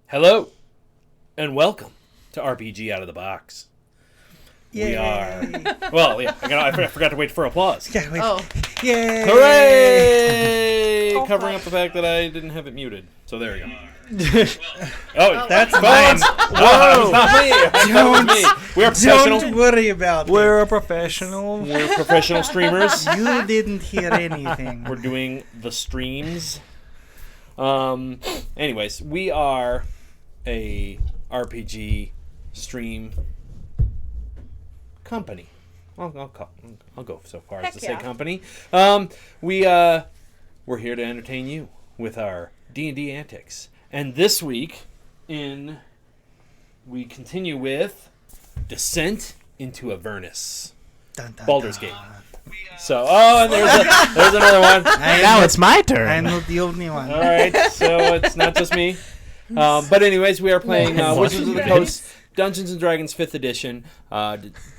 Hello, and welcome to RPG Out of the Box. Yay. We are... Well, yeah, I forgot to wait for applause. Yeah, wait. Oh. Yay! Hooray! Covering up the fact that I didn't have it muted. So there we go. That's phones. Whoa! Not me. That was me. We're professional. Don't worry about We're a professional. We're professional streamers. it. You didn't hear anything. We're doing the streams. Anyways, we are a RPG stream company. I'll go so far as to say company. We're here to entertain you with our D&D antics. And this week, we continue with Descent into Avernus. Dun, dun, Baldur's dun. Gate. So, and there's another one. Now it's my turn. I'm not the only one. All right, so it's not just me. But anyways, we are playing Wizards of the Coast, Dungeons & Dragons 5th edition,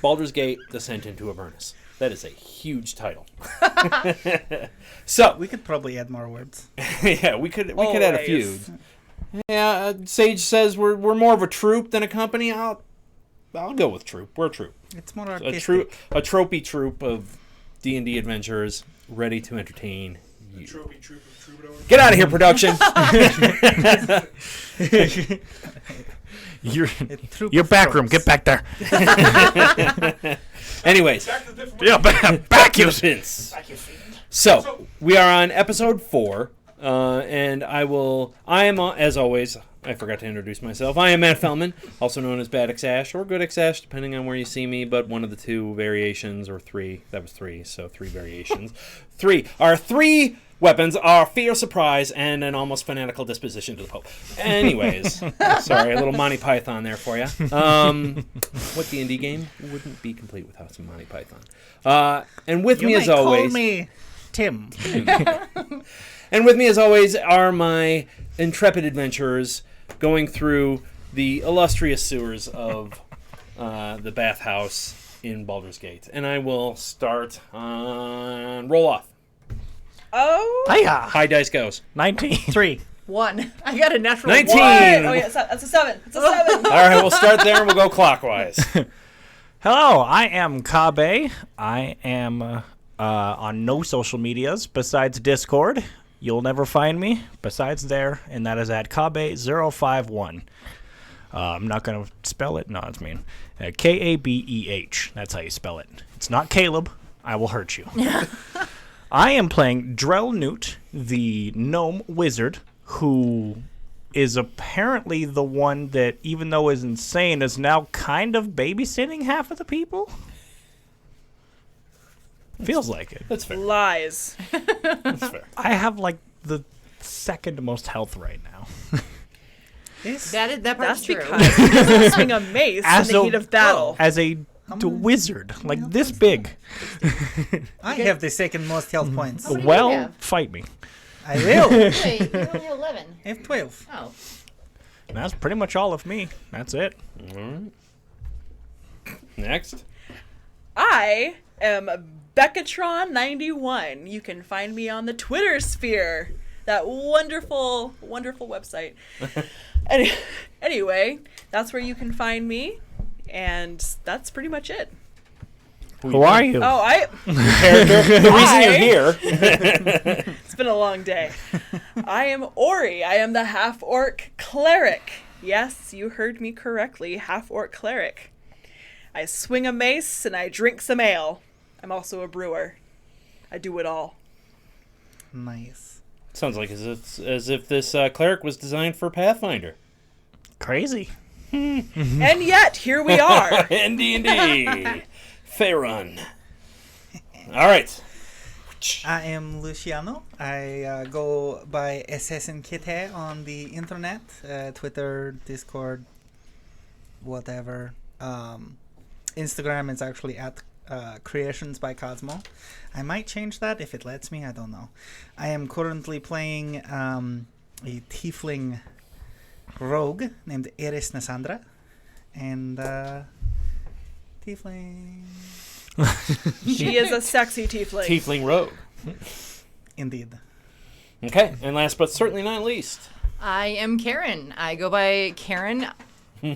Baldur's Gate, Descent into Avernus. That is a huge title. So We could probably add more words. yeah, we could add a few. Yeah, Sage says we're more of a troupe than a company. I'll go with troupe. We're a troupe. It's more A artistic. tropey troupe of D&D adventurers ready to entertain you. Trophy troop of troubadours. Get out of here, production. Your back room. Get back there. Anyways, Back to the bit from Yeah, back you. Vince. Back your feet. So we are on episode 4, and I am as always. I forgot to introduce myself. I am Matt Fellman, also known as Bad Xash or Good Xash, depending on where you see me. But one of the two variations, or three. That was 3, so 3 variations. Our three weapons are fear, surprise, and an almost fanatical disposition to the Pope. Anyways, sorry, a little Monty Python there for you. What D&D game wouldn't be complete without some Monty Python? And with You me might as always, call me Tim. and with me as always are my intrepid adventurers going through the illustrious sewers of the bathhouse in Baldur's Gate. And I will start on roll off. Oh, Hiya. High dice goes. 19. 3. 1. I got a natural 19. 1. Oh, yeah, that's a 7. It's a 7. All right, we'll start there and we'll go clockwise. Hello, I am Kabe. I am on no social medias besides Discord. You'll never find me besides there, and that is at Kabe051. I'm not going to spell it. No, it's mean. Kabeh. That's how you spell it. It's not Caleb. I will hurt you. I am playing Drell Newt, the gnome wizard, who is apparently the one that, even though is insane, is now kind of babysitting half of the people. Feels like it. That's fair. Lies. That's fair. I have like the second most health right now. That's That's true. because he doesn't swing a mace As in the a- heat of battle. As a wizard, like this big. I have the second most health points. What do you Well, have? fight me. I will. Wait, you only have 11. I have 12. Oh. That's pretty much all of me. That's it. All right. Next. I am Beckatron91. You can find me on the Twitter sphere. That wonderful, wonderful website. Anyway, that's where you can find me. And that's pretty much it. Who are you? Oh, Character. The reason you're here. It's been a long day. I am Ori. I am the half-orc cleric. Yes, you heard me correctly. Half-orc cleric. I swing a mace and I drink some ale. I'm also a brewer. I do it all. Nice. Sounds like as if this cleric was designed for Pathfinder. Crazy. And yet, here we are. In D&D. Faerun. All right. I am Luciano. I go by Assassin Kite on the internet, Twitter, Discord, whatever. Instagram is actually at Creations by Cosmo. I might change that if it lets me. I don't know. I am currently playing a tiefling rogue named Eris Nasandra, and tiefling. She is a sexy tiefling. Tiefling rogue. Indeed. Okay, and last but certainly not least. I am Karen. I go by Karen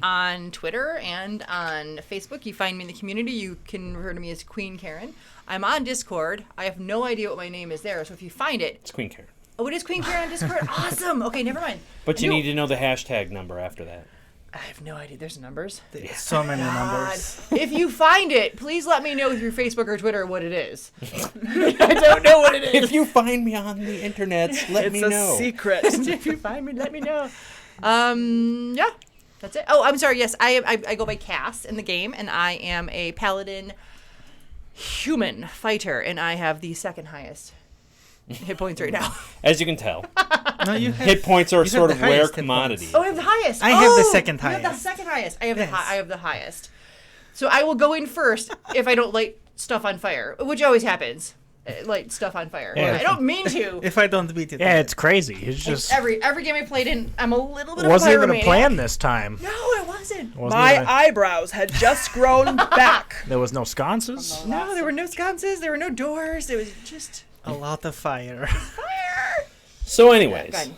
on Twitter and on Facebook. You find me in the community. You can refer to me as Queen Karen. I'm on Discord. I have no idea what my name is there, so if you find it... It's Queen Karen. Oh, it is Queen Karen on Discord? Awesome! Okay, never mind. But you need to know the hashtag number after that. I have no idea. There's numbers. There's so many numbers. If you find it, please let me know through Facebook or Twitter what it is. I don't know what it is. If you find me on the internet, let me know. It's a secret. If you find me, let me know. Yeah, that's it. Oh, I'm sorry. Yes, I go by Cass in the game, and I am a paladin human fighter, and I have the second highest hit points right now. As you can tell, No, you have, hit points are you have sort the of rare highest hit commodity. points. Oh, I have the highest. I have the Oh, second You have the highest. second highest. I have Yes. I have the highest. So I will go in first if I don't light stuff on fire, which always happens. Light stuff on fire. Yeah. I don't mean to. If I don't beat it. Yeah, it's crazy. It's just Every game I played in, I'm a little bit wasn't of a even a pyromaniac. plan this time. No, it wasn't. Wasn't My even a- eyebrows had just grown back. there was no sconces. No, there were no sconces. There were no doors. It was just A lot of fire. fire. So, anyways, Go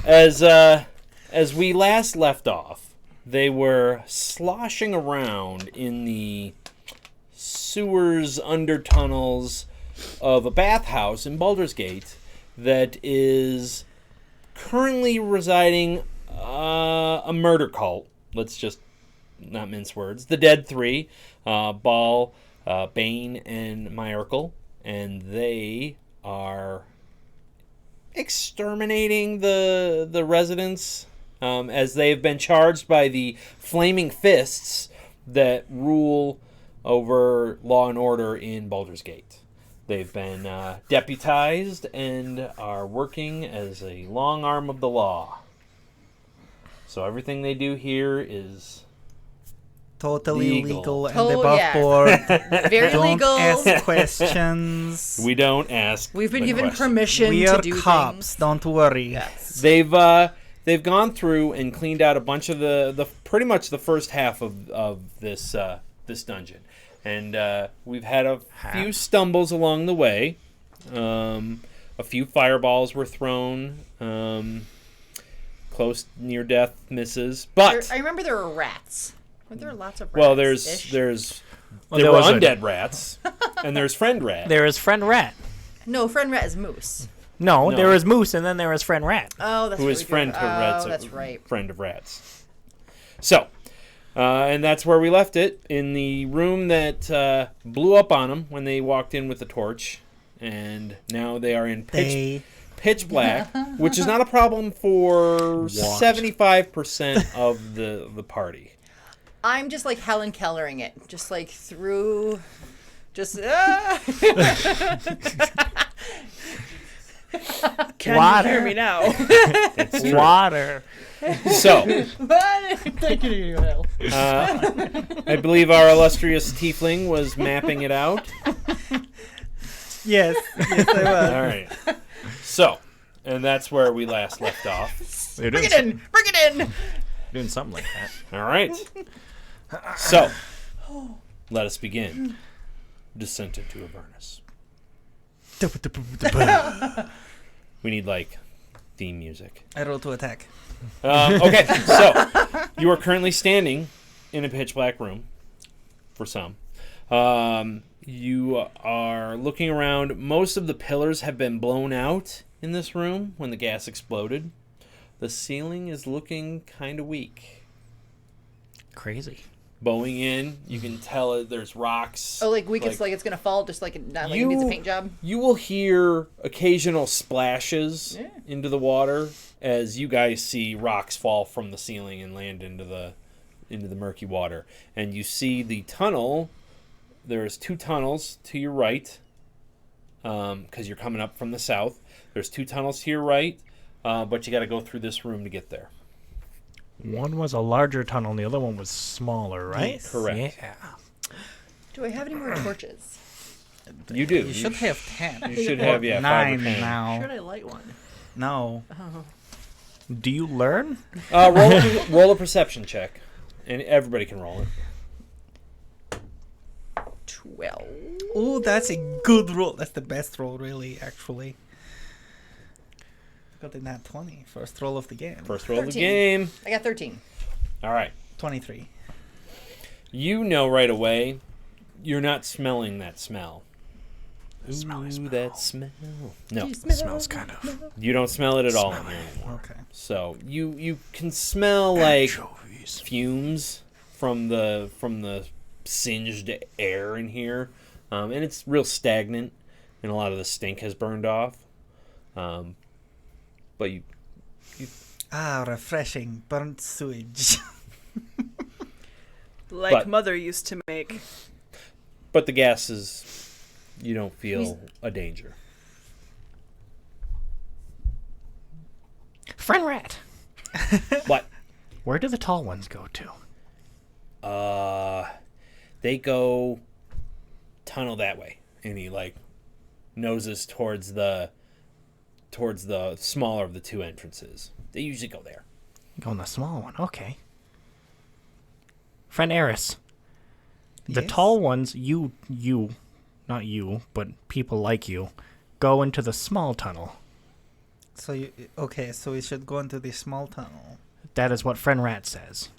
ahead. as we last left off, they were sloshing around in the sewers under tunnels of a bathhouse in Baldur's Gate that is currently residing a murder cult. Let's just not mince words. The Dead Three, Ball, Bane, and Myrkle, and they are exterminating the residents as they've been charged by the Flaming Fists that rule over law and order in Baldur's Gate. They've been deputized and are working as a long arm of the law. So everything they do here is Totally Legal. legal and Oh, above yeah. board. Very Don't legal. ask questions. we don't ask. We've been the given question. permission We to are do cops. things. Don't worry. Yes. They've gone through and cleaned out a bunch of the pretty much the first half of this this dungeon, and we've had a few stumbles along the way. A few fireballs were thrown, close near death misses, but I remember there were rats. Were there lots of rats? well, there's Well, there there were was a- undead rats, and there's friend rat. There is friend rat. No, friend rat is moose. No, No. there is moose, and then there is friend rat. Oh, that's Who right. is we do friend to have- rats? Oh, that's right. Friend of rats. So, and that's where we left it, in the room that blew up on them when they walked in with the torch, and now they are in pitch black, which is not a problem for 75% of the party. I'm just like Helen Kellering it, just like through, just. Can Water. you hear me now? It's true. Water. So, Thank you, Helen. I believe our illustrious tiefling was mapping it out. Yes, yes, I was. All right. So, and that's where we last left off. They're Bring doing, it in! Bring it in! doing something like that. All right. So, let us begin. Descent into Avernus. We need, like, theme music. I roll to attack. Okay, so you are currently standing in a pitch black room for some. You are looking around. Most of the pillars have been blown out in this room when the gas exploded. The ceiling is looking kind of weak. Crazy. Bowing in, you can tell there's rocks. Oh, like weak, it's like it's gonna fall, just like not like it needs a paint job. You will hear occasional splashes Yeah. into the water as you guys see rocks fall from the ceiling and land into the murky water. And you see the tunnel. There's two tunnels to your right, because you're coming up from the south. There's two tunnels to your right, but you got to go through this room to get there. One was a larger tunnel, and the other one was smaller, right? Yes. Correct. Yeah. Do I have any more torches? You do. You should have 10. You should have, 5 or 9 10. Should now. I light one? No. Do you learn? Roll a perception check, and everybody can roll it. 12. Oh, that's a good roll. That's the best roll, really, actually. Got a nat 20. First roll of the game. First roll of the 13. game. I got 13. All right. 23. You know right away, you're not smelling that smell. Smelly smell. That smell. No, Do you It smell smells kind of. you don't smell it at all. Smell it. Anymore. Okay. So you can smell like Anchovies. fumes from the singed air in here, and it's real stagnant, and a lot of the stink has burned off. But you Refreshing. Burnt sewage. Like But- Mother used to make. but the gases, you don't feel a danger. Friend rat. What? Where do the tall ones go to? They go tunnel that way, and he like noses towards the smaller of the two entrances. They usually go there. Go in the small one. Okay. Friend Eris. The Yes? tall ones, not you, but people like you, go into the small tunnel. So we should go into the small tunnel. That is what Friend Rat says.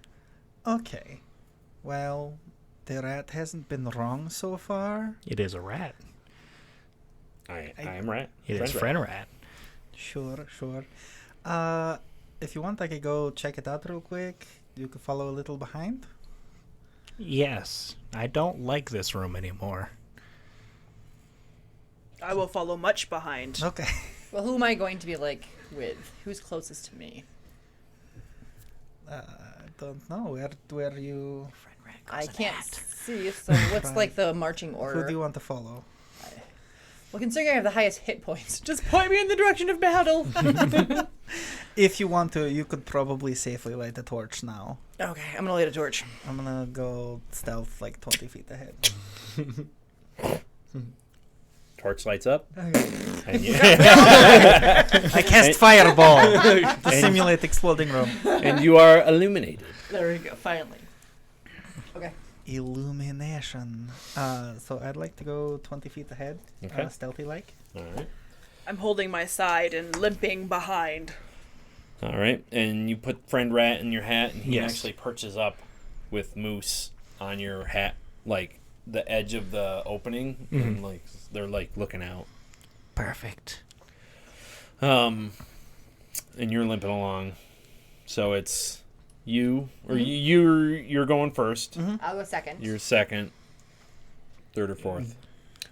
Okay. Well, the rat hasn't been wrong so far. It is a rat. I am right. It is Friend Rat. Sure. If you want, I could go check it out real quick. You could follow a little behind. Yes. I don't like this room anymore. I will follow much behind. Okay. Well, who am I going to be like with? Who's closest to me? I don't know. Where you... Friend Rat I goes can't rat. see. So what's Right. like the marching Who order? do you want to follow? Well, considering I have the highest hit points, just point me in the direction of battle. If you want to, you could probably safely light the torch now. Okay, I'm gonna light a torch. I'm gonna go stealth like 20 feet ahead. Torch lights up. And I cast fireball to simulate exploding room. and you are illuminated. There we go. Finally. Okay. Illumination. So I'd like to go 20 feet ahead, Okay. stealthy like. All right. I'm holding my side and limping behind. All right. And you put Friend Rat in your hat, and he Yes. actually perches up with Moose on your hat, like the edge of the opening, and like they're like looking out. Perfect. And you're limping along, so it's you or you're going 1st. I'll go second. You're second, third or fourth.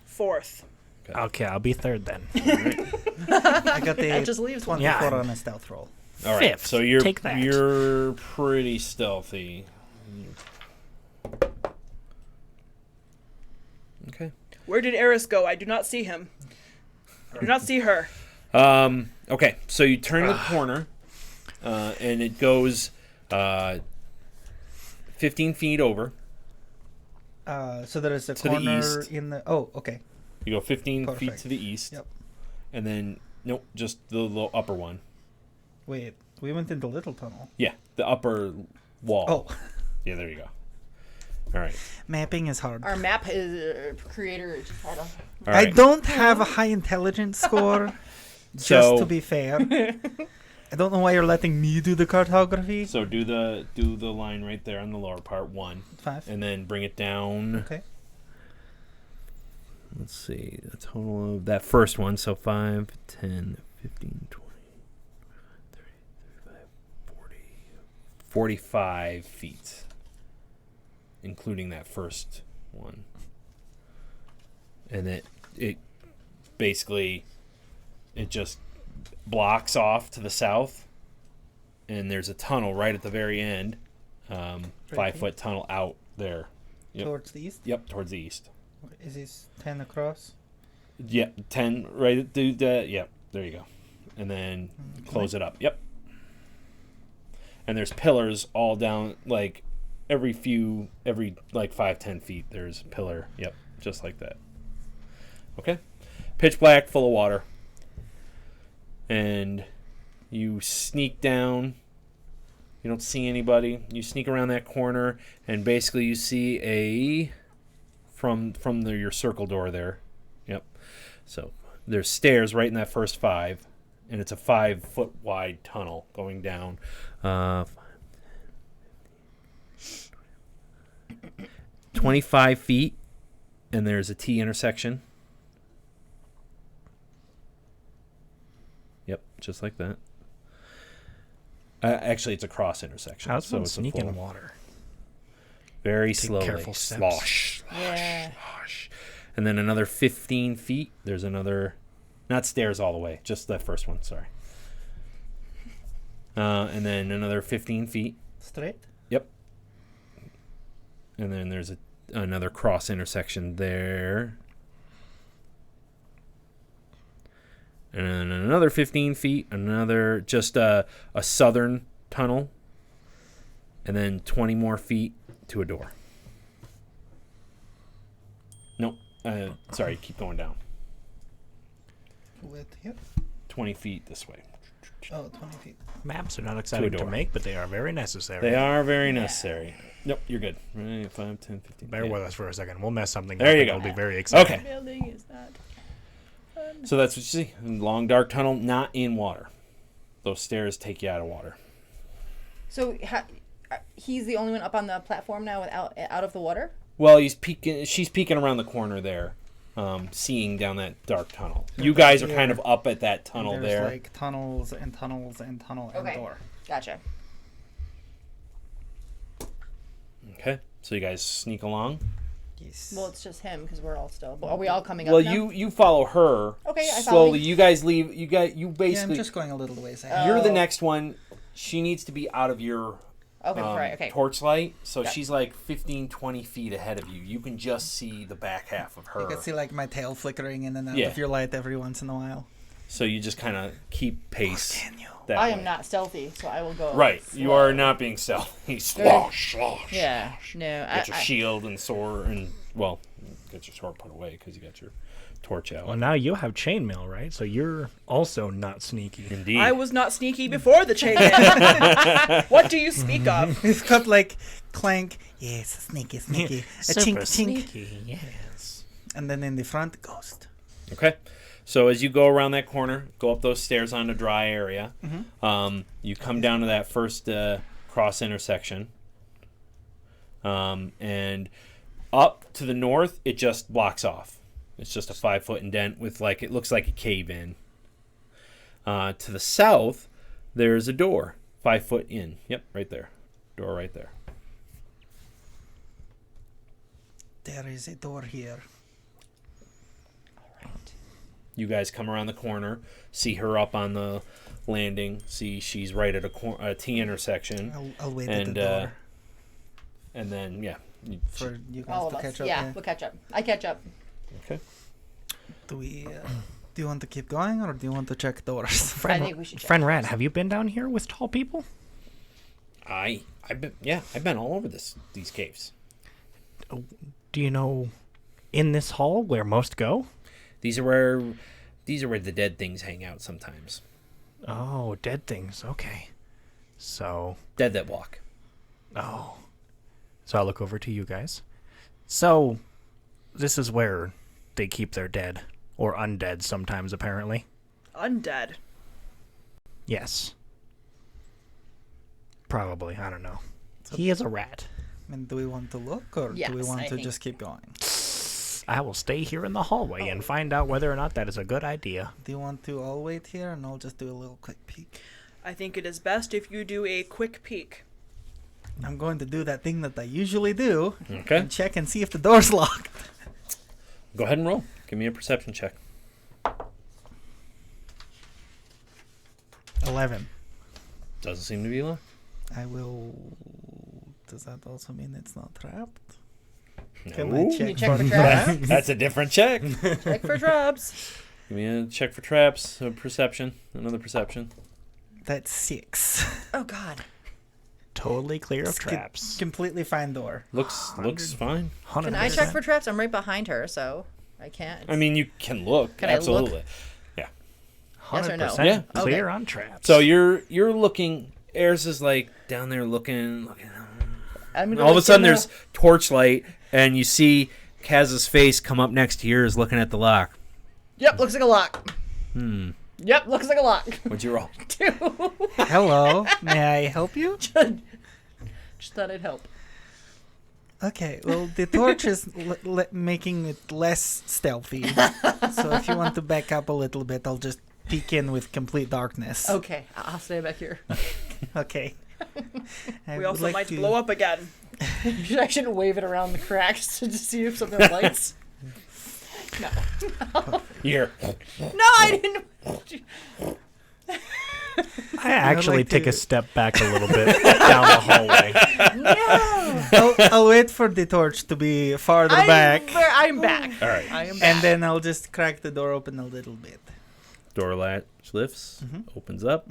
Fourth. Okay, I'll be third then. I got the That just leaves one. 24 Yeah. on a stealth roll. All right. Fifth. So you're Take that. you're pretty stealthy. Okay. Where did Eris go? I do not see him. I do not see her. Okay. So you turn the corner, and it goes 15 feet over. So there is a To the corner east. in the... Oh, okay. You go 15 feet Perfect. to the east. Yep. And then nope, just the little upper one. Wait, we went in the little tunnel. Yeah, the upper wall. Oh, Yeah, there you go. All right. mapping is hard. Our map is creator. I don't. All I right. don't have a high intelligence score, just So- to be fair. I don't know why you're letting me do the cartography. So do the line right there on the lower part 1, 5. and then bring it down. Okay. Let's see, the total of that first one. So 5, 10, 15, 20, 30, 35, 40, 45 feet, including that first one. And it basically, it just blocks off to the south, and there's a tunnel right at the very end, 5-foot tunnel out there. Yep. Towards the east. Yep, towards the east. Is this 10 across? Yeah, 10 right. Do that. Yep, there you go. And then close it up. Yep. And there's pillars all down, like every like 5-10 feet. There's a pillar. Yep, just like that. Okay. Pitch black, full of water. And you sneak down. You don't see anybody. You sneak around that corner, and basically you see from your circle door there. Yep. So there's stairs right in that first 5, and it's a 5-foot wide tunnel going down. 25 feet, and there's a T intersection. Yep, just like that. Actually, it's a cross intersection. How's so one it's sneak a full, in water? very Take slowly. careful steps. Slosh, Yeah. slosh. And then another 15 feet. There's another, not stairs all the way, just that first one. Sorry. And then another 15 feet. Straight. Yep. And then there's another cross intersection there. And then another 15 feet, another just a southern tunnel, and then 20 more feet to a door. Nope. Sorry, keep going down. With here. 20 feet this way. Oh, 20 feet. Maps are not exciting to door. make, but they are very necessary. They are very necessary. Nope, you're good. 5, 10, 15. Bear yeah. with us for a second. We'll mess something There up. you and go. It'll be very exciting. Okay. Building is not. So that's what you see. Long, dark tunnel, not in water. Those stairs take you out of water. So he's the only one up on the platform now out of the water? Well, she's peeking around the corner there, seeing down that dark tunnel. You guys are kind of up at that tunnel There's there. like tunnels and tunnels and tunnel and Okay. door. Gotcha. Okay, so you guys sneak along. Yes. Well, it's just him because we're all still. But are we all coming up Well, now? you follow her. Okay, I follow slowly. you. You guys leave. You yeah, basically. I'm just going a little ways ahead. You're the Oh. next one. She needs to be out of your Okay, right. Okay. torchlight, so Got it. she's like 15, 20 feet ahead of you. You can just see the back half of her. You can see like my tail flickering in and out Yeah. of your light every once in a while. So you just kind of keep pace. That I way. am not stealthy, so I will go. Right, you slow. are not being stealthy. Slosh, slosh. Yeah. No. Get your shield and sword, and well, get your sword put away because you got your torch out. Well, now you have chainmail, right? So you're also not sneaky. Indeed. I was not sneaky before the chainmail. What do you speak of? It's got like clank. Yes, sneaky, sneaky. A chink, chink. sneaky, yes. And then in the front, ghost. Okay. So as you go around that corner, go up those stairs on a dry area. You come down to that first cross intersection, and up to the north, it just blocks off. It's just a 5-foot indent with like it looks like a cave in. To the south, there's a door, 5 foot in. Yep, right there. Door right there. There is a door here. You guys come around the corner, see her up on the landing, see she's right at a T intersection, I'll wait and at the door and then yeah. for you guys All to of us. catch up. Yeah, we'll catch up. I catch up. Okay. Do you want to keep going or do you want to check doors? I think we should check. Friend Rat, have you been down here with tall people? I've been all over these caves. Do you know in this hall where most go? These are where the dead things hang out sometimes. Oh, dead things. Okay. So, Dead that walk. oh. So I'll look over to you guys. So, this is where they keep their dead. Or undead sometimes, apparently. Undead. Yes. Probably. I don't know. He is a rat. I mean, do we want to look or Yes, do we want I to think- just keep going? I will stay here in the hallway and find out whether or not that is a good idea. Do you want to all wait here and I'll just do a little quick peek? I think it is best if you do a quick peek. I'm going to do that thing that I usually do Okay. and check and see if the door's locked. Go ahead and roll. Give me a perception check. 11. Doesn't seem to be locked. I will. Does that also mean it's not trapped? No. Can I check, you check for for traps? That's a different check. Check for traps. Give me a check for traps. A perception. Another perception. That's 6. Oh God. Totally clear of It's co- traps. Completely fine door. Looks fine. Can I check for traps? I'm right behind her, so I can't. I mean, you can look. Can I look? Absolutely. Yes or no? 100% Yeah. clear Okay. on traps. So you're looking. Eris is like down there looking. I'm gonna All of a look sudden, in there's torchlight, and you see Kaz's face come up next to yours, looking at the lock. Yep, looks like a lock. Yep, looks like a lock. What'd you roll? 2. Hello, may I help you? Just thought I'd help. Okay, well, the torch is making it less stealthy. So if you want to back up a little bit, I'll just peek in with complete darkness. Okay, I'll stay back here. Okay. I We would also like might to- blow up again. I shouldn't wave it around the cracks to see if something lights. No. Here. No, I didn't. I actually like take to- a step back a little bit down the hallway. No. I'll wait for the torch to be farther back, I'm back. All right. I am back. and then I'll just crack the door open a little bit. Door latch lifts, opens up.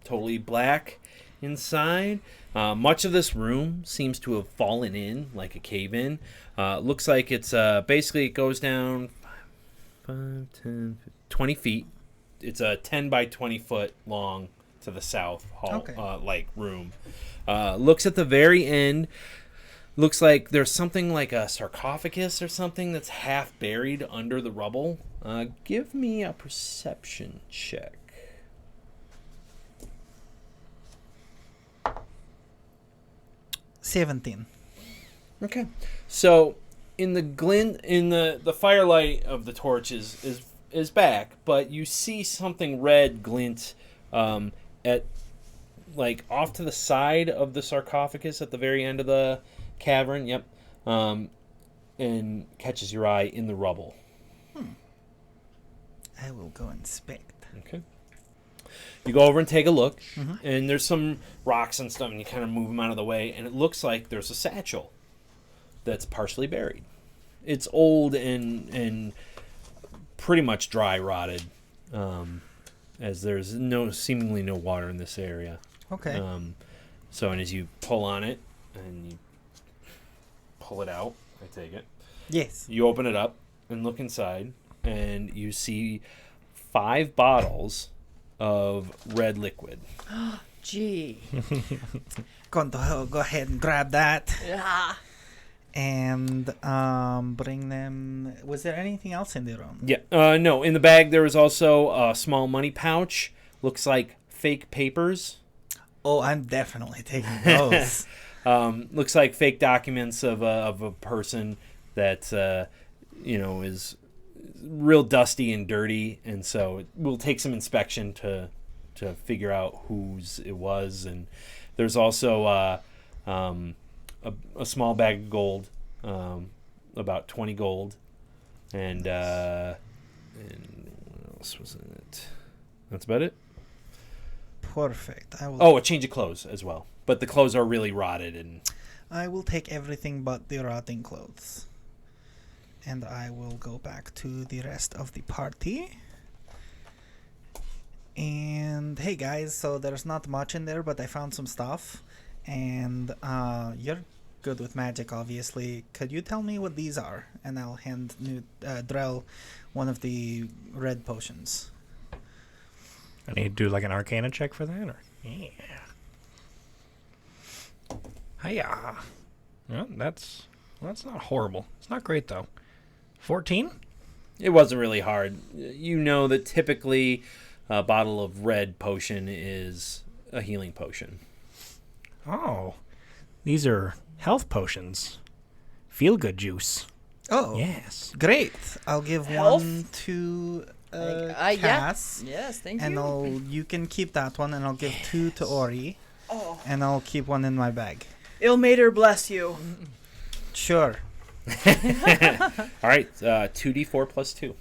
Totally black inside. Much of this room seems to have fallen in like a cave-in. Looks like it's basically it goes down 5, 10, 20 feet. It's a 10 by 20 foot long to the south hall, Okay. like room. Looks at the very end. Looks like there's something like a sarcophagus or something that's half buried under the rubble. Give me a perception check. $17. Okay. So in the glint in the firelight of the torch is back, but you see something red glint at like off to the side of the sarcophagus at the very end of the cavern. Yep. And catches your eye in the rubble. I will go inspect. Okay. You go over and take a look, and there's some rocks and stuff, and you kind of move them out of the way, and it looks like there's a satchel that's partially buried. It's old and pretty much dry rotted, as there's seemingly no water in this area. Okay. So, and as you pull on it, and you pull it out, I take it. Yes. You open it up and look inside, and you see 5 bottles of red liquid. Gee. Going to go ahead and grab that Ah. and bring them. Was there anything else in the room? Yeah. No, in the bag there was also a small money pouch. Looks like fake papers. Oh, I'm definitely taking those. Looks like fake documents of a person that is real dusty and dirty, and so it will take some inspection to figure out whose it was. And there's also a small bag of gold, about 20 gold, and what else was in it? That's about it. Perfect. Oh, a change of clothes as well, but the clothes are really rotted. And I will take everything but the rotting clothes. And I will go back to the rest of the party. And hey guys, so there's not much in there, but I found some stuff. And you're good with magic, obviously. Could you tell me what these are? And I'll hand Drell one of the red potions. I need to do like an Arcana check for that, or yeah. Hiya. Well, that's not horrible. It's not great though. 14? it wasn't really hard. You know that typically a bottle of red potion is a healing potion. Oh, these are health potions. Feel good juice. Oh, Yes. great. I'll give Health? one to Yeah. Cass. Yes, thank And you. you can keep that one, and I'll give two to Ori, Oh, and I'll keep one in my bag. Ilmater bless you. Sure. All right, 2d4 plus 2.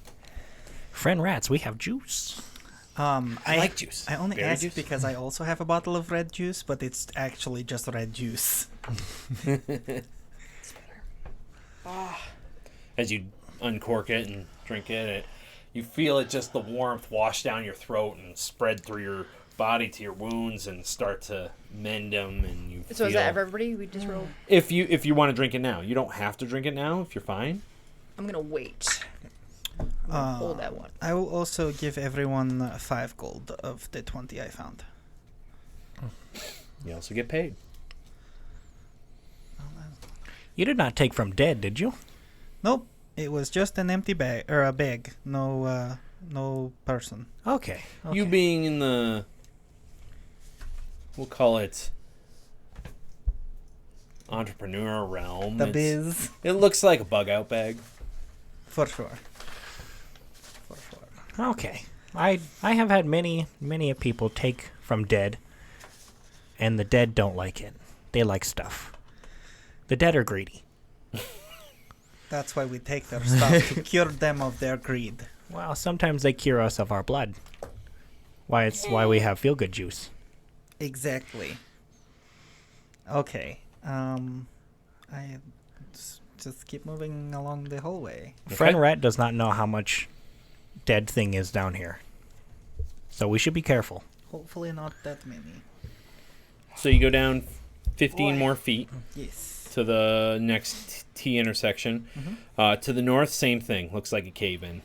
Friend rats, we have juice. I like juice. I only Berry asked juice. because I also have a bottle of red juice, but it's actually just red juice. As you uncork it and drink it, you feel it just the warmth wash down your throat and spread through your body to your wounds and start to mend them. And you So feel, is that everybody? We just rolled. if you want to drink it now, you don't have to drink it now if you're fine. I'm gonna wait. I'm gonna hold that one. I will also give everyone 5 gold of the 20 I found. You also get paid. You did not take from dead, did you? Nope, it was just an empty bag or a bag. No No person. Okay. You being in the, we'll call it entrepreneur realm. The biz. It looks like a bug out bag. For sure. Okay. I have had many people take from dead, and the dead don't like it. They like stuff. The dead are greedy. That's why we take their stuff, to cure them of their greed. Well, sometimes they cure us of our blood. Why we have feel-good juice. Exactly. Okay. I just keep moving along the hallway. Friend Rat does not know how much dead thing is down here. So we should be careful. Hopefully not that many. So you go down 15 more feet Yes. to the next T intersection. To the north, same thing. Looks like a cave in.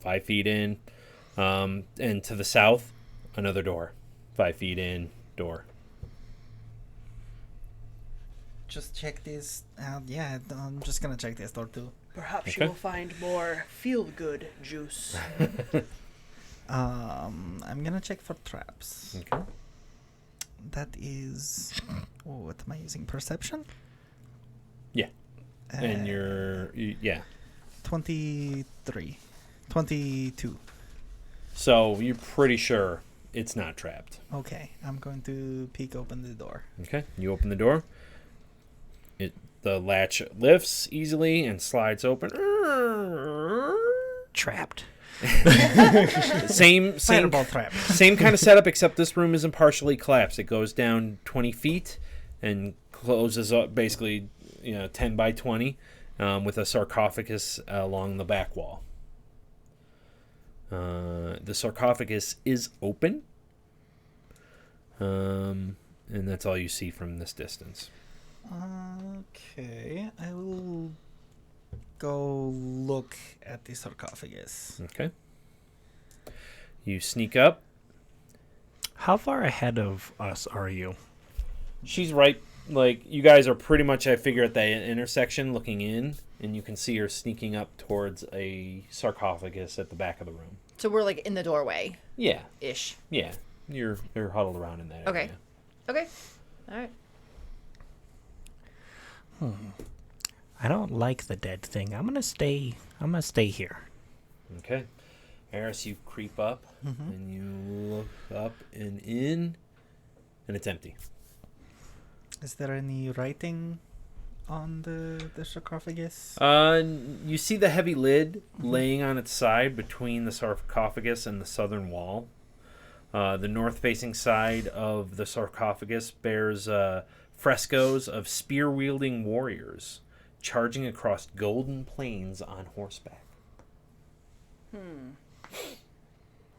5 feet in. And to the south, another door. 5 feet in, door. Just check this out. Yeah, I'm just gonna check this door too. Perhaps Okay. you will find more feel-good juice. I'm gonna check for traps. Okay. That is... Oh, what am I using? Perception? Yeah. And yeah. 23. 22. So you're pretty sure it's not trapped. Okay, I'm going to peek open the door. Okay. You open the door. The latch lifts easily and slides open. Trapped. Same Fireball trap. same kind of setup, except this room isn't partially collapsed. It goes down 20 feet and closes up basically 10 by 20 with a sarcophagus along the back wall. The sarcophagus is open, and that's all you see from this distance. Okay, I will go look at the sarcophagus. Okay. You sneak up. How far ahead of us are you? She's right, like, you guys are pretty much, I figure, at the intersection looking in, and you can see her sneaking up towards a sarcophagus at the back of the room. So we're like in the doorway Yeah, ish. yeah. You're huddled around in that Okay. area. Okay. All right. I don't like the dead thing. I'm gonna stay here. Okay. Eris, you creep up, and you look up and in, and it's empty. Is there any writing on the sarcophagus? You see the heavy lid laying on its side between the sarcophagus and the southern wall. The north-facing side of the sarcophagus bears frescoes of spear-wielding warriors charging across golden plains on horseback.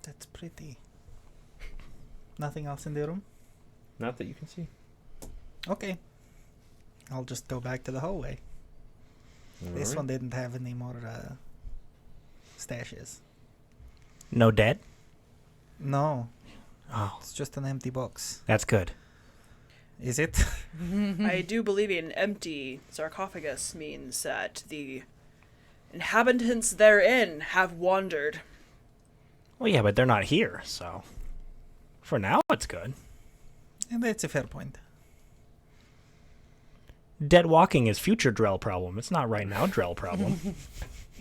That's pretty. Nothing else in the room? Not that you can see. Okay. I'll just go back to the hallway. This Alright. one didn't have any more stashes. No dead? No, Oh, it's just an empty box. that's good. Is it? I do believe an empty sarcophagus means that the inhabitants therein have wandered. Well, yeah, but they're not here, so for now it's good. And that's a fair point. Dead walking is future Drell problem. It's not right now Drell problem.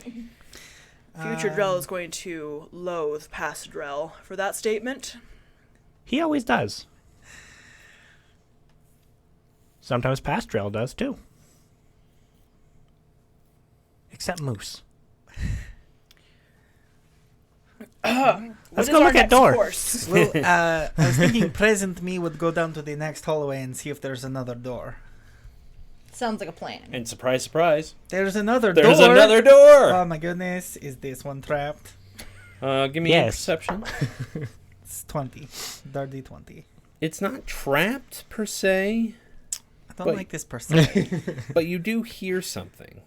Future Drell is going to loathe past Drell for that statement. He always does. Sometimes past Drell does too. Except Moose. Let's go look at door. Course? Well, I was thinking present me would go down to the next hallway and see if there's another door. Sounds like a plan. And surprise, surprise, There's another there's door. another door! Oh my goodness, is this one trapped? Give me Yes. perception. It's 20. Dirty 20. It's not trapped, per se, I don't But- like this person. but you do hear something.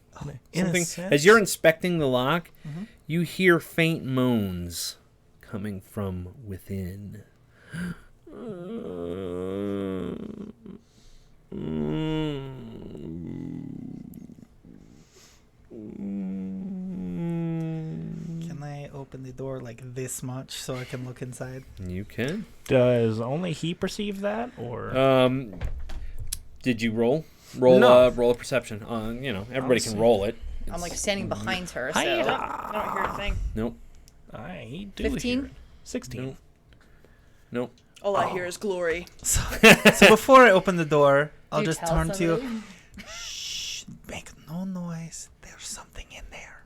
In a Something sense. as you're inspecting the lock, Mhm. you hear faint moans coming from within. Can I open open the door like this much so I can look inside? You can. Does only he perceive that, or Did you roll? Roll a perception. Everybody can roll it. I'm like standing behind her, so. I don't hear a thing. Nope. I do 15? hear it. 16. Nope. All I hear is glory. So before I open the door, I'll Do you just tell turn to you. somebody? Shh, make no noise. There's something in there.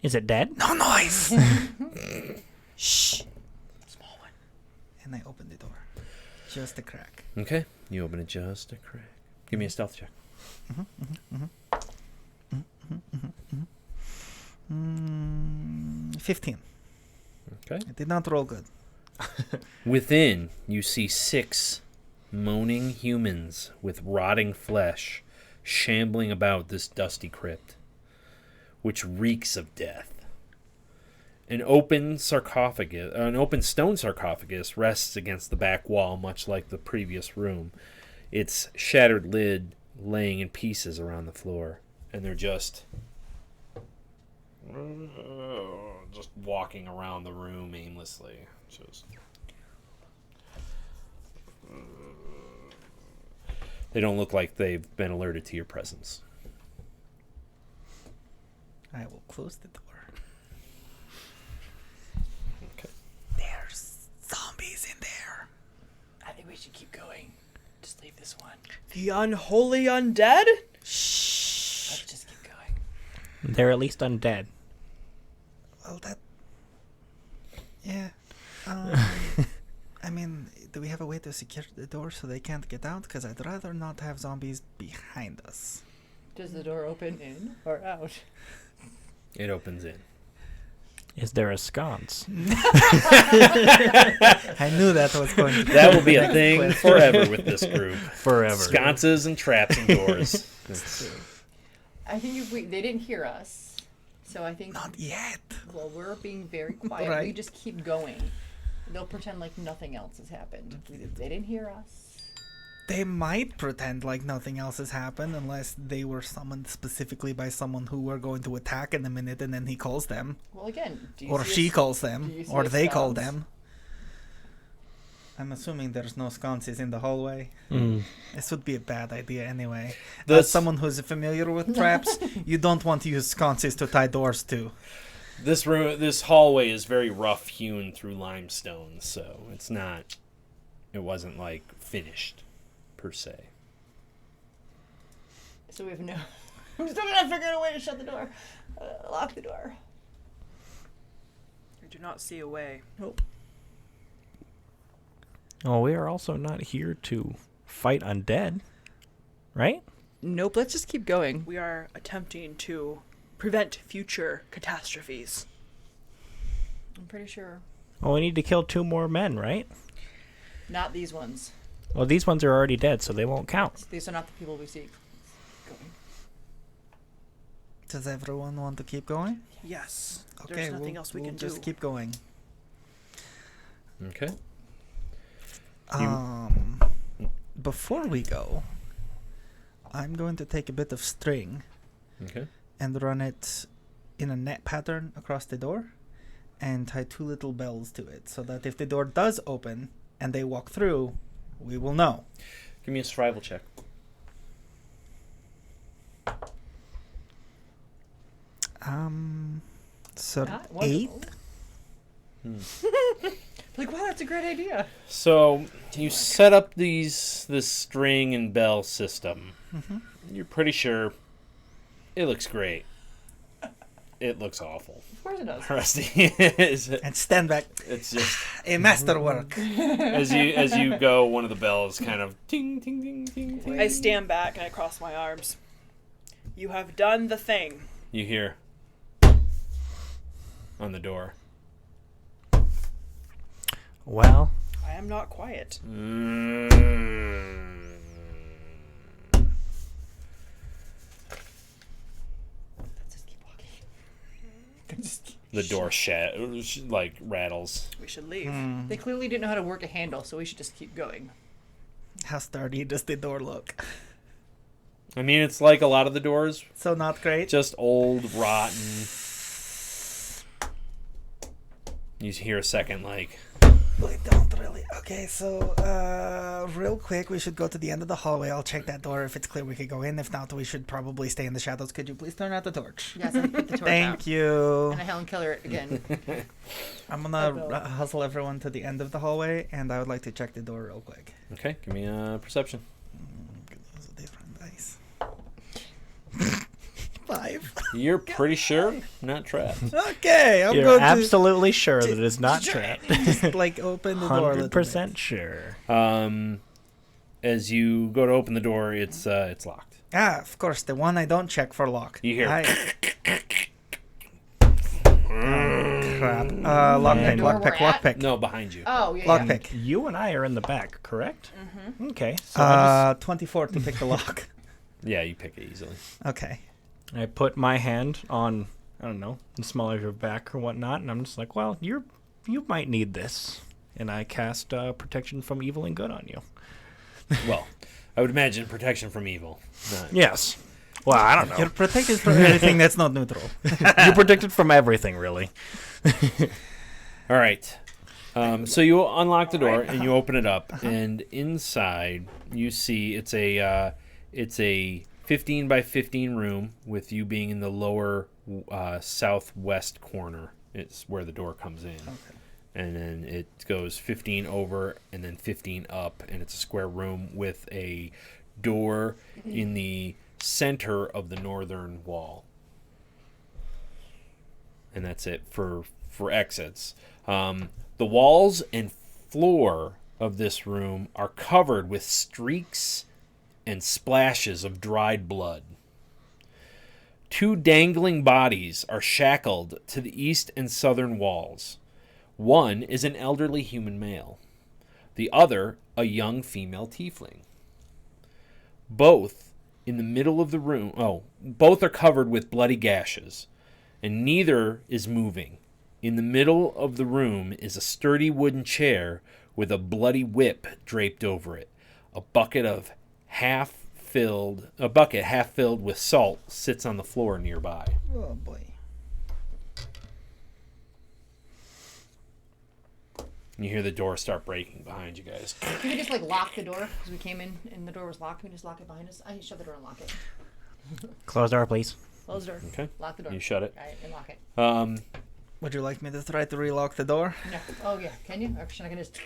Is it dead? No noise. Shh. Small one. And I open the door. Just a crack. Okay. You open it just a crack. Give me a stealth check. 15. Okay. I did not roll good. Within, you see 6 moaning humans with rotting flesh shambling about this dusty crypt, which reeks of death. An open stone sarcophagus rests against the back wall, much like the previous room, its shattered lid laying in pieces around the floor. And they're just walking around the room aimlessly. They don't look like they've been alerted to your presence. I will close the door. Okay. There's zombies in there. I think we should keep going. Just leave this one. The unholy undead? Shh. Let's just keep going. They're at least undead. Well, that. Yeah. I mean, do we have a way to secure the door so they can't get out? Because I'd rather not have zombies behind us. Does the door open in or out? It opens in. Is there a sconce? I knew that was going to be That will be the a next thing question. forever with this group. Forever. Sconces and traps and doors. It's- I think if they didn't hear us, so I think Not yet. well we're being very quiet. We Right. just keep going. They'll pretend like nothing else has happened. They didn't hear us. They might pretend like nothing else has happened unless they were summoned specifically by someone who we're going to attack in a minute and then he calls them. Well, again, do you Or see she us- calls do them. you see Or us they call sconce? them. I'm assuming there's no sconces in the hallway. This would be a bad idea anyway. As someone who's familiar with traps, you don't want to use sconces to tie doors to. This hallway is very rough hewn through limestone, so it wasn't like finished per se. So we have no. I'm still gonna figure out a way to shut the door. Lock the door. I do not see a way. Nope. Oh, we are also not here to fight undead, right? Nope. Let's just keep going. We are attempting to prevent future catastrophes. I'm pretty sure. Well, we need to kill 2 more men, right? Not these ones. Well, these ones are already dead, so they won't count. These are not the people we seek. Going. Does everyone want to keep going? Yes. Okay, There's nothing else we we'll can just do. keep going. Okay. Before we go, I'm going to take a bit of string Okay. and run it in a net pattern across the door and tie 2 little bells to it so that if the door does open and they walk through, we will know. Give me a survival check. So Not 8. wonderful. Like, wow, that's a great idea. So you set up this string and bell system. You're pretty sure it looks great. It looks awful. Of course it does. Rusty is. And stand back. It's just A masterwork. as you go, one of the bells kind of ting ting ting ting ting. I stand back and I cross my arms. You have done the thing. You hear on the door. Well, I am not quiet. Let's just keep walking. The door rattles. We should leave. They clearly didn't know how to work a handle, so we should just keep going. How sturdy does the door look? I mean, it's like a lot of the doors, So not great. just old, rotten. You hear a second, like, We don't really. Okay, so real quick, we should go to the end of the hallway. I'll check that door. If it's clear, we could go in. If not, we should probably stay in the shadows. Could you please turn out the torch? Yes, I put the torch out. Thank you. And I Helen Keller it again. I'm gonna hustle everyone to the end of the hallway, and I would like to check the door real quick. okay, give me a perception. Those are different dice. 5. You're pretty sure not trapped. Okay, I'm You're going absolutely sure that it is not trapped. to just like open the door. A little bit. 100% sure. As you go to open the door, it's locked. Ah, of course, the one I don't check for lock. You hear. Crap. Lockpick, Door we're lockpick, at? lockpick. No, behind you. Oh, yeah. Lockpick. You and I are in the back, correct? Mm-hmm. Okay. So 24 to pick the lock. Yeah, you pick it easily. Okay. I put my hand on, I don't know, the small of your back or whatnot, and I'm just like, well, you might need this. And I cast protection from evil and good on you. Well, I would imagine protection from evil. Not- Yes. Well, I don't know. You're protected from everything that's not neutral. You're protected from everything, really. All right. So you unlock the door and you open it up, and inside you see it's a 15 by 15 room with you being in the lower southwest corner. It's where the door comes in. Okay. And then it goes 15 over and then 15 up, and it's a square room with a door in the center of the northern wall. And that's it for exits. The walls and floor of this room are covered with streaks and splashes of dried blood. 2 dangling bodies are shackled to the east and southern walls. One is an elderly human male. The other, a young female tiefling. Both in the middle of the room. Both are covered with bloody gashes, and neither is moving. In the middle of the room is a sturdy wooden chair with a bloody whip draped over it. A bucket half filled with salt sits on the floor nearby. Oh boy. You hear the door start breaking behind you guys. Can we just like lock the door? Because we came in and the door was locked. Can we just lock it behind us? I shut the door and lock it. Close the door, please. Close the door. Okay. Lock the door. You shut it. All right, and lock it. Would you like me to try to relock the door? No. Oh, yeah. Can you? Or should I just...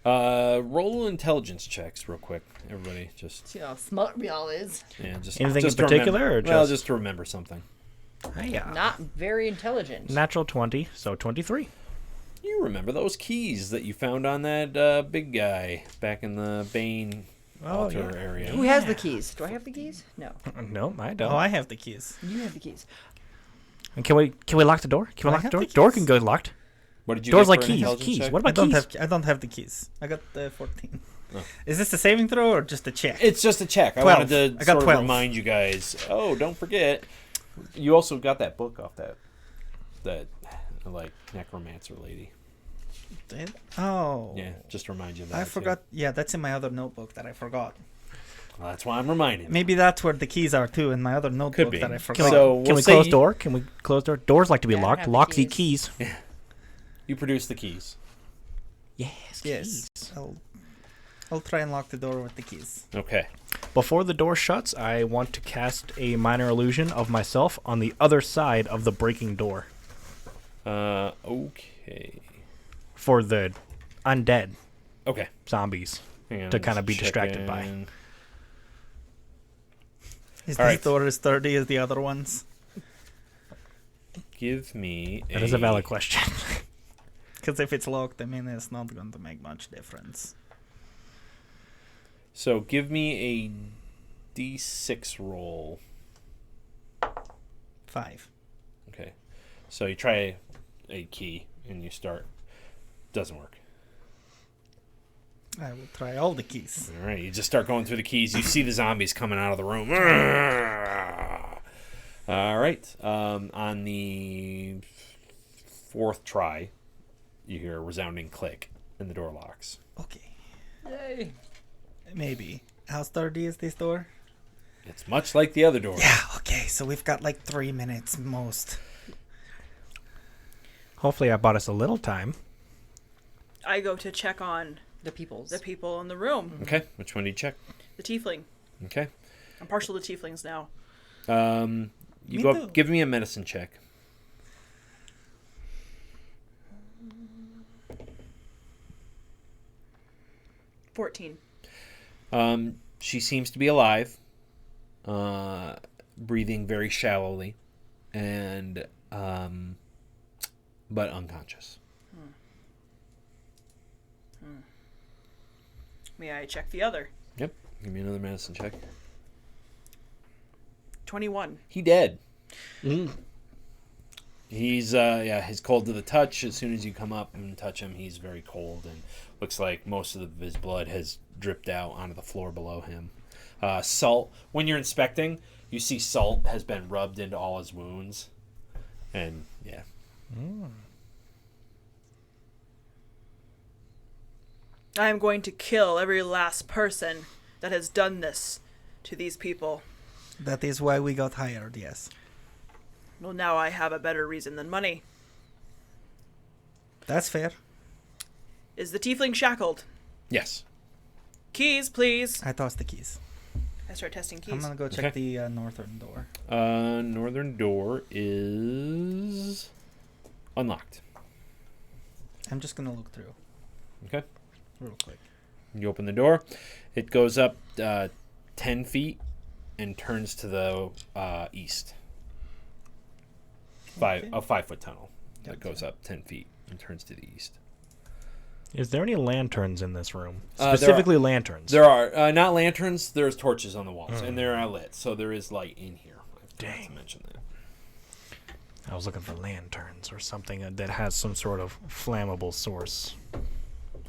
Roll intelligence checks real quick, everybody. Just See how smart we all is. yeah, just Anything just in to particular, remember, or well, just- just to remember something. Yeah. Not very intelligent. Natural 20, so 23. You remember those keys that you found on that big guy back in the Bane altar area? Who has the keys? Do I have the keys? No. No, I don't. Oh, I have the keys. You have the keys. And can we lock the door? Can we I lock the have door? the Door keys. can go locked. What did you Doors get like for an keys. intelligence Keys. check? What I about keys? I don't have the keys. I got the 14. Oh. Is this a saving throw or just a check? It's just a check. 12. I wanted to I got sort 12. of remind you guys. Oh, don't forget. You also got that book off that like necromancer lady. Did? Oh. Yeah, just to remind you of that. I too. forgot. Yeah, that's in my other notebook that I forgot. Well, that's why I'm reminding you. Maybe that's where the keys are too in my other notebook be. that I Can forgot. we- So, Can we'll we say close you- door? Can we close door? Doors like to be Yeah, I don't locked. have the Lock the keys. keys. You produce the keys. Yes. Yes. I'll try and lock the door with the keys. Okay. Before the door shuts, I want to cast a minor illusion of myself on the other side of the breaking door Okay. for the undead Okay. zombies. Hang on, To I'm kinda just be distracted by. checking. Is All this right. door as sturdy as the other ones? Give me That is a valid question. Because if it's locked, I mean, it's not going to make much difference. So give me a D6 roll. 5. Okay. So you try a key and you start. Doesn't work. I will try all the keys. All right. You just start going through the keys. You see the zombies coming out of the room. All right. On the 4th try, you hear a resounding click and the door locks. Okay. Yay. Maybe. How sturdy is this door? It's much like the other door. Yeah, okay. So we've got like 3 minutes most. Hopefully I bought us a little time. I go to check on The peoples. the people in the room. Okay, which one do you check? The tiefling. Okay. I'm partial to tieflings now. You Me go too. give me a medicine check. 14. She seems to be alive, breathing very shallowly, and but unconscious. May I check the other? Yep. Give me another medicine check. 21. He dead. He's he's cold to the touch. As soon as you come up and touch him, he's very cold and looks like most of his blood has dripped out onto the floor below him. Salt. When you're inspecting, you see salt has been rubbed into all his wounds, and yeah. I am going to kill every last person that has done this to these people. That is why we got hired, yes. Well, now I have a better reason than money. That's fair. Is the tiefling shackled? Yes. Keys, please. I tossed the keys. I start testing I'm keys. gonna go check the northern door. Northern door is unlocked. I'm just gonna look through Okay. real quick. You open the door. It goes up 10 feet and turns to the east. Okay. A 5-foot tunnel that Gotcha. goes up 10 feet and turns to the east. Is there any lanterns in this room? There are- Specifically lanterns. There are not lanterns. There's torches on the walls, and they're lit, so there is light in here. I forgot Dang. to mention that. I was looking for lanterns or something that has some sort of flammable source.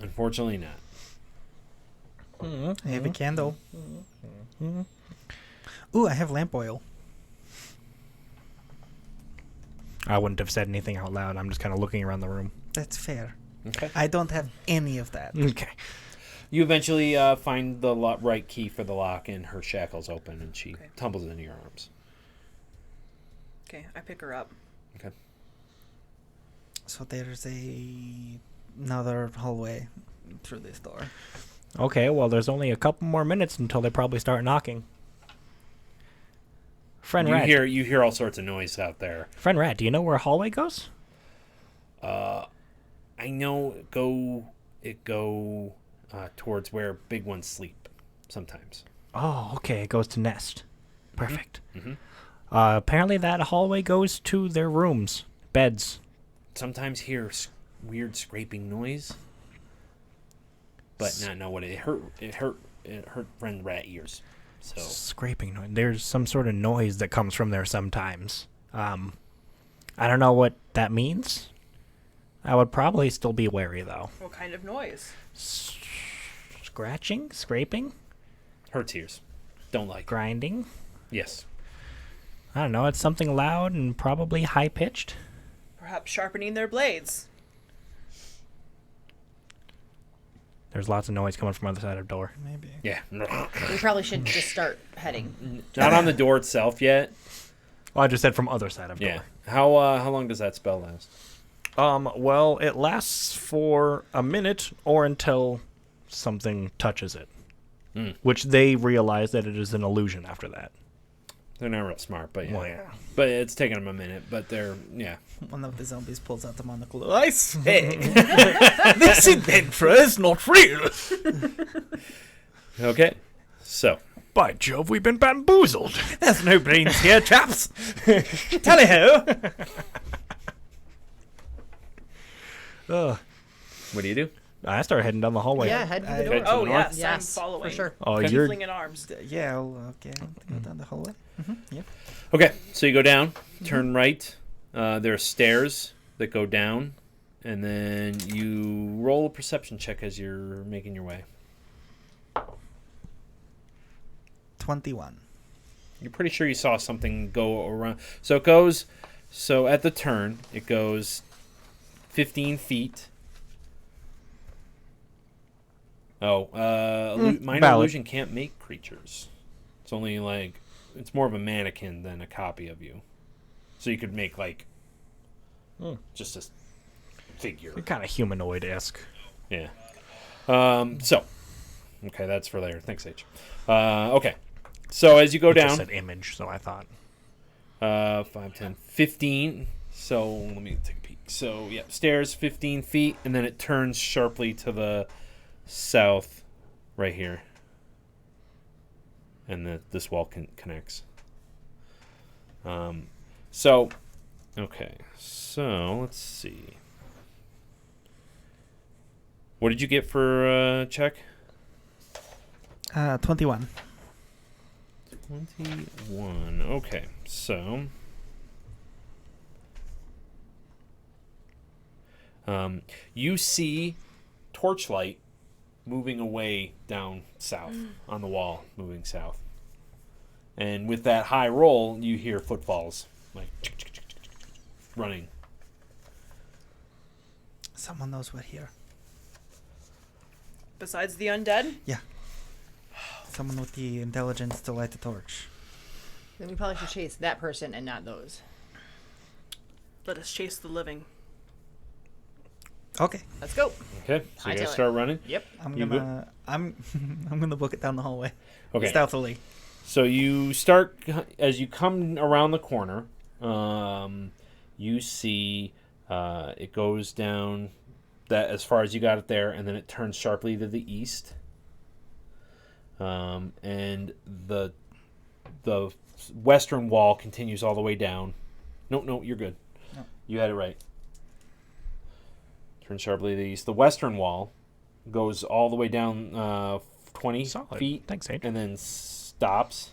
Unfortunately, not. I have a candle. Ooh, I have lamp oil. I wouldn't have said anything out loud. I'm just kind of looking around the room. That's fair. Okay. I don't have any of that. Okay. You eventually find the right key for the lock, and her shackles open, and she Okay. tumbles into your arms. Okay, I pick her up. Okay. So there's another hallway through this door. Okay, well, there's only a couple more minutes until they probably start knocking. Friend Rat. You hear all sorts of noise out there. Friend Rat, do you know where a hallway goes? I know it go towards where big ones sleep sometimes. Oh, okay, it goes to Nest. Perfect. Mm-hmm. Apparently that hallway goes to their rooms, beds. Sometimes hear weird scraping noise, but not know what it hurt. It hurt friend Rat ears. So Scraping noise. There's some sort of noise that comes from there sometimes. I don't know what that means. I would probably still be wary, though. What kind of noise? Scratching? Scraping? hurts ears. Don't like. Grinding? Yes. I don't know. It's something loud and probably high-pitched. Perhaps sharpening their blades. There's lots of noise coming from the other side of the door. Maybe. Yeah. We probably should just start heading. Not on the door itself yet. Well, I just said from other side of Yeah. door. How long does that spell last? Well, it lasts for a minute or until something touches it. Mm. Which they realize that it is an illusion after that. They're not real smart, but yeah. Well, yeah. But it's taking them a minute, but they're, yeah. One of the zombies pulls out the monocle. I say, this adventure is not real. Okay. So. By Jove, we've been bamboozled. There's no brains here, chaps. Tally-ho. What do you do? I started heading down the hallway. Yeah, head for the I- door. Head to Oh, the north? yes, Yes, I'm following. for sure. Oh, Okay. you're... Tiefling in arms. Yeah, I'll go down the hallway. Yep. Okay, so you go down, turn right. There are stairs that go down, and then you roll a perception check as you're making your way. 21. You're pretty sure you saw something go around. So it goes, so at the turn, it goes 15 feet. Oh, minor valid. illusion can't make creatures. It's only like, it's more of a mannequin than a copy of you. So you could make like, just a figure. You're kind of humanoid-esque. Yeah. So, okay, that's for later. Thanks, H. Okay. So as you go Just down, an image, so I thought. 5, 10, 15. So let me take a peek. So, yeah, stairs 15 feet, and then it turns sharply to the south right here. And this wall connects. So, okay. So, let's see. What did you get for check? 21. 21. Okay, so you see torchlight moving away down south on the wall, moving south. And with that high roll, you hear footfalls, like running. Someone knows we're here. Besides the undead? Yeah. Someone with the intelligence to light the torch. Then we probably should chase that person and not those. Let us chase the living. Okay. Let's go. Okay, so you Hightail guys it. start running. Yep. You good? I'm gonna book it down the hallway. Okay. Stealthily. So you start as you come around the corner. You see it goes down that as far as you got it there, and then it turns sharply to the east. And the western wall continues all the way down. No, you're good. No. You had it right. Turns sharply to the east. The western wall goes all the way down 20 Solid. feet. Thanks, H. And then stops.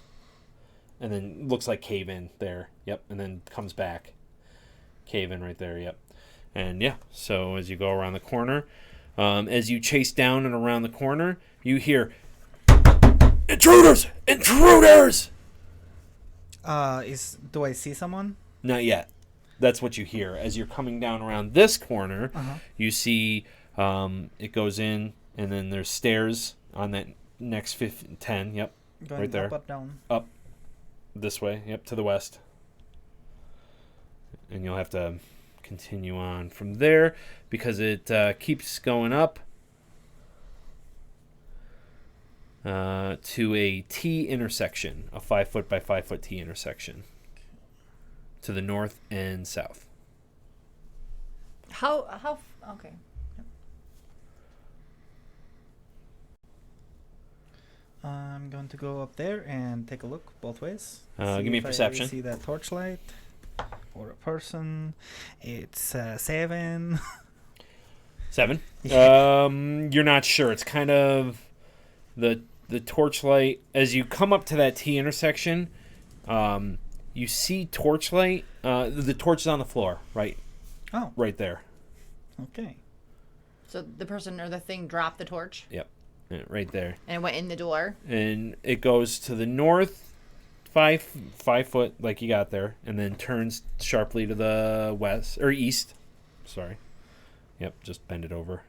And then looks like cave in there. Yep. And then comes back. Cave in right there. Yep. And yeah, so as you go around the corner, as you chase down and around the corner, you hear intruders! Intruders! Do I see someone? Not yet. That's what you hear. As you're coming down around this corner, you see it goes in, and then there's stairs on that next 10. Yep. Going Right there. up or down? Up. This way. Yep, to the west. And you'll have to continue on from there because it keeps going up to a T intersection, a 5 foot by 5 foot T intersection to the north and south. How okay. I'm going to go up there and take a look both ways. Give me a if I perception. see that torchlight or a person. It's 7. 7. You're not sure. It's kind of the torchlight as you come up to that T intersection. You see torchlight. The torch is on the floor, right? Oh, Right there. okay. So the person or the thing dropped the torch Yep. Right there. and went in the door. And it goes to the north 5 foot like you got there, and then turns sharply to the west or east. Sorry. Yep, just bend it over.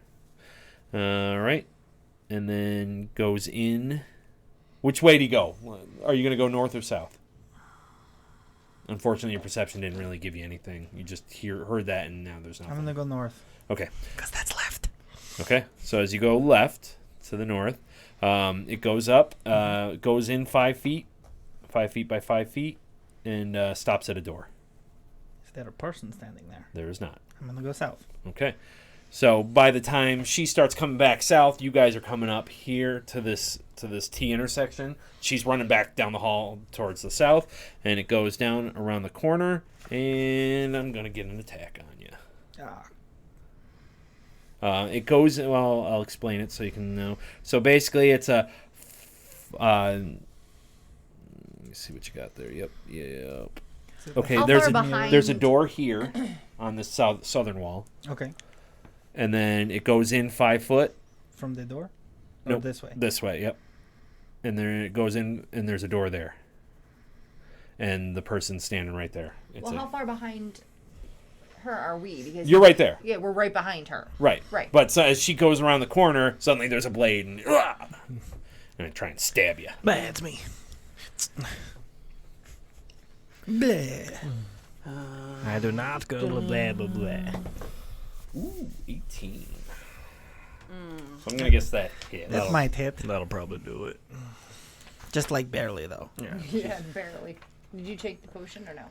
All right. And then goes in. Which way do you go? Are you going to go north or south? Unfortunately, your perception didn't really give you anything. You just heard that, and now there's I'm nothing. gonna go north. Okay. Because that's left. Okay. So as you go left to the north, it goes up, goes in 5 feet, 5 feet by 5 feet, and stops at a door. Is there a person standing there? There is not. I'm gonna go south. Okay. So by the time she starts coming back south, you guys are coming up here to this T intersection. She's running back down the hall towards the south, and it goes down around the corner, and I'm gonna get an attack on you. It goes. Well, I'll explain it so you can know. So basically, it's a. Let me see what you got there. Yep. Okay. How There's far a behind? there's a door here on the southern wall. Okay. And then it goes in 5 foot. From the door? Or Nope. this way? This way, yep. And then it goes in, and there's a door there. And the person's standing right there. Well, how far behind her are we? Because You're right there. Yeah, we're right behind her. Right. Right. But so as she goes around the corner, suddenly there's a blade, and I try and stab you. That's me. Bleh. I do not go blah blah blah. Ooh, 18. So I'm gonna guess that hit. That might hit. That'll probably do it. Just like barely, though. Yeah. Yeah, barely. Did you take the potion or no?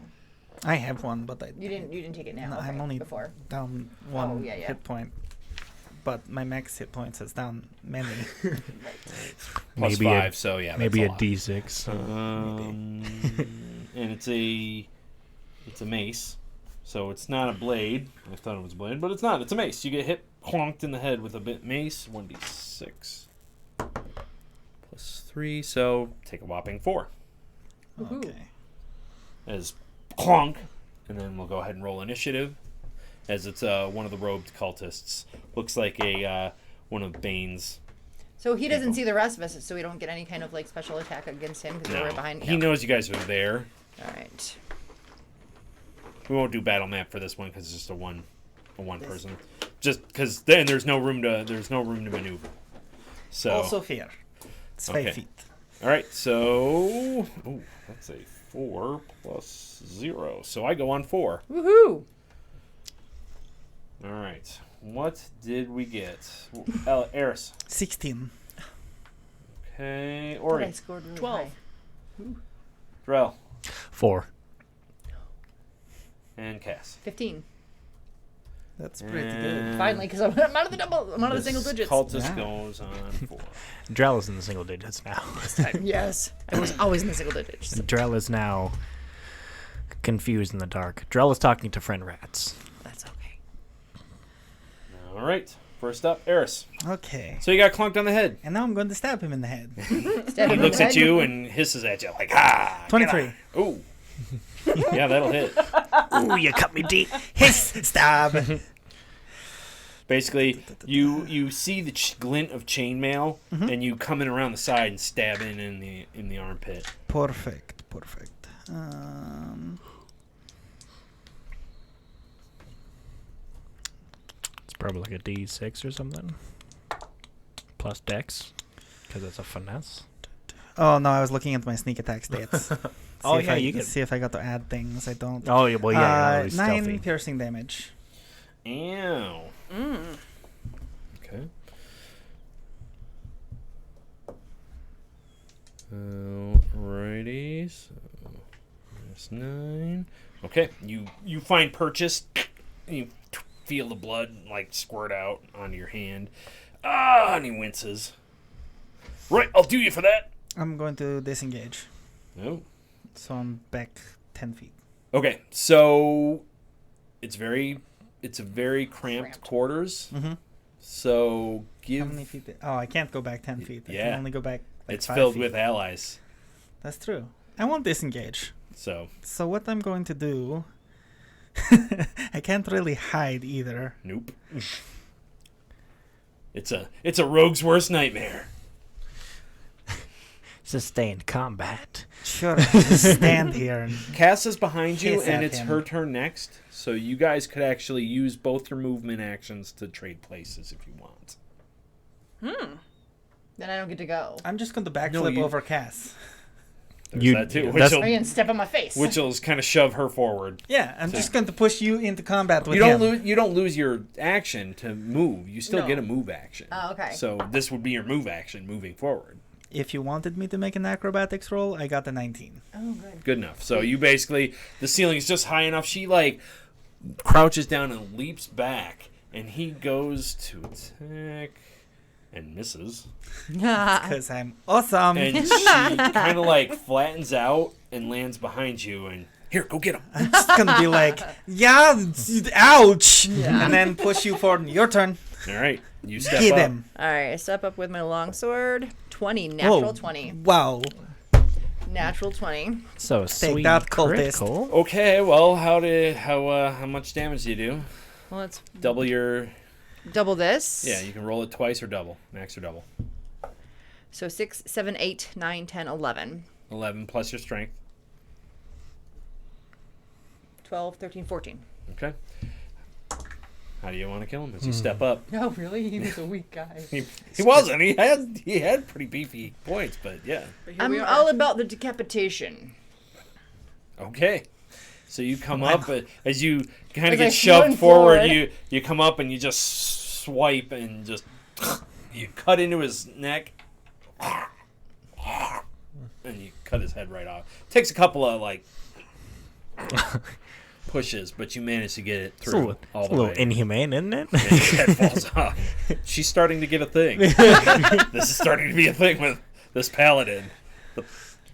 I have one, but You didn't take it now. No, okay, I'm only before. down one yeah. hit point. But my max hit points is down many. Plus Maybe 5, so yeah. Maybe a that's D6. And it's a mace. So it's not a blade. I thought it was a blade, but it's not. It's a mace. You get hit, clonked in the head with a bit mace. 1d6. Plus 3, so take a whopping 4. Okay. As clonk. And then we'll go ahead and roll initiative. As it's one of the robed cultists. Looks like one of Bane's. So he doesn't see the rest of us, so we don't get any kind of like special attack against him because we're right behind. He knows you guys are there. All right. We won't do battle map for this one because it's just a one person. Just because then there's no room to maneuver. So Also here. It's 5 Okay. feet. all right, so that's a 4 plus 0, so I go on 4. Woohoo! All right, what did we get? Eris. 16. Okay, I Ori. scored really 12. high. Drell. 4. And Cass. 15. That's pretty good. And Finally, because I'm out of the double. I'm out of the this single digits. Cultist Yeah. goes on 4. Drell is in the single digits now. Yes, I was always in the single digits. Drell is now confused in the dark. Drell is talking to friend rats. That's okay. All right, first up, Eris. Okay. So you got clunked on the head. And now I'm going to stab him in the head. He looks at you and hisses at you like, ah! 23. Ooh. Yeah, that'll hit. Ooh, you cut me deep. Hiss! Stab! Basically, you see the glint of chainmail, and you come in around the side and stab in the armpit. Perfect. It's probably like a D6 or something. Plus dex, because it's a finesse. Oh, no, I was looking at my sneak attack stats. Oh, if yeah, I, you can- see if I got to add things. I don't. Oh, yeah, well, yeah, you're 9 stealthy. piercing damage. Ew. Okay. Alrighty, so that's 9. Okay, you find purchase. You feel the blood like squirt out onto your hand. Ah, and he winces. Right, I'll do you for that. I'm going to disengage. No. So I'm back 10 feet. Okay, so it's a very cramped quarters. Mm-hmm. So How many feet? Oh, I can't go back 10 feet. I Yeah. can only go back like it's 5 filled feet. with allies. That's true. I won't disengage. So So what I'm going to do... I can't really hide either. nope. It's a rogue's worst nightmare. Sustained combat. Sure, just stand here. And Cass is behind you, Hiss and at it's him. her turn next. So you guys could actually use both your movement actions to trade places if you want. Then I don't get to go. I'm just going to backflip you- over Cass. There's You- that too. that's- Are you gonna step on my face? Which will kind of shove her forward. Yeah, I'm just going to push you into combat with You don't him. lose. You don't lose your action to move. You still No. get a move action. Oh, okay. So this would be your move action moving forward. If you wanted me to make an acrobatics roll, I got a 19. Oh, good. Good enough. So you basically, the ceiling is just high enough. She like crouches down and leaps back, and he goes to attack and misses. Because I'm awesome. And she kind of like flattens out and lands behind you. And here, go get him. I'm just going to be like, yeah, ouch. And then push you forward. Your turn. All right, you step Hit up. him. All right, I step up with my longsword. 20, natural Whoa. 20. Wow. Natural 20. So sweet that, cultist. critical. Okay, well, how much damage do you do? Well, let's Double your. double this. Yeah, you can roll it twice or double, max or double. So 6, 7, 8, 9, 10, 11. 11 plus your strength. 12, 13, 14. Okay. How do you want to kill him? As you step up. Oh, really? He was a weak guy. He wasn't. He had pretty beefy points, but yeah. But here we I'm are. all about the decapitation. Okay. So you come up as you kind of As I get shoved run forward. forward. You come up and you just swipe and just you cut into his neck, and you cut his head right off. Takes a couple of pushes, but you manage to get it through all the a little way. inhumane, isn't it? And his head falls off. She's starting to get a thing. This is starting to be a thing with this paladin. The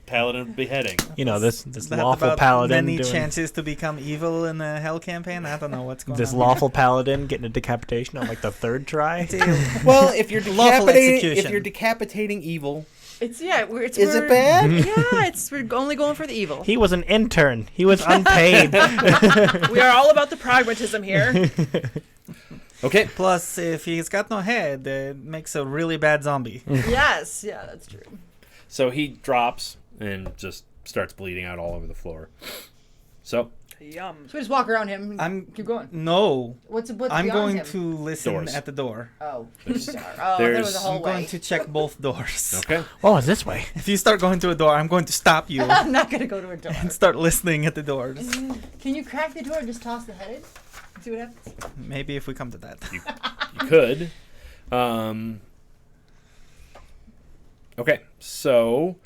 paladin beheading. You know, this Is that lawful about paladin many doing chances to become evil in the Hell campaign? I don't know what's going this on. lawful paladin getting a decapitation on like the third try. Well, if you're Lawful execution. decapitating evil, Is it is it bad? Yeah, we're only going for the evil. He was an intern. He was unpaid. We are all about the pragmatism here. Okay. Plus, if he's got no head, it makes a really bad zombie. Yes, yeah, that's true. So he drops and just starts bleeding out all over the floor. So Yum. So we just walk around him and I'm keep going. No, What's I'm beyond going him? to listen Doors. at the door. Oh, There's- sorry. Oh, there was a there's- I'm hallway. going to check both doors. okay. Oh, it's this way. If you start going to a door, I'm going to stop you I'm not gonna go to a door. and start listening at the doors. Can you crack the door and just toss the head in? See what happens? Maybe if we come to that. You could. Okay. So,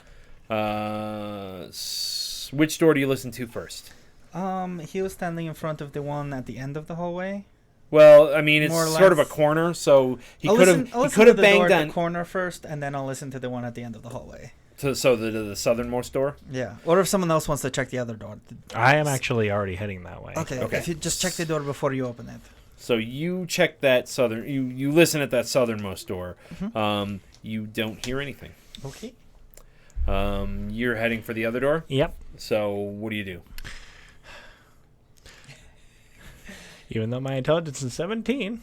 which door do you listen to first? He was standing in front of the one at the end of the hallway. Well, I mean, it's More or sort of a less. corner, so he I'll could listen have to the door banged at on the corner first, and then I'll listen to the one at the end of the hallway. so the southernmost door. Yeah. Or if someone else wants to check the other door. I am actually already heading that way. Okay. Okay. If you just check the door before you open it. So you check that southern. You listen at that southernmost door. Mm-hmm. You don't hear anything. Okay. You're heading for the other door. Yep. So what do you do? Even though my intelligence is 17,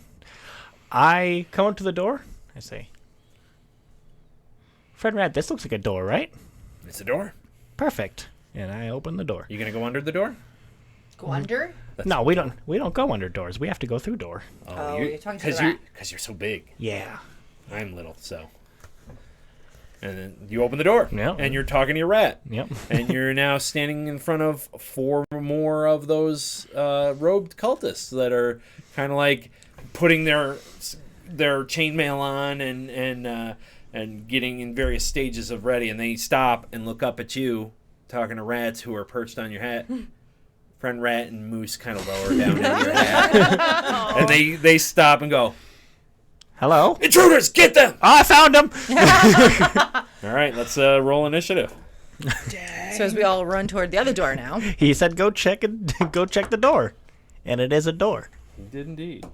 I come up to the door. I say, Fred Rat, this looks like a door, right? It's a door. Perfect. And I open the door. You gonna go under the door? Go under? No, we don't go under doors. We have to go through door. Oh, you're talking to the you're rat. because you're so big. Yeah. I'm little, so. And then you open the door. Yeah. And you're talking to your rat. Yep. And you're now standing in front of 4 more of those robed cultists that are kind of like putting their chainmail on and getting in various stages of ready. And they stop and look up at you, talking to rats who are perched on your hat. Friend Rat and Moose kind of lower down in your hat. And they stop and go, Hello? "Intruders, get them!" Oh, I found him! All right, let's roll initiative. So as we all run toward the other door now. He said go check the door. And it is a door. You did indeed.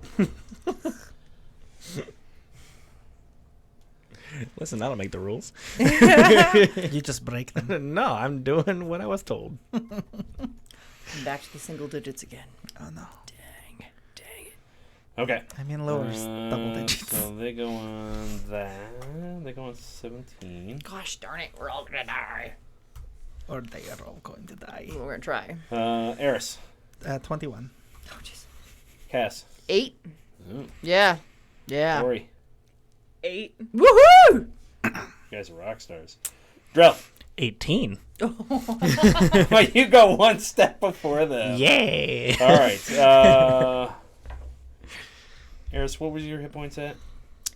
Listen, I don't make the rules. You just break them. No, I'm doing what I was told. Back to the single digits again. Oh no. Dang it. Okay. I mean lowers double digits. So they go on that. They go on 17. Gosh darn it, we're all gonna die. Or they are all going to die. We're gonna try. Eris. 21. Oh jeez. Cass. 8. Ooh, Yeah. Yeah. Ori. 8. Woohoo! You guys are rock stars. Drell. 18. Well, you go one step before them. Yeah. All right. Eris, what was your hit points at?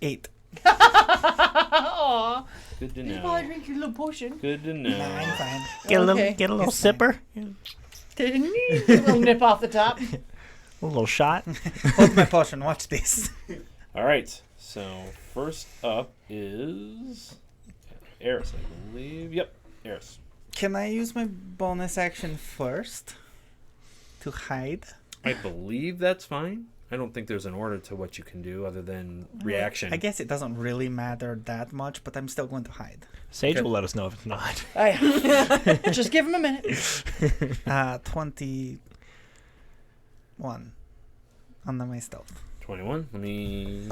8. Aw. Good to You should probably know. drink your little potion. Good to I'm know. fine. Get a Okay. little It's fine. sipper. Didn't you? A little nip off the top. A little shot. Hold my potion. Watch this. All right. So first up is Eris, I believe. Yep, Eris. Can I use my bonus action first to hide? I believe that's fine. I don't think there's an order to what you can do other than reaction. I guess it doesn't really matter that much, but I'm still going to hide. Sage Okay. will let us know if it's not. Just give him a minute. 21 on my stealth. 21. Let me.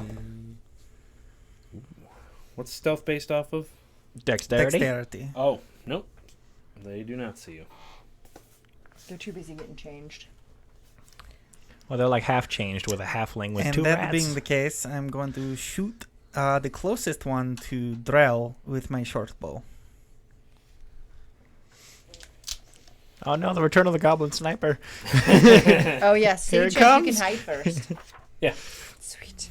Ooh. What's stealth based off of? Dexterity. Dexterity. Oh, nope. They do not see you. They're too busy getting changed. Well, they're like half changed with a halfling with And 2 that rats. being the case, I'm going to shoot the closest one to Drell with my short bow. Oh no, the return of the goblin sniper. Oh yes, Here Sage it says you comes. can hide first. Yeah. Sweet.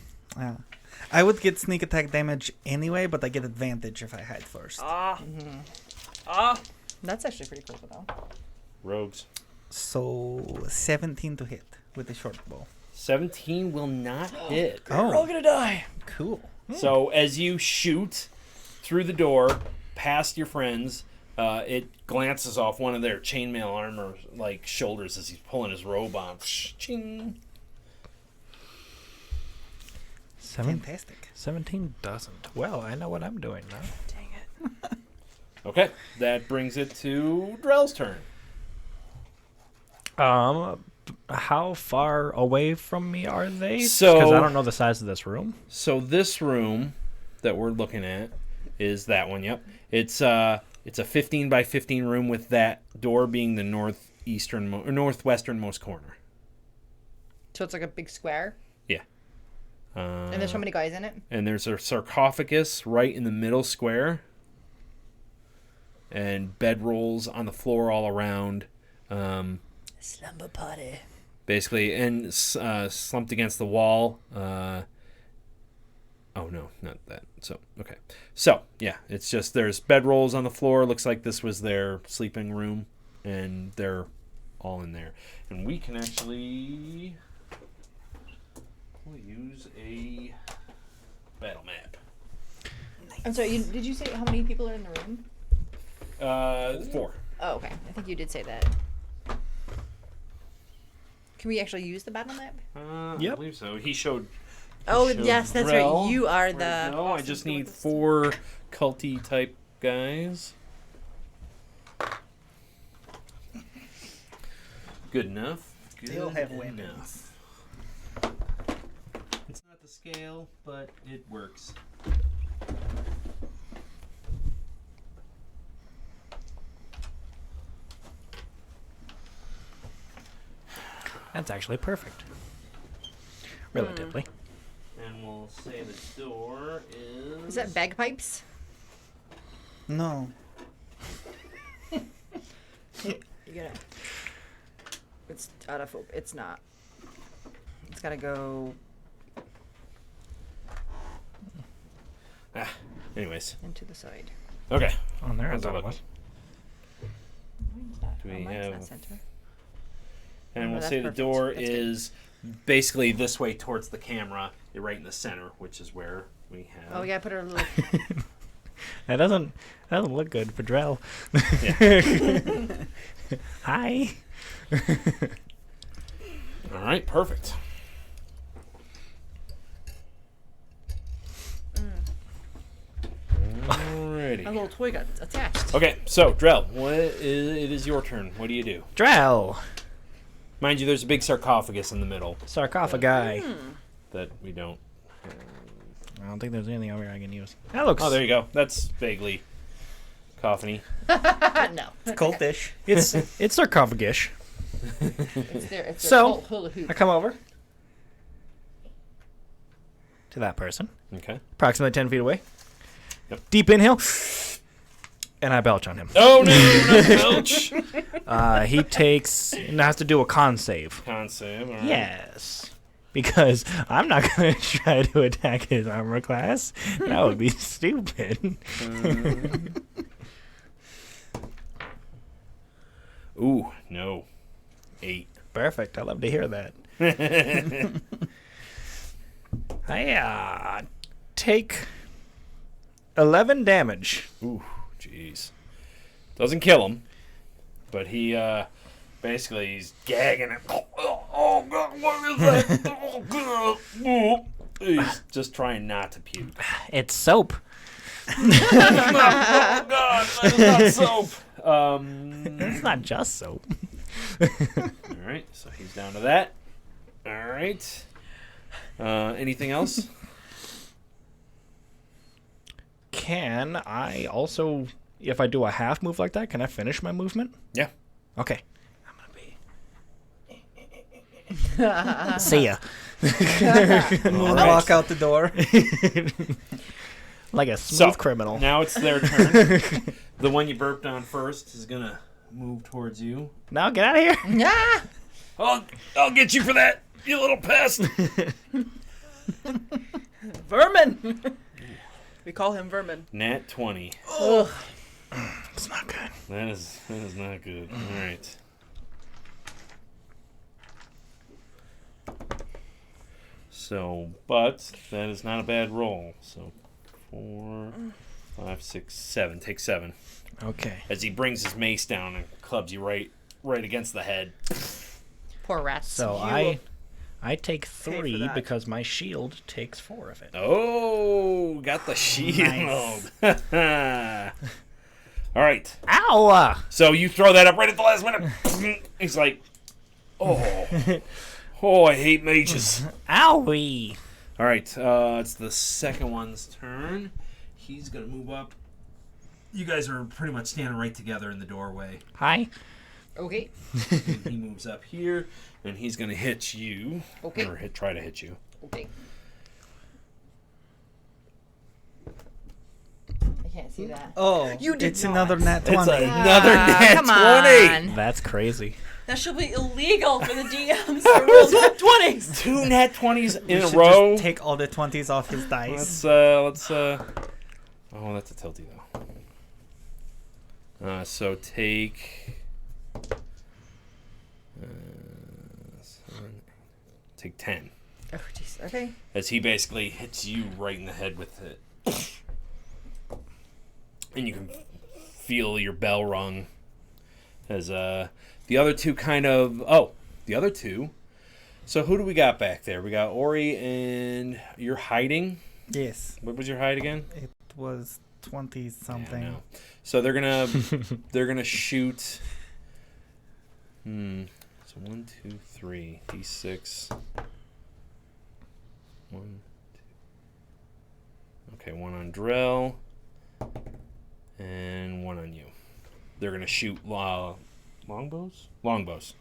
I would get sneak attack damage anyway, but I get advantage if I hide first. That's actually pretty cool though. Rogues. So 17 to hit with the short bow. 17 will not hit. Oh, gonna die. cool. So as you shoot through the door, past your friends, it glances off one of their chainmail armor like shoulders as he's pulling his robe on. Ching. Fantastic. 17 doesn't. Well, I know what I'm doing now. Dang it. Okay, that brings it to Drell's turn. How far away from me are they? So- Because I don't know the size of this room. So this room that we're looking at is that one. Yep, it's a 15 by 15 room with that door being the northwesternmost corner. So it's like a big square, Yeah. and there's how many guys in it? And there's a sarcophagus right in the middle square, and bedrolls on the floor all around. Slumber party. Basically, and slumped against the wall. Oh no, not that. So okay, so yeah, it's just there's bedrolls on the floor. Looks like this was their sleeping room, and they're all in there. And we can actually use a battle map. I'm sorry. Did you say how many people are in the room? 4. Oh, okay. I think you did say that. Can we actually use the battle map? I Yep. believe so. He showed. Oh, showed yes, that's Drell. right. You are Where'd the. it go? I just need 4 culty type guys. Good enough. Good They'll have enough. weapons. It's not the scale, but it works. That's actually perfect. Relatively. And we'll say the door is. Is that bagpipes? No. You gotta. It's out of. It's not. It's gotta go Anyways. into the side. Okay. Oh, there I How's thought that it was. Mine's not. Do we mine's have- not center. And Oh, we'll that's say the perfect. door That's good. is basically this way towards the camera, right in the center, which is where we have. Oh, we gotta put our little. That doesn't look good for Drell. Hi. All right, perfect. Alrighty. My little toy got attached. Okay, so Drell, it is your turn. What do you do? Drell. Mind you, there's a big sarcophagus in the middle Sarcophagi. that we don't. I don't think there's anything over here I can use. That looks. Oh, there you go. That's vaguely coffiny. No. Cultish. It's sarcophagish. It's there. It's So, hula hoop. I come over to that person, Okay. approximately 10 feet away. Yep. Deep inhale, and I belch on him. Oh no, not belch. He takes and has to do a con save. Con save. All right. Yes. Because I'm not going to try to attack his armor class. That would be stupid. Ooh, no. 8. Perfect. I love to hear that. I take 11 damage. Ooh, jeez. Doesn't kill him, but he basically he's gagging it. Oh God, what is that? Oh God. He's just trying not to puke. It's soap. Oh God, that is not soap. It's not just soap. All right, so he's down to that. All right. Anything else? Can I also, if I do a half move like that, can I finish my movement? Yeah. Okay. I'm gonna be. See ya. Walk out the door. Like a smooth So, criminal. Now it's their turn. The one you burped on first is gonna move towards you. Now get out of here. Yeah. I'll get you for that, you little pest. Vermin. We call him Vermin. Nat 20. Ugh. It's not good. That is not good. All right. So, but that is not a bad roll. So, 4, 5, 6, 7. Take 7. Okay. As he brings his mace down and clubs you right against the head. Poor rats. So I take for 3 that. because my shield takes 4 of it. Oh, got the shield. All right. Ow! So you throw that up right at the last minute. He's like, oh, I hate mages. Owie! All right, it's the second one's turn. He's gonna move up. You guys are pretty much standing right together in the doorway. Hi. Okay. And he moves up here, and he's gonna hit you. Okay. Or try to hit you. Okay. I can't see that. Oh, You did it's not. another nat 20. It's another nat come 20. on. That's crazy. That should be illegal for the DMs to roll nat 20s. 2 nat 20s We in a should row. just take all the 20s off his dice. Let's oh, that's a tilty though. So take 10. Oh, jeez. Okay. As he basically hits you right in the head with it. And you can feel your bell rung. As the other two the other two. So who do we got back there? We got Ori, and you're hiding. Yes, What was your hide again? it was 20 something. Yeah, I know. So they're gonna shoot. So 1, 2, 3, D6. 1, 2. Okay, 1 on Drell, and 1 on you. They're gonna shoot longbows. Longbows.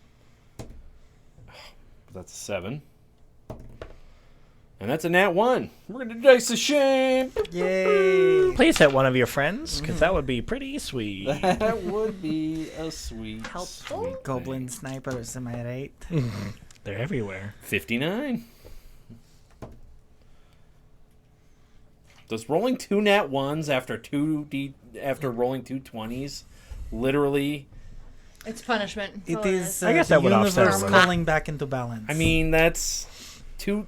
That's a 7. And that's a nat 1. We're gonna dice the shame. Yay! Please hit one of your friends, because that would be pretty sweet. That would be a sweet, Helpful? sweet Goblin thing. snipers, am I right? They're everywhere. 59. Does rolling 2 nat 1s after rolling 2 20s literally? It's punishment. That's It all is I guess the that would offset universe a little. calling back into balance. I mean, that's 2.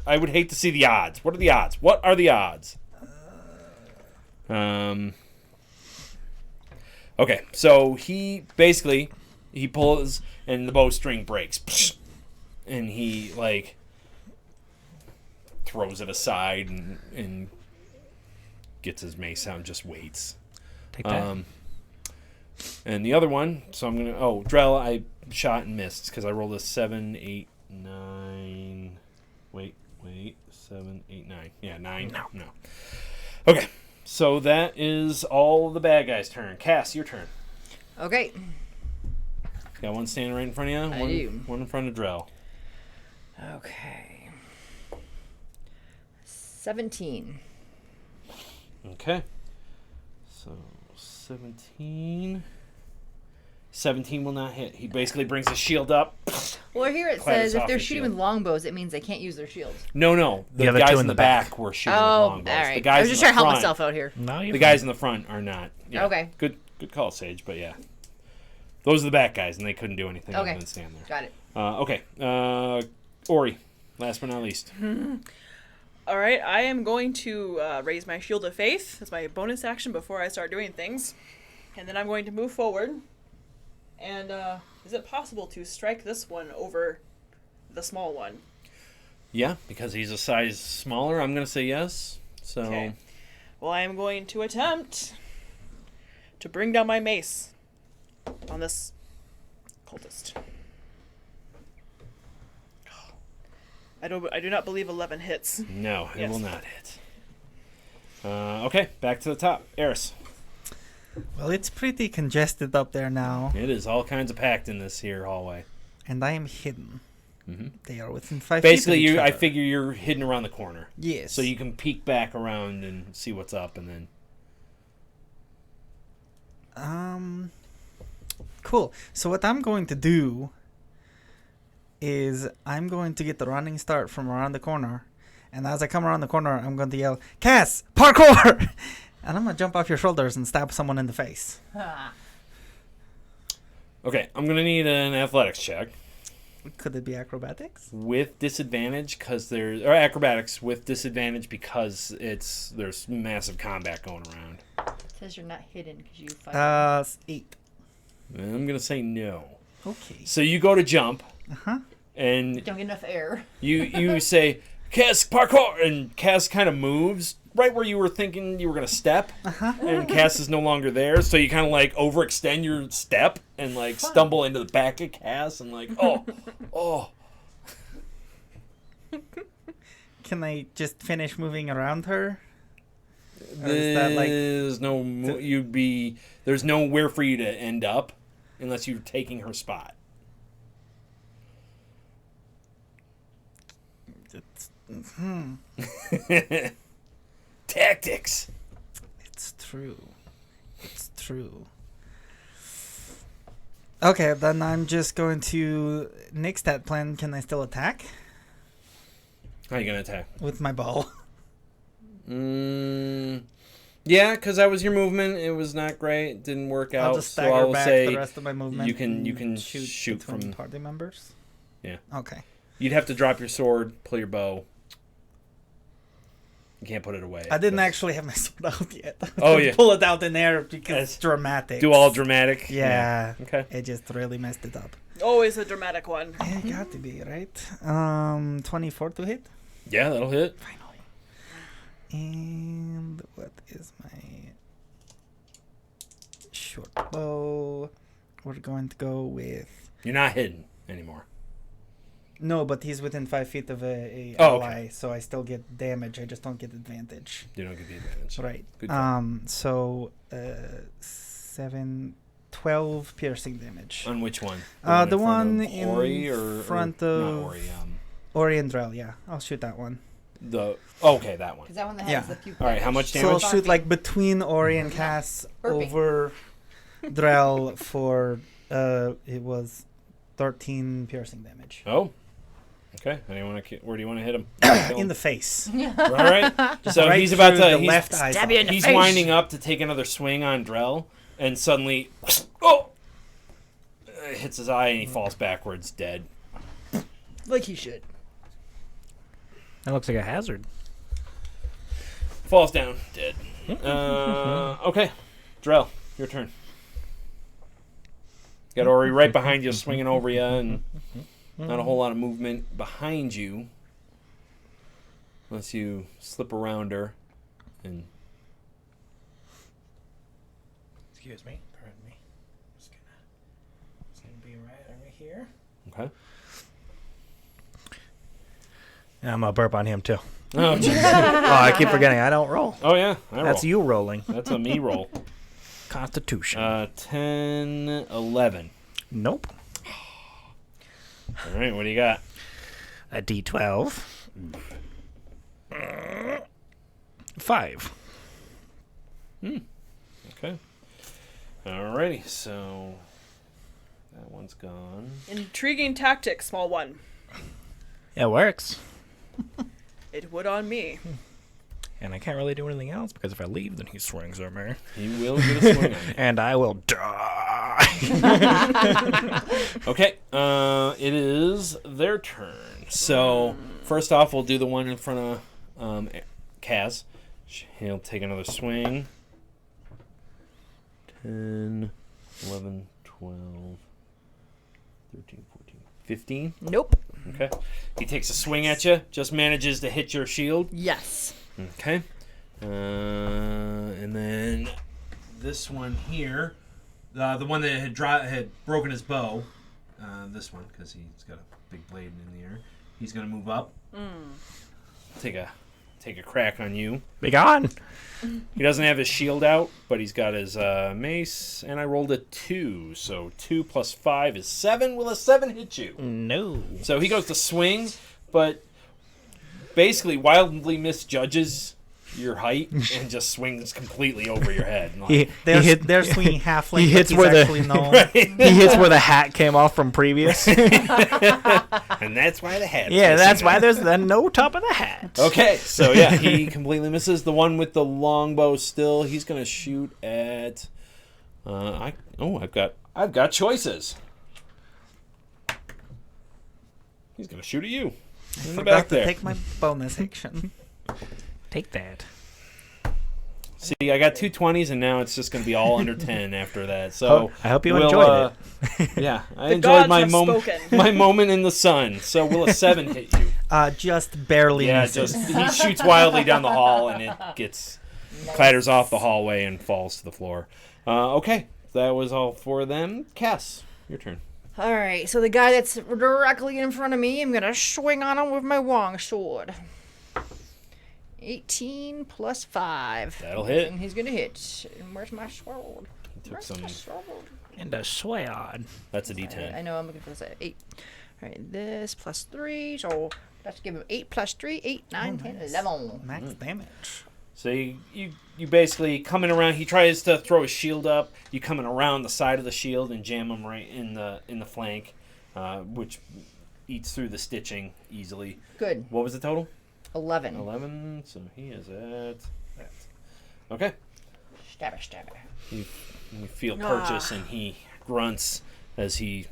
I would hate to see the odds. What are the odds? What are the odds? Okay, so he pulls and the bowstring breaks, and he throws it aside and gets his mace out and just waits. Take that. And the other one, so I'm gonna. Oh, Drell, I shot and missed because I rolled a 7, 8, 9. Wait, 7, 8, 9. Yeah, 9. No. Okay, so that is all the bad guys' turn. Cass, your turn. Okay. Got one standing right in front of you. I do. One in front of Drell. Okay. 17. Okay. So 17. 17 will not hit. He basically brings his shield up. Well, here it Clatters says if off they're his shooting shield. with longbows, it means they can't use their shields. No. The other guys two in the back were shooting with Oh, all longbows. right. The guys I was just in trying the to help front, myself out here. No, you're The guys in the front are not. Yeah. Okay. Good call, Sage, but yeah. Those are the back guys, and they couldn't do anything other Okay. than stand there. Got it. Okay. Ori, last but not least. All right, I am going to raise my Shield of Faith as my bonus action before I start doing things. And then I'm going to move forward. And is it possible to strike this one over the small one? Yeah, because he's a size smaller, I'm going to say yes. So, Okay. Well, I am going to attempt to bring down my mace on this cultist. I do not believe 11 hits. no, it Yes. will not hit. Okay, back to the top. Eris. well, it's pretty congested up there now, It is all kinds of packed in this here hallway. and I am hidden. Mm-hmm. They are within 5 Basically, feet of each I other. figure you're hidden around the corner. Yes. So you can peek back around and see what's up, and then... Cool. So what I'm going to do is I'm going to get the running start from around the corner. And as I come around the corner, I'm going to yell, Cass, parkour! And I'm going to jump off your shoulders and stab someone in the face. Okay, I'm going to need an athletics check. Could it be acrobatics? With disadvantage, or acrobatics with disadvantage because there's massive combat going around. It says you're not hidden because you fight. 8. I'm going to say no. Okay. So you go to jump, and Don't get enough air. you say, Cass, parkour! And Cass kind of moves right where you were thinking you were going to step, and Cass is no longer there, so you kind of like overextend your step and like stumble into the back of Cass and like, oh. Can I just finish moving around her? Or is that like... There's nowhere for you to end up unless you're taking her spot. Tactics. It's true. Okay, then I'm just going to nix that plan. Can I still attack? How are you going to attack? With my bow. Yeah, because that was your movement. It was not great. It didn't work out. I'll just stagger back the rest of my movement. You can shoot between from party members. Yeah. Okay. You'd have to drop your sword, pull your bow. You can't put it away. I didn't actually have my sword out yet. Oh, yeah. Pull it out in air because it's dramatic. Do all dramatic. Yeah. Okay. It just really messed it up. Always a dramatic one. It got to be, right? 24 to hit. Yeah, that'll hit. Finally. And what is my short bow? We're going to go with... You're not hidden anymore. No, but he's within 5 feet of a Oh, ally, okay. so I still get damage. I just don't get advantage. You don't get the advantage. Right. Good job. So 12 piercing damage. On which one? The one in Ori or front or, of not Ori, Ori and Drell. Yeah, I'll shoot that one. Okay, that one. Because that one that has Yeah. the puke. All right, how much So I'll damage? shoot like between Ori and Cass Burping. over Drell for it was 13 piercing damage. Oh. Okay. Where do you want to hit him? In the face. All right. So Right he's about through to. the left eye. Stab you in the He's face. winding up to take another swing on Drell, and suddenly, hits his eye and he falls backwards, dead. Like he should. That looks like a hazard. Falls down, dead. Okay, Drell, your turn. Got Ori right behind you, swinging over you, and not a whole lot of movement behind you, unless you slip around her. And Excuse me. Pardon me. Just gonna be right over here. okay. And I'm gonna burp on him too. Oh, geez. Oh, I keep forgetting. I don't roll. Oh yeah, I roll. That's you rolling. That's a me roll. Constitution. 10, 11. Nope. All right, what do you got? A D12. 5. Okay. Alrighty, so that one's gone. Intriguing tactic, small one. It works. It would on me. And I can't really do anything else because if I leave, then he swings at me. He will get a swing on you. And I will die. Okay, it is their turn. So, first off, we'll do the one in front of Kaz. He'll take another swing. 10, 11, 12, 13, 14, 15. Nope. Okay. He takes a swing at you, just manages to hit your shield. Yes. Okay. And then this one here, the one that had broken his bow, this one, because he's got a big blade in the air, he's going to move up. Take a crack on you. Be gone. He doesn't have his shield out, but he's got his mace, and I rolled a 2. So 2 plus 5 is 7. Will a 7 hit you? No. So he goes to swing, but basically wildly misjudges your height and just swings completely over your head. And like, They're swinging halfling. He hits but where he's the- actually gnome. He hits where the hat came off from previous. and that's why the hat. Yeah, that's why there's no top of the hat. Okay, so yeah, he completely misses. The one with the longbow still, he's gonna shoot at. I've got choices. He's gonna shoot at you in the Forgot back to there. take my bonus action. Take that. See, I got 2 20s, and now it's just gonna be all under 10 after that. So I hope you we'll, enjoyed it. Yeah, I The enjoyed gods my have moment. spoken. My moment in the sun. So will a 7 hit you? Just barely Yeah, misses. just he shoots wildly down the hall, and it gets clatters off the hallway and falls to the floor. Okay, that was all for them. Cass, your turn. All right, so the guy that's directly in front of me, I'm gonna swing on him with my long sword. 18 plus 5. That'll hit. And he's gonna hit. And where's my sword? Took Where's some. my sword? And a sword. That's a D10. I know I'm looking for this 8. All right, this plus 3, so let's give him 8 plus 3, 8, 9, 10, nice. 11. Max damage. So you basically coming around. He tries to throw his shield up. You coming around the side of the shield and jam him right in the flank, which eats through the stitching easily. Good. What was the total? 11. 11. So he is at that. Okay. Stabber, stabber. You feel purchase, and he grunts as he.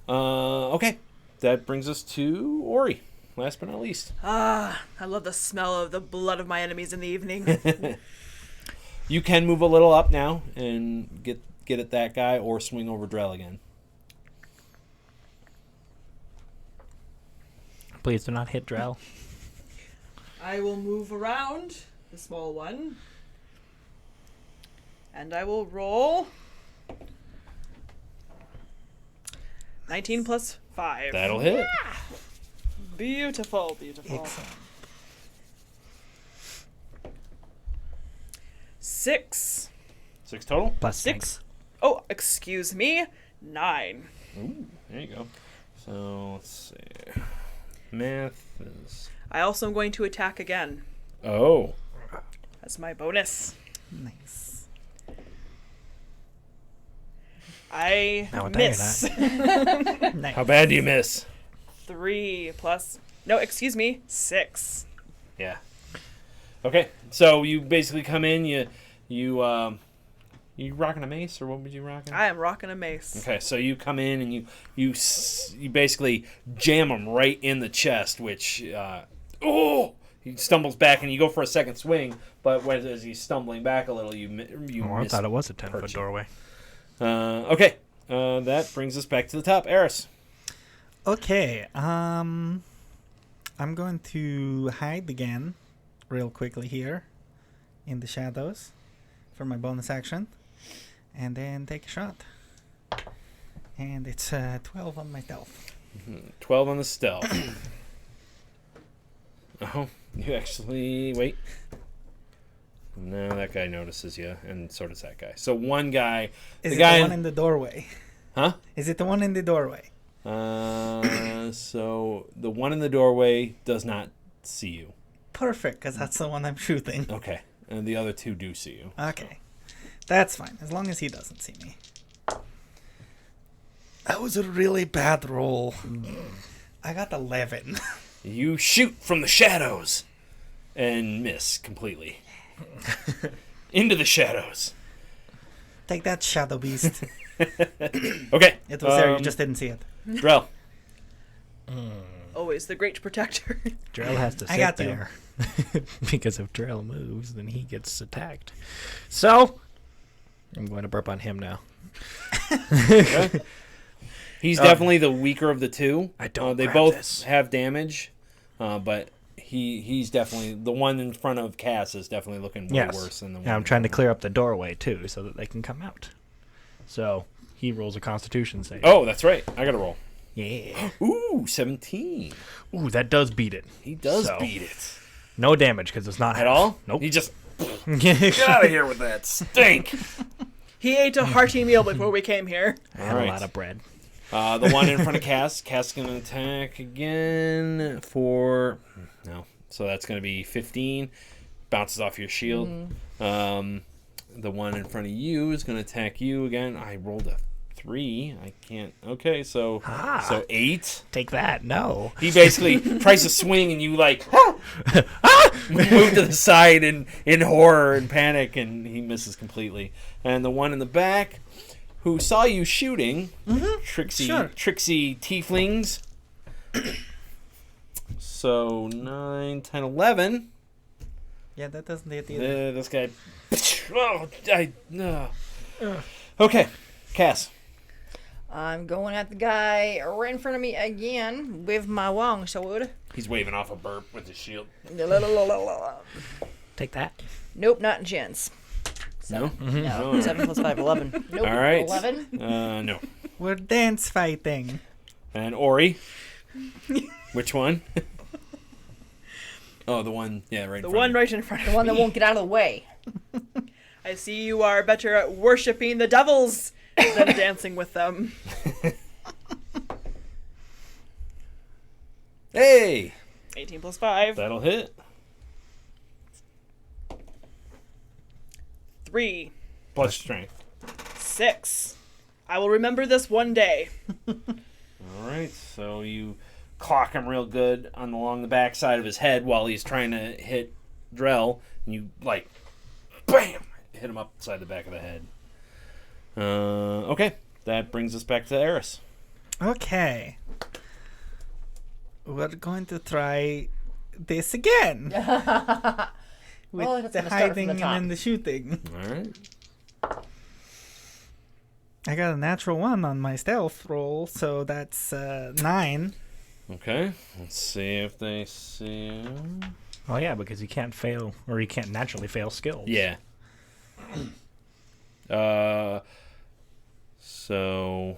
Okay, that brings us to Ori. Last but not least, I love the smell of the blood of my enemies in the evening. you can move a little up now and get at that guy, or swing over Drell again. Please do not hit Drell. I will move around the small one. And I will roll 19 plus 5. That'll hit. Beautiful, beautiful. Excellent. 6. 6 total. Plus 6. Oh, excuse me. 9. Ooh, there you go. So let's see. Math is. I also am going to attack again. Oh. That's my bonus. Nice. I Now, I'll tell you miss. Nice. How bad do you miss? 3 plus. No, excuse me. 6. Yeah. Okay, so you basically come in. You rocking a mace, or what would you rocking? I am rocking a mace. Okay, so you come in and you basically jam him right in the chest, which he stumbles back, and you go for a second swing, but as he's stumbling back a little, you I miss. thought it was a 10-foot Perching. doorway. Okay, that brings us back to the top. Eris. Okay. I'm going to hide again, real quickly here, in the shadows, for my bonus action, and then take a shot. And it's 12 on my stealth. 12 on the stealth. Oh, you actually wait. No, that guy notices you, and so does that guy. So one guy, Is the it guy, the one in the doorway? huh? Is it the one in the doorway? So the one in the doorway does not see you. Perfect, because that's the one I'm shooting. Okay, and the other two do see you. Okay. That's fine, as long as he doesn't see me. That was a really bad roll. I got 11. You shoot from the shadows and miss completely. Into the shadows. Take that, Shadow Beast. Okay. It was there, you just didn't see it. Drell. Always the great protector. Drell has to I sit got you. there. Because if Drell moves, then he gets attacked. So, I'm going to burp on him now. Okay. He's definitely the weaker of the two. I don't They grab both this. have damage, but he's definitely the one in front of Cass is definitely looking way Yes. worse than the one. Yeah, I'm trying to clear up the doorway, too, so that they can come out. So, he rolls a Constitution save. Oh, that's right. I got to roll. Yeah. Ooh, 17. Ooh, that does beat it. He does So, beat it. No damage, because it's not At all? Nope. He just get out of here with that stink. He ate a hearty meal before we came here. I had Alright. a lot of bread. The one in front of Cass. Cass is going to attack again for... No. So that's going to be 15. Bounces off your shield. The one in front of you is going to attack you again. I rolled a 3. I can't. Okay, so 8. Take that. No. He basically tries to swing, and you like move to the side in horror and panic, and he misses completely. And the one in the back, who saw you shooting, tricksy tieflings. So 9, 10, 11. Yeah, that doesn't hit either. This guy. Okay, Cass. I'm going at the guy right in front of me again with my long sword. He's waving off a burp with his shield. Take that. Nope, not a chance. No? No, 7 plus 5, 11. Nope, All right. 11. No. We're dance fighting. And Ori. Which one? Oh, the one, right in front The of one you. right in front of The one me. that won't get out of the way. I see you are better at worshipping the devils than dancing with them. Hey! 18 plus 5. That'll hit. 3. Plus strength. 6. I will remember this one day. All right, so you clock him real good along the backside of his head while he's trying to hit Drell, and you, like, BAM! Hit him upside the back of the head. Okay, that brings us back to Eris. Okay. We're going to try this again. With Well, that's the gonna start from hiding the and top. then the shooting. All right. I got a natural 1 on my stealth roll, so that's 9. Okay, let's see if they see him. Oh, yeah, because you can't fail, or you can't naturally fail skills. Yeah. So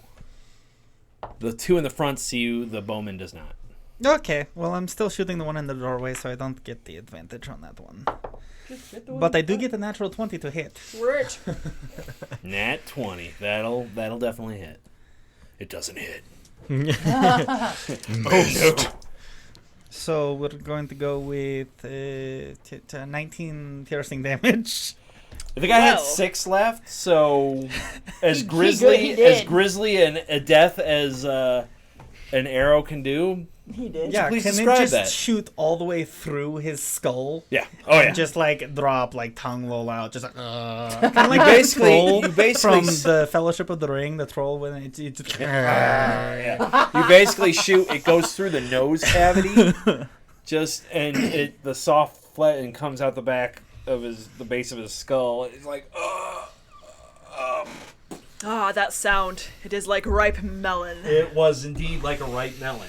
the 2 in the front see you, the bowman does not. Okay, well, I'm still shooting the one in the doorway, so I don't get the advantage on that one. But I do get a natural 20 to hit. Rich. Nat 20. That'll definitely hit. It doesn't hit. Oh, no. So we're going to go with 19 piercing damage. The guy had Well. 6 left, so as He grisly did. and a death as an arrow can do. He did. Yeah, please can it describe just that. shoot all the way through his skull? Yeah. Oh yeah. And just like drop, like tongue roll out, just like kind of like You basically- the troll you basically from s- the Fellowship of the Ring, the troll when it just Yeah. You basically shoot. It goes through the nose cavity, and the soft flat and comes out the back of the base of his skull. It's like, Ah, that sound. It is like ripe melon. It was indeed like a ripe melon.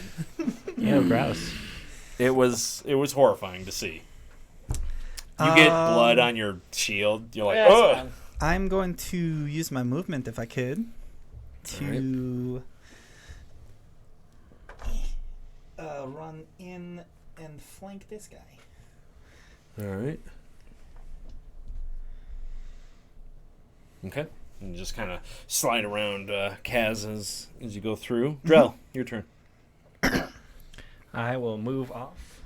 Yeah, gross. It was horrifying to see. You get blood on your shield. You're like, That's ugh. fine. I'm going to use my movement if I could to run in and flank this guy. All right. Okay. And just kind of slide around Kaz as you go through. Drell, your turn. I will move off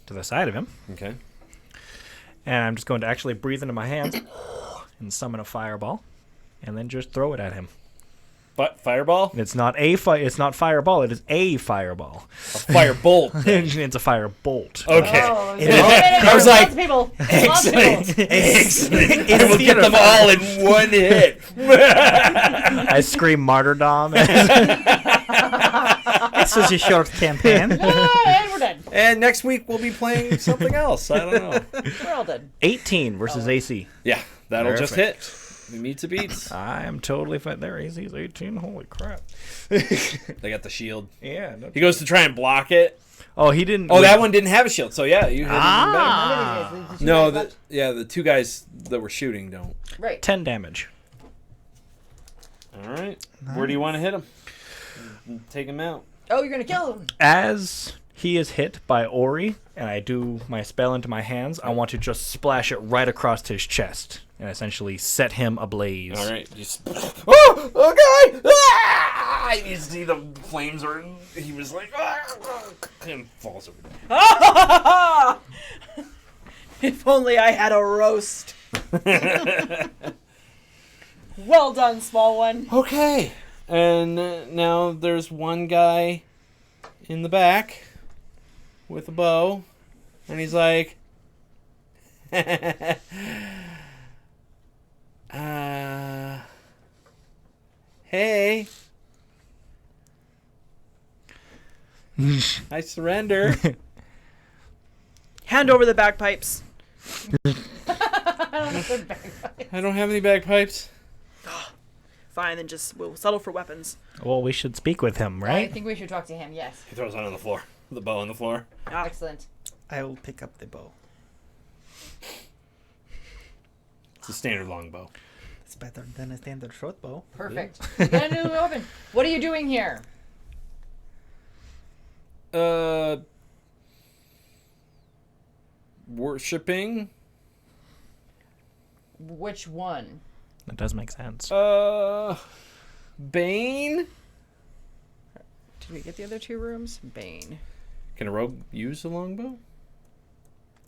to the side of him, Okay. and I'm just going to actually breathe into my hands and summon a fireball, and then just throw it at him. But fireball? It's not it's not fireball. It is a fireball. A firebolt. It's a firebolt. Okay. Oh, I was like, people. excellent. Excellent. It's And we'll get them all in one hit. I scream martyrdom. This was a short campaign. And we're done. And next week we'll be playing something else. I don't know. We're all done. 18 versus AC. Yeah, that'll just Perfect. hit. We meets a beats. I am totally fine. There, AC's 18. Holy crap. They got the shield. Yeah. He goes to try and block it. Oh, he didn't. Oh, that one didn't have a shield. So yeah, you hit Ah. him even better. No, the 2 guys that were shooting don't. Right. 10 damage. All right. Where do you want to hit him? Take him out. Oh, you're gonna kill him. As he is hit by Ori, and I do my spell into my hands, I want to just splash it right across his chest and essentially set him ablaze. All right. Just. Oh, okay. Ah! You see the flames are. He was like, and falls over. If only I had a roast. Well done, small one. Okay, and now there's one guy in the back with a bow, and he's like, hey, I surrender. Hand over the bagpipes. I don't have any bagpipes. Fine, then we'll settle for weapons. Well, we should speak with him, I right? think we should talk to him. Yes. He throws it on the floor. The bow on the floor. Ah, Excellent. I will pick up the bow. It's a standard longbow. It's better than a standard short bow. Perfect. You got a new weapon. What are you doing here? Worshipping. Which one? That does make sense. Bane. Did we get the other two rooms? Bane. Can a rogue use a longbow?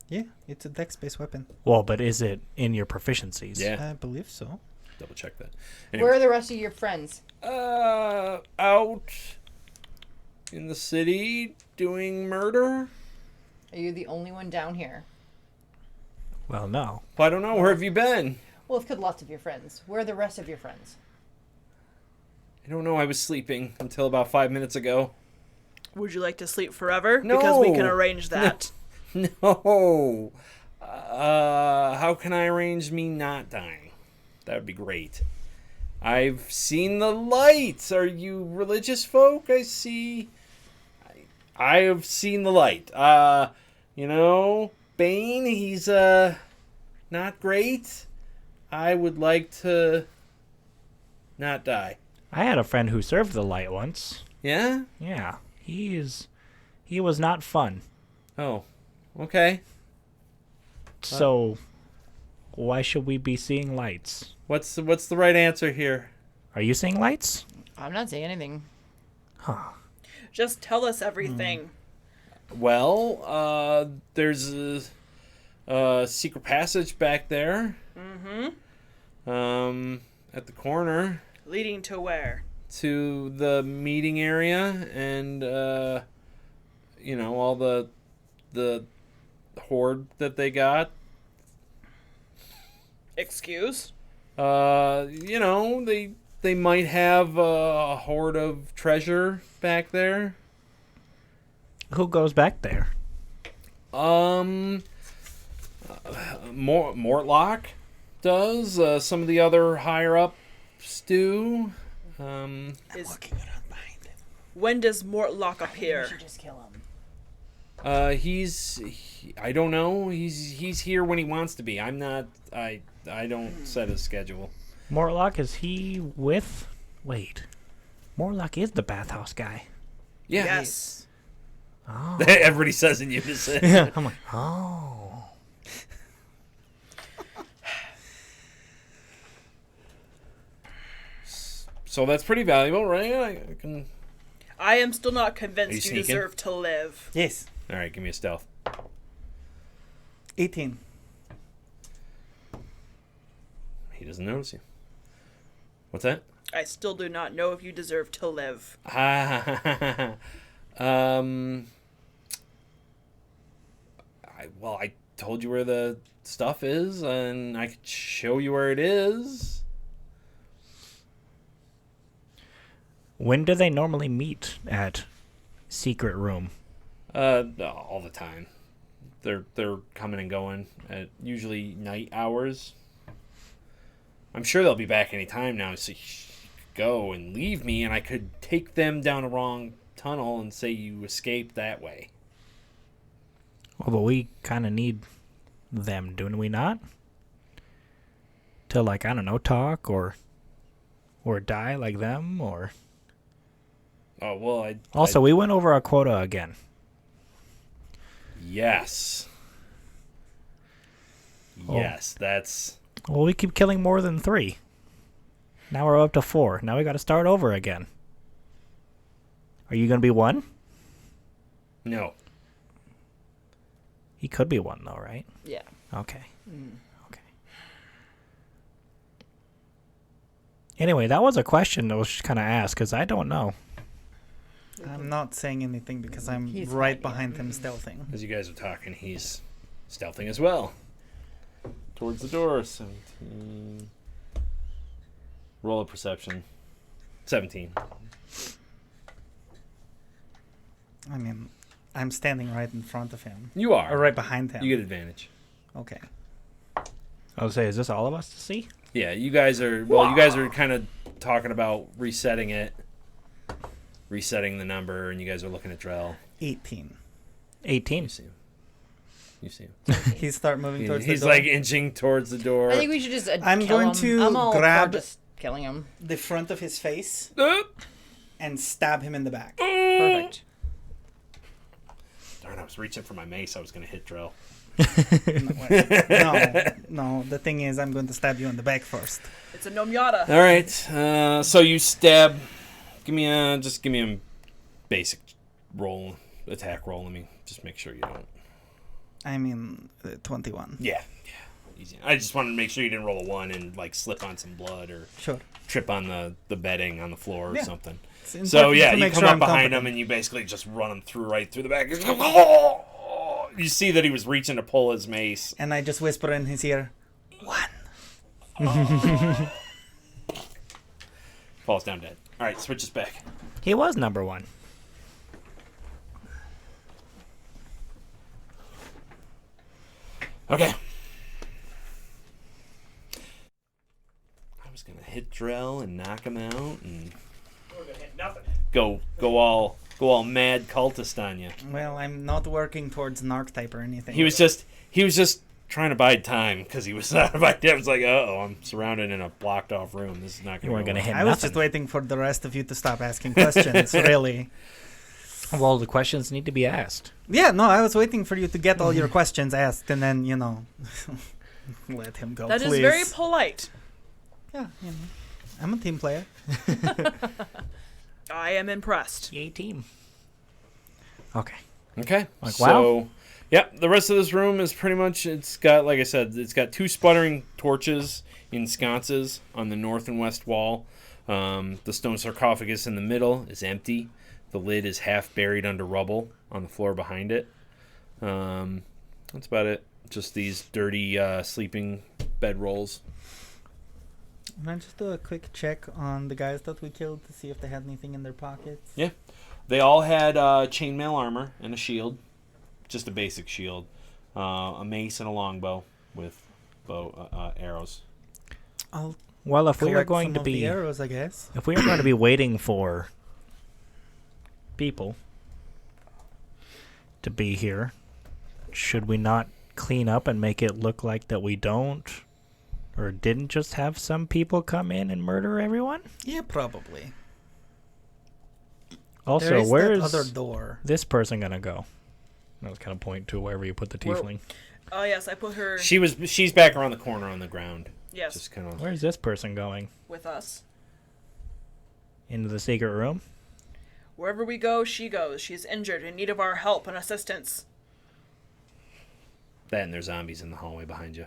Yeah, it's a dex-based weapon. Well, but is it in your proficiencies? Yeah. I believe so. Double check that. Where are the rest of your friends? Out in the city doing murder. Are you the only one down here? Well, no. Well, I don't know. Where have you been? Well, it's lots of your friends. Where are the rest of your friends? I don't know. I was sleeping until about 5 minutes ago. would you like to sleep forever? No. Because we can arrange that. No. How can I arrange me not dying? That would be great. I've seen the lights. Are you religious folk? I see. I have seen the light. Bane, he's not great. I would like to not die. I had a friend who served the light once. Yeah? Yeah. He was not fun. Oh. Okay. So why should we be seeing lights? What's the right answer here? Are you seeing lights? I'm not saying anything. Huh. Just tell us everything. Well, there's a secret passage back there. Mm-hmm. At the corner Leading to where? to the meeting area, and all the hoard that they got. Excuse? They might have a hoard of treasure back there. Who goes back there? Mortlock does. Some of the other higher ups do. When does Mortlock appear? We should just kill him. I don't know. He's here when he wants to be. I'm not. I don't set his schedule. Mortlock, is he with? Wait. Mortlock is the bathhouse guy. Yeah. Yes. Oh. Everybody says in unison. Yeah. I'm like, oh. So that's pretty valuable, right? I can. I am still not Are convinced you you sneaking? deserve to live. Yes. All right, give me a stealth. 18. He doesn't notice you. What's that? I still do not know if you deserve to live. I told you where the stuff is, and I could show you where it is. When do they normally meet at Secret Room? All the time. They're coming and going at usually night hours. I'm sure they'll be back any time now, so you could go and leave me, and I could take them down a wrong tunnel and say you escaped that way. Well, but we kind of need them, do we not? To, like, I don't know, talk or die like them, or... Oh, well, Also, we went over our quota again. Yes. Oh. Yes, that's... Well, we keep killing more than 3. Now we're up to 4. Now we got to start over again. Are you going to be one? No. He could be one, though, right? Yeah. Okay. Okay. Anyway, that was a question that was just kind of asked, because I don't know. I'm not saying anything because I'm He's right hiding. behind him stealthing. As you guys are talking, he's stealthing as well. Towards the door. 17. Roll a perception. 17. I mean, I'm standing right in front of him. You are. Or right behind him. You get advantage. Okay. I was say, is this all of us to see? Yeah, you guys are. Well, you guys are kind of talking about resetting it, resetting the number, and you guys are looking at Drell. 18. 18. You see him. You see him. He start moving towards the He's door. like inching towards the door. I think we should just I'm kill going him. to I'm all grab- for just killing him. the front of his face Ah! and stab him in the back. Perfect. Darn, I was reaching for my mace. I was going to hit Drell. No. The thing is, I'm going to stab you in the back first. It's a Gnome Yada. All right. So you stab. Give me a basic roll, attack roll. Let me just make sure you don't. I mean, 21. Yeah. Easy. I just wanted to make sure you didn't roll a 1 and like slip on some blood or Sure. trip on the bedding on the floor or Yeah. something. It's So important yeah, to you make come sure up I'm behind competent. him and you basically just run him right through the back. You see that he was reaching to pull his mace. And I just whisper in his ear, Falls down dead. All right, switches back. He was number 1. Okay. I was gonna hit Drell and knock him out and We're going to hit nothing. go all mad cultist on you. well, I'm not working towards an archetype or anything. He was just trying to bide time because he was not by time. It's like, I'm surrounded in a blocked off room. This is not You gonna weren't go going to well. hit I was nothing. just waiting for the rest of you to stop asking questions, really. Well, the questions need to be asked. Yeah, no, I was waiting for you to get all your questions asked and then, let him go, That is please. very polite. Yeah, I'm a team player. I am impressed. Yay, team. Okay. Okay. Like, so, yeah, the rest of this room is pretty much, it's got, like I said, it's got 2 sputtering torches in sconces on the north and west wall. The stone sarcophagus in the middle is empty. The lid is half buried under rubble on the floor behind it. That's about it. Just these dirty sleeping bedrolls. Can I just do a quick check on the guys that we killed to see if they had anything in their pockets? Yeah. They all had chainmail armor and a shield. Just a basic shield. A mace and a longbow with arrows. I'll Well, if we are collect going some to of the be arrows, I guess. if we are going to be waiting for people to be here, should we not clean up and make it look like that we don't or didn't just have some people come in and murder everyone? Yeah, probably. There Also, is where that is other door? this person gonna go? I was kind of pointing to wherever you put the Where- tiefling. Oh yes, I put her. She's back around the corner on the ground. Yes, Just kind of. Where's this person going? with us. Into the secret room? Wherever we go, she goes. She's injured, in need of our help and assistance. That and there's zombies in the hallway behind you.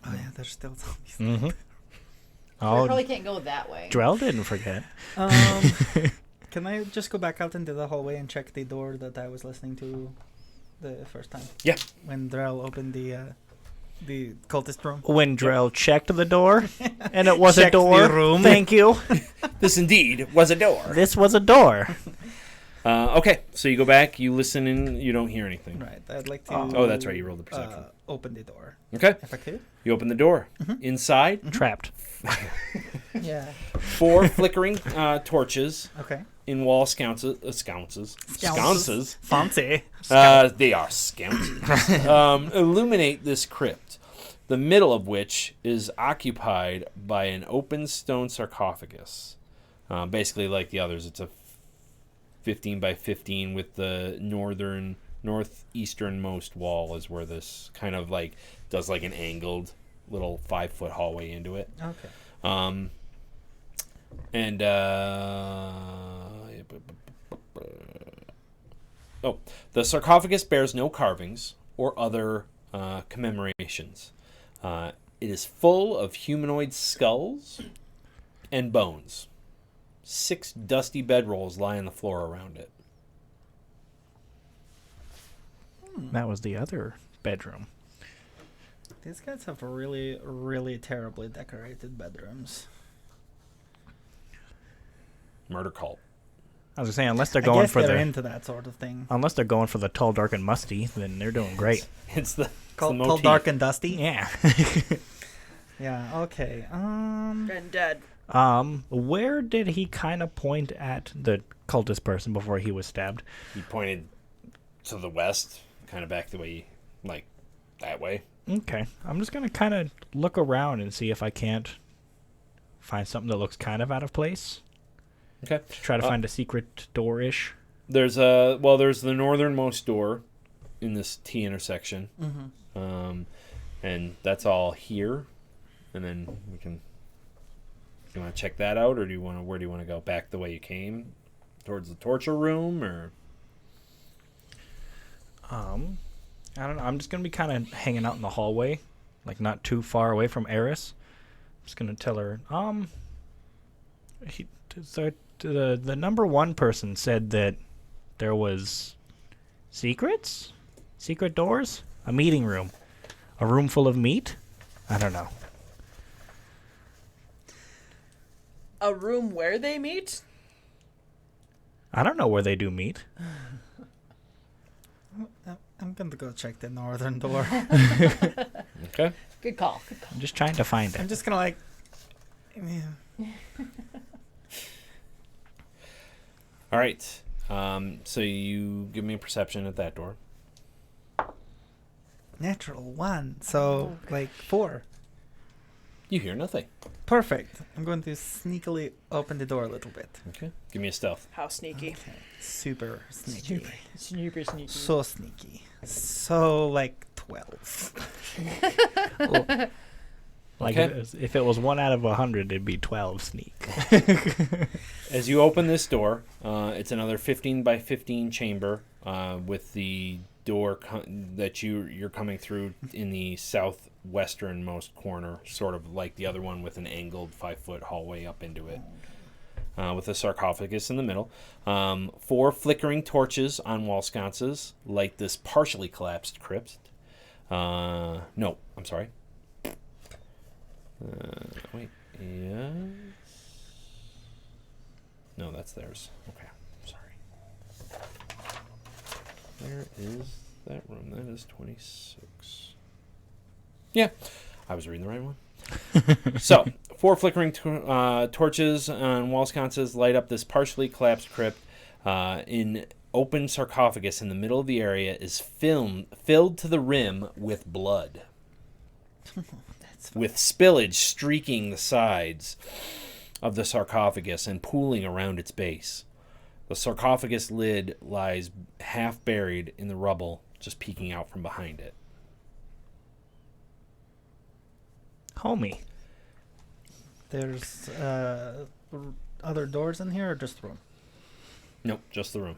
Oh yeah, there's still zombies. Mm-hmm. We Oh, probably can't go that way. Drell didn't forget. Can I just go back out into the hallway and check the door that I was listening to the first time? Yeah. When Drell opened the cultist room. When Drell checked the door, and it was a Checked the door. room. Thank you. This indeed was a door. This was a door. Okay, so you go back, you listen, and you don't hear anything. Right. I'd like to. Oh, that's right. You rolled the perception. Open the door, Okay, if I could. you open the door. Mm-hmm. Inside, Trapped. Yeah. 4 flickering torches Okay. in wall sconces. Fancy. They are sconces. Illuminate this crypt, the middle of which is occupied by an open stone sarcophagus. Basically, like the others, it's a 15 by 15 with the northeasternmost wall is where this kind of like does like an angled little 5-foot hallway into it. Okay. And the sarcophagus bears no carvings or other commemorations. It is full of humanoid skulls and bones. 6 dusty bedrolls lie on the floor around it. That was the other bedroom. These guys have really, really terribly decorated bedrooms. Murder cult. I was gonna say, unless they're I going guess for they're the into that sort of thing. unless they're going for the tall, dark, and musty, then they're doing great. It's the Tall, motif. dark, and dusty. Yeah. Yeah. Okay. And dead. Where did he kind of point at the cultist person before he was stabbed? He pointed to the west, kind of back the way, like that way. Okay, I'm just gonna kind of look around and see if I can't find something that looks kind of out of place. Okay. Try to find a secret door-ish. There's there's the northernmost door in this T intersection, and that's all here. And then we can. You want to check that out, or do you want to? Where do you want to go? Back the way you came, towards the torture room, or? I don't know. I'm just gonna be kind of hanging out in the hallway, like not too far away from Eris. I'm just gonna tell her. The number one person said that there was secret doors, a meeting room, a room full of meat. I don't know. A room where they meet? I don't know where they do meet. I'm going to go check the northern door. Okay. Good call. I'm just trying to find I'm it. just going to yeah. All right. So you give me a perception at that door. Natural 1. So, 4. You hear nothing. Perfect. I'm going to sneakily open the door a little bit. Okay. Give me a stealth. How sneaky. Okay. Super sneaky. Super sneaky. So sneaky. So, 12. Like Okay. if it was 1 out of 100, it'd be 12 sneak. As you open this door, it's another 15 by 15 chamber with the door that you're coming through in the southwesternmost corner, sort of like the other one with an angled 5-foot hallway up into it, with a sarcophagus in the middle. 4 flickering torches on wall sconces light this partially collapsed crypt. No, I'm sorry. Wait, yes. No, that's theirs. Okay, sorry. Where is that room? That is 26. Yeah, I was reading the right one. So, 4 flickering torches on wall sconces light up this partially collapsed crypt. In open sarcophagus in the middle of the area is filled to the rim with blood. With spillage streaking the sides of the sarcophagus and pooling around its base. The sarcophagus lid lies half buried in the rubble, just peeking out from behind it. Homie. There's other doors in here or just the room? Nope, just the room.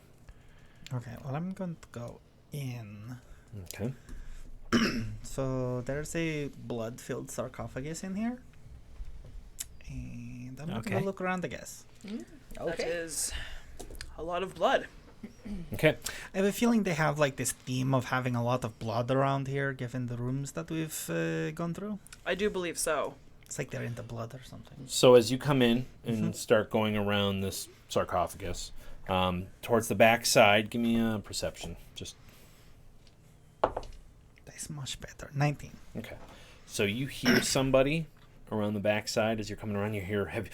Okay, well, I'm going to go in. Okay. So there's a blood-filled sarcophagus in here. And I'm going Okay. to look around, I guess. That is a lot of blood. Okay. I have a feeling they have this theme of having a lot of blood around here, given the rooms that we've gone through. I do believe so. It's like they're into blood or something. So as you come in and start going around this sarcophagus, towards the back side, give me a perception. Just That's much better. 19. okay. So you hear somebody around the back side as you're coming around. You hear heavy.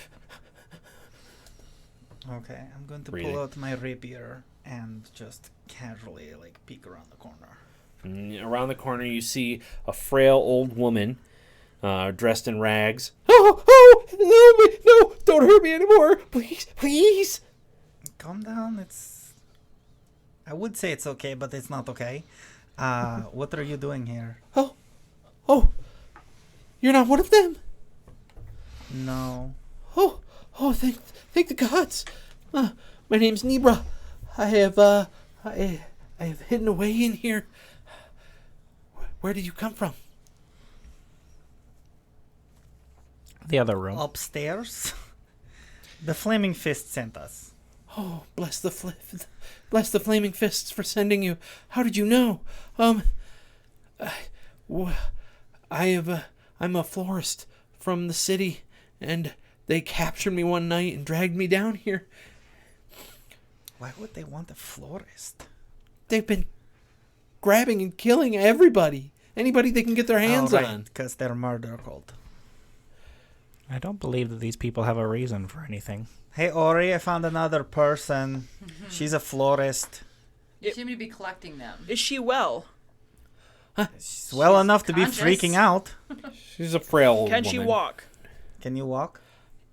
Okay, I'm going to Breathing. pull out my rapier and just casually peek around the corner. And around the corner, you see a frail old woman, dressed in rags. Oh, no! Don't hurt me anymore, please. Calm down. I would say it's okay, but it's not okay. What are you doing here? Oh, you're not one of them. No. Oh, Oh, thank the gods. My name's Nebra. I have hidden away in here. Where did you come from? The other room. Upstairs. The Flaming Fist sent us. Oh, bless the flaming fists for sending you. How did you know? I'm a florist from the city, and they captured me one night and dragged me down here. Why would they want a florist? They've been grabbing and killing everybody. Anybody they can get their hands on. Because they're murder cult. I don't believe that these people have a reason for anything. Hey, Ori, I found another person. She's a florist. You seem to be collecting them. Is she well? She's well enough to be conscious. freaking out. She's a frail old Can woman. she walk? Can you walk?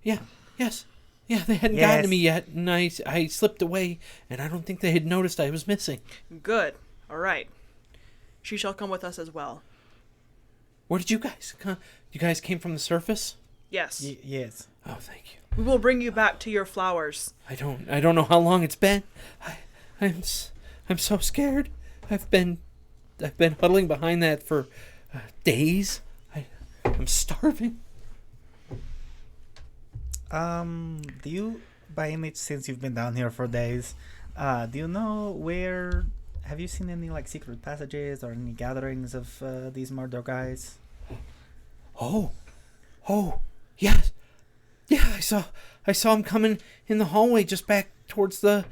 Yeah, yes. Yeah, they hadn't gotten to me yet, and I slipped away, and I don't think they had noticed I was missing. Good. All right. She shall come with us as well. Where did you guys come? You guys came from the surface? Yes. Yes. Oh, thank you. We will bring you back to your flowers. I don't know how long it's been. I'm so scared. I've been huddling behind that for days. I'm starving. Do you, by any since you've been down here for days, do you know where? Have you seen any like secret passages or any gatherings of these murder guys? Oh, yes. Yeah, I saw him coming in the hallway just back towards the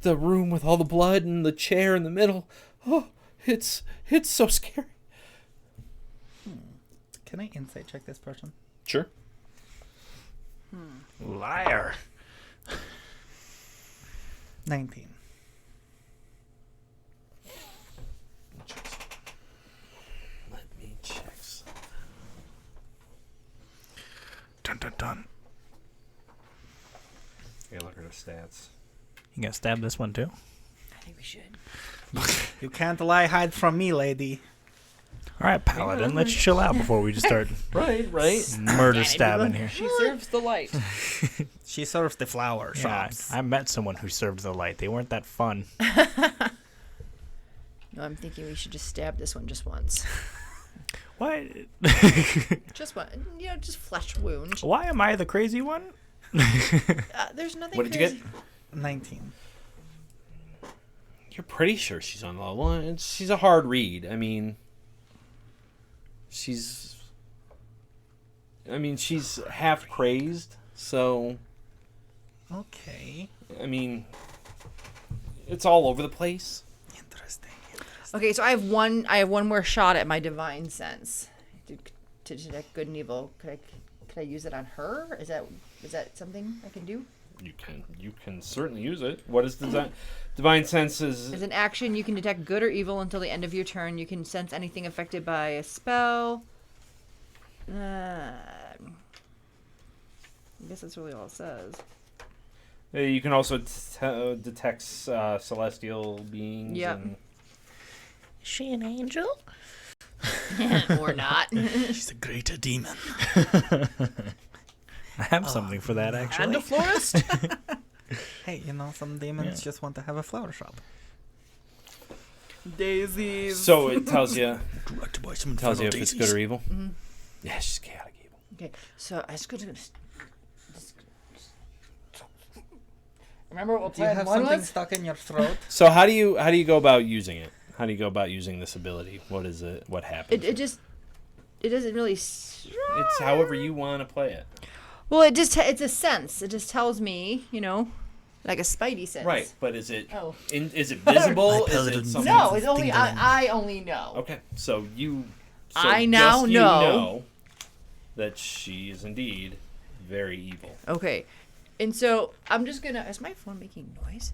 room with all the blood and the chair in the middle. Oh, it's so scary. Can I insight check this person? Sure. Liar. 19. Let me check something. Dun dun dun. Yeah, look at her stats. You gonna stab this one too? I think we should. You can't lie hide from me, lady. All right, Paladin, let's chill out before we just start Right. murder stabbing here. She serves the light. She serves the flower Yeah, shops. I met someone who served the light. They weren't that fun. No, I'm thinking we should just stab this one just once. What? Just one. Just flesh wound. Why am I the crazy one? There's nothing What did you crazy. get? 19. You're pretty sure she's on level 1. She's a hard read. I mean, she's half crazed, so Okay. I mean, it's all over the place. Interesting. Okay, so I have one more shot at my divine sense to detect good and evil. Could I use it on her? Is that something I can do? You can certainly use it. What is divine sense is? As an action, you can detect good or evil until the end of your turn. You can sense anything affected by a spell. I guess that's really all it says. You can also detect celestial beings. Yep. And Is she an angel? Or not. She's a greater demon. I have something for that, actually. And a florist? Hey, some demons just want to have a flower shop. Daisies. so it tells you Directed by some if it's good or evil. Mm-hmm. Yeah, she's chaotic evil. Okay, so I was going to. Remember what Do you plan have one something was? stuck in your throat? So how do you go about using it? How do you go about using this ability? What is it? What happens? It doesn't really. It's however you want to play it. Well, it's a sense. It just tells me, like a spidey sense. Right, but is it Oh. is it visible? Is paladin it something? No, it's only I only know. Okay, so I now just you know that she is indeed very evil. Okay, and so I'm just gonna. Is my phone making noise?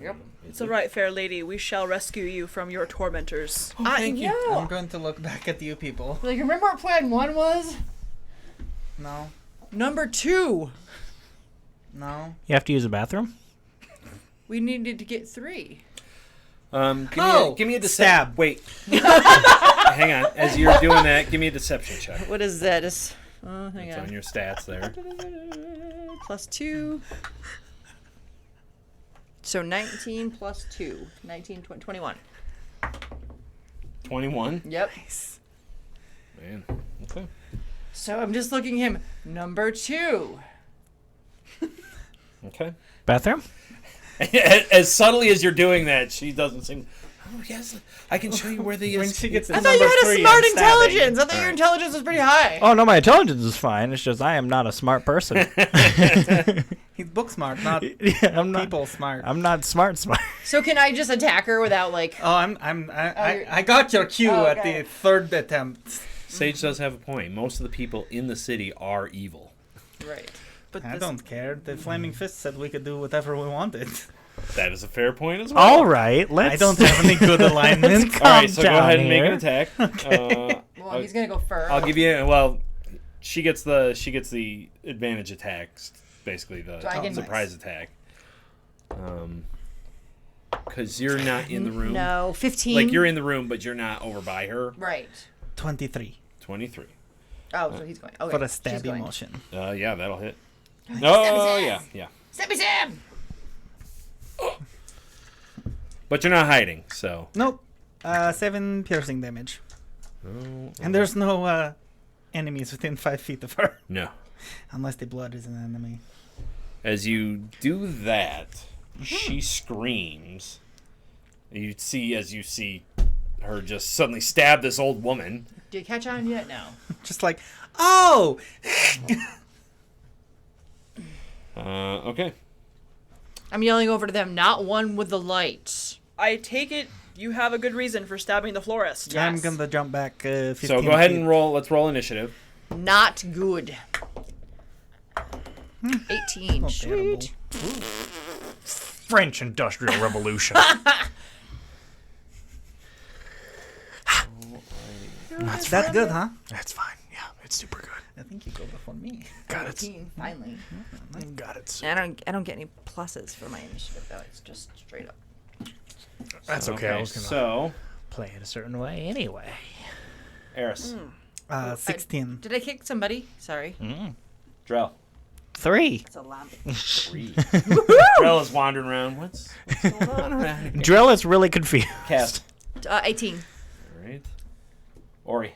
Yep. It's all right, fair lady. We shall rescue you from your tormentors. Oh, thank you. I'm going to look back at you people. Like, remember what plan 1 was? No. Number 2. No. You have to use a bathroom? We needed to get 3. Give me a Stab. Wait. Hang on. As you're doing that, give me a deception check. What is that? Is Hang It's on. on your stats there. Plus 2. So 19 plus 2. 19, 20, 21. 21. Yep. Man. Okay. So I'm just looking him. Number 2. Okay. Bathroom? As subtly as you're doing that, she doesn't seem. Oh yes, I can show you where the. When she gets to I thought you number had a 3, smart I'm stabbing. intelligence. I thought your intelligence was pretty high. Oh, no, my intelligence is fine. It's just I am not a smart person. He's book smart, not Yeah, I'm not. people smart. I'm not smart. So can I just attack her without like? Oh, I got your cue Oh, at okay. the 3rd attempt. Sage does have a point. Most of the people in the city are evil. Right. But I this, don't care. The Flaming Fist said we could do whatever we wanted. That is a fair point as well. All right, let's. I don't have any good alignment. All right, so go down ahead and make an here. attack. Well, he's gonna go first. I'll give you. Well, she gets the advantage attacks, basically the So I get- surprise attack. Because you're not in the room. No, 15. Like you're in the room, but you're not over by her. Right. 23 23. Oh, so he's going. Okay. for a she's stabby going. motion. Yeah, that'll hit. Stabby Oh Sam! yeah. Stabby Sam! But you're not hiding, so. Nope. 7 piercing damage. Oh, And there's no enemies within 5 feet of her. no. Unless the blood is an enemy. As you do that, she screams. You see her just suddenly stab this old woman. Did you catch on yet? No. Just like, oh! Okay. I'm yelling over to them. Not one with the light. I take it you have a good reason for stabbing the florist. Yeah. I'm Yes. gonna jump back 15 So go ahead feet. and roll. Let's roll initiative. Not good. 18. Not Sweet. French Industrial Revolution. That's that good, huh? That's fine. Yeah, it's super good. I think you go before me. Got it. 18, finally. Got it. I don't get any pluses for my initiative though. It's just straight up. That's okay. I was gonna So, play it a certain way anyway. Eris, 16. Did I kick somebody? Sorry. Drell. 3. It's a lamp. 3. Drell is wandering around. What's going on around here? Drill is really confused. Cast. 18. All right. Ori.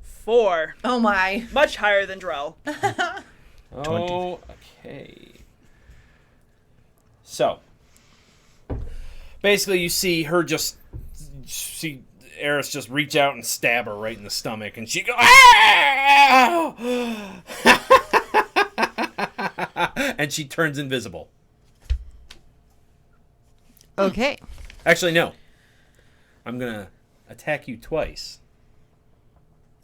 4. Oh my. Much higher than Drell. Oh, okay. So, basically, you see Eris just reach out and stab her right in the stomach, and she goes, "Ah!" and she turns invisible. Okay. Actually, no. I'm gonna attack you twice,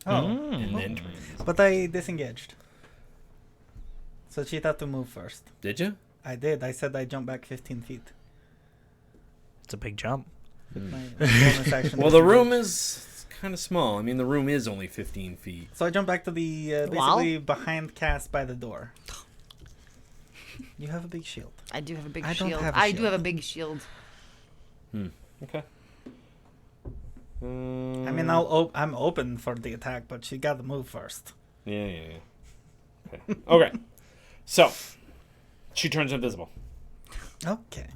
Oh. and then turn invisible. But I disengaged. So she had to move first. Did you? I did. I said I jumped back 15 feet. It's a big jump. With my bonus action. Well, the disengage. room is kind of small. I mean, the room is only 15 feet. So I jumped back to the basically behind cast by the door. You have a big shield. I do have a big I don't shield. have a I do shield. have a big shield. Okay. I mean, I'm open for the attack, but she got to move first. Yeah. Okay. Okay. So, she turns invisible. Okay.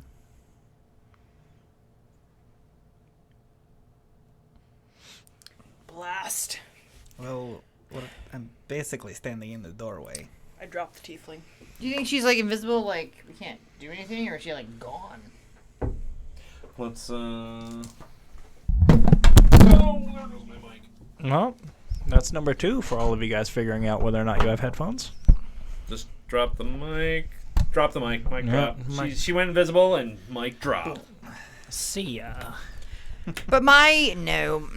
Blast. Well, I'm basically standing in the doorway. I dropped the tiefling. Do you think she's like invisible, like we can't do anything, or is she like gone? Let's Oh, where goes my mic? Well, that's number 2 for all of you guys figuring out whether or not you have headphones. Just drop the mic. Drop the mic. Mic drop. mic. She went invisible and mic drop. See ya. But my no.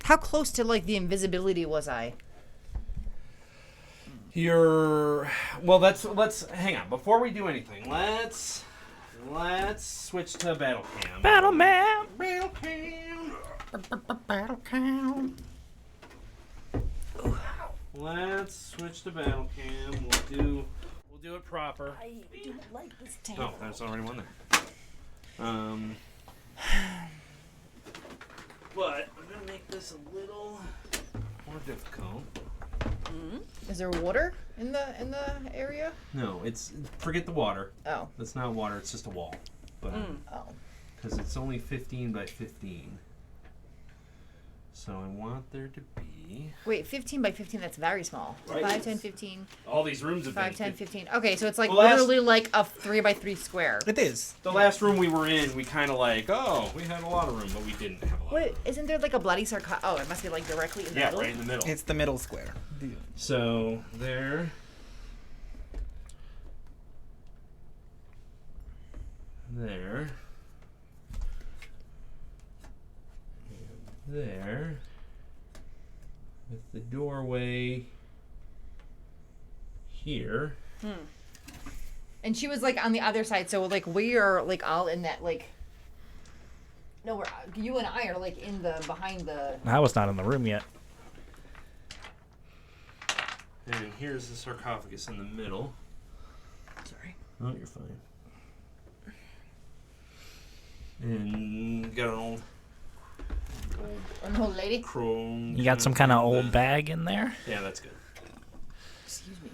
How close to like the invisibility was I? Let's hang on. Before we do anything, let's switch to battle cam. Battle man. Battle cam. Battle cam. Let's switch to battle cam. We'll do it proper. I don't like this Oh, there's already one there. But I'm gonna make this a little more difficult. Is there water in the area? No, it's forget the water. Oh. That's not water. It's just a wall. But Oh. because it's only 15 by 15. So I want there to be. Wait, 15 by 15, that's very small. Right. 5, 10, 15. All these rooms have 5, been 10, 15. Okay, so it's like The last- literally like a 3 by 3 square. It is. The last room we were in, we kind of like, oh, we had a lot of room, but we didn't have a lot. Wait, isn't there like a bloody sarcophagus? Oh, it must be like directly in the middle. Right in the middle. It's the middle square. So there. There. And there. With the doorway here. And she was like on the other side, so like we are like all in that like. No, we're you and I are like in the behind the. I was not in the room yet. And here's the sarcophagus in the middle. Sorry. Oh, you're fine. And got an An old lady. chrome. You got some kind of thing old that- bag in there? Yeah, that's good. Excuse me.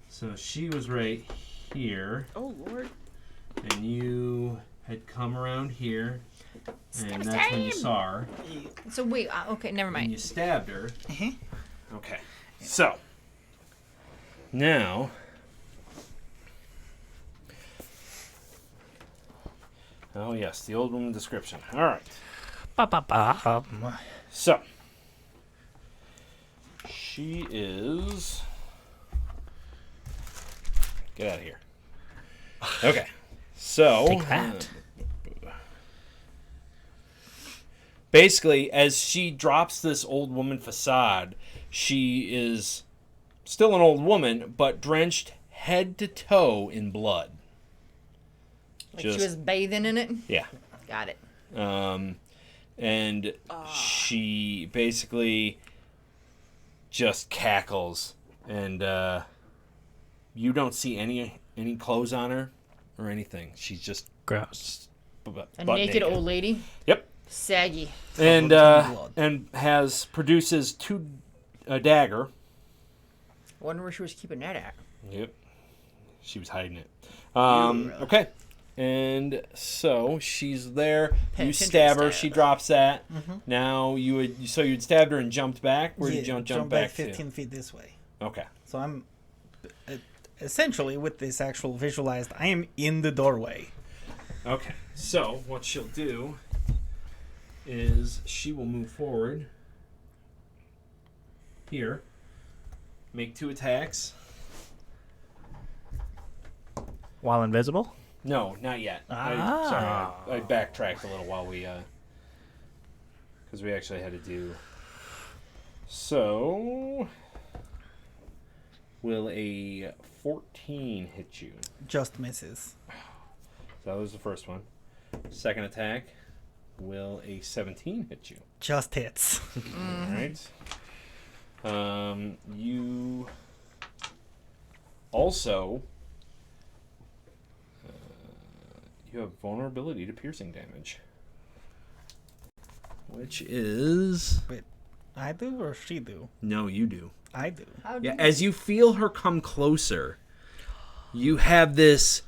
So she was right here, Oh Lord. and you had come around here, and that's when you saw her, So wait, okay, never and mind. you stabbed her. Mhm. Okay. So now, oh yes, the old woman description. All right. Ba-ba-ba. So she is. Get out of here. Okay. So Take that. basically, as she drops this old woman facade, she is still an old woman, but drenched head to toe in blood. Like she was bathing in it. Yeah. Got it. And she basically just cackles, and you don't see any clothes on her or anything. She's just Gross. butt A naked old lady. Yep. Saggy. And blood. and produces a dagger. Wonder where she was keeping that at. Yep. She was hiding it. Okay. And so she's there. You Penitentiary stab her. stab. She drops that. Now you'd stabbed her and jumped back. Where did you Yeah, jump back 15 feet this way. to? Okay. So I'm essentially with this actual visualized. I am in the doorway. Okay. So what she'll do is she will move forward here, make 2 attacks. While invisible? No, not yet. Ah. Sorry, I backtracked a little while we, because we actually had to do. So, will a 14 hit you? Just misses. So that was the first one. Second attack, will a 17 hit you? Just hits. All right. You also. You have vulnerability to piercing damage, which is Wait, I do or she do? no, you do. I do. Yeah, as you feel her come closer, you have this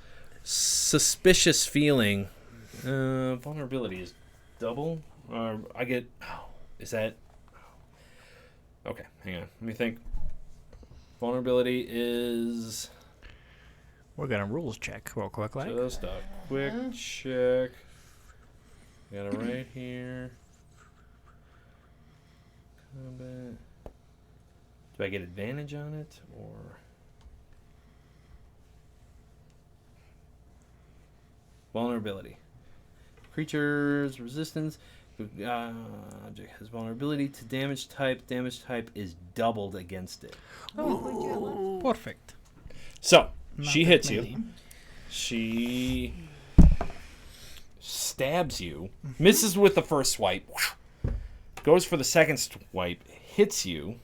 suspicious feeling. Vulnerability is double. I get. Oh, is that? Okay, hang on. Let me think. Vulnerability is. We're gonna rules check real quick, like. Just a quick check. Got it right here. Combat. Do I get advantage on it or? Vulnerability. Creature's resistance. Object has vulnerability to damage type. Damage type is doubled against it. Perfect. So Not she that hits you. many. She stabs you, misses with the first swipe, goes for the second swipe, hits you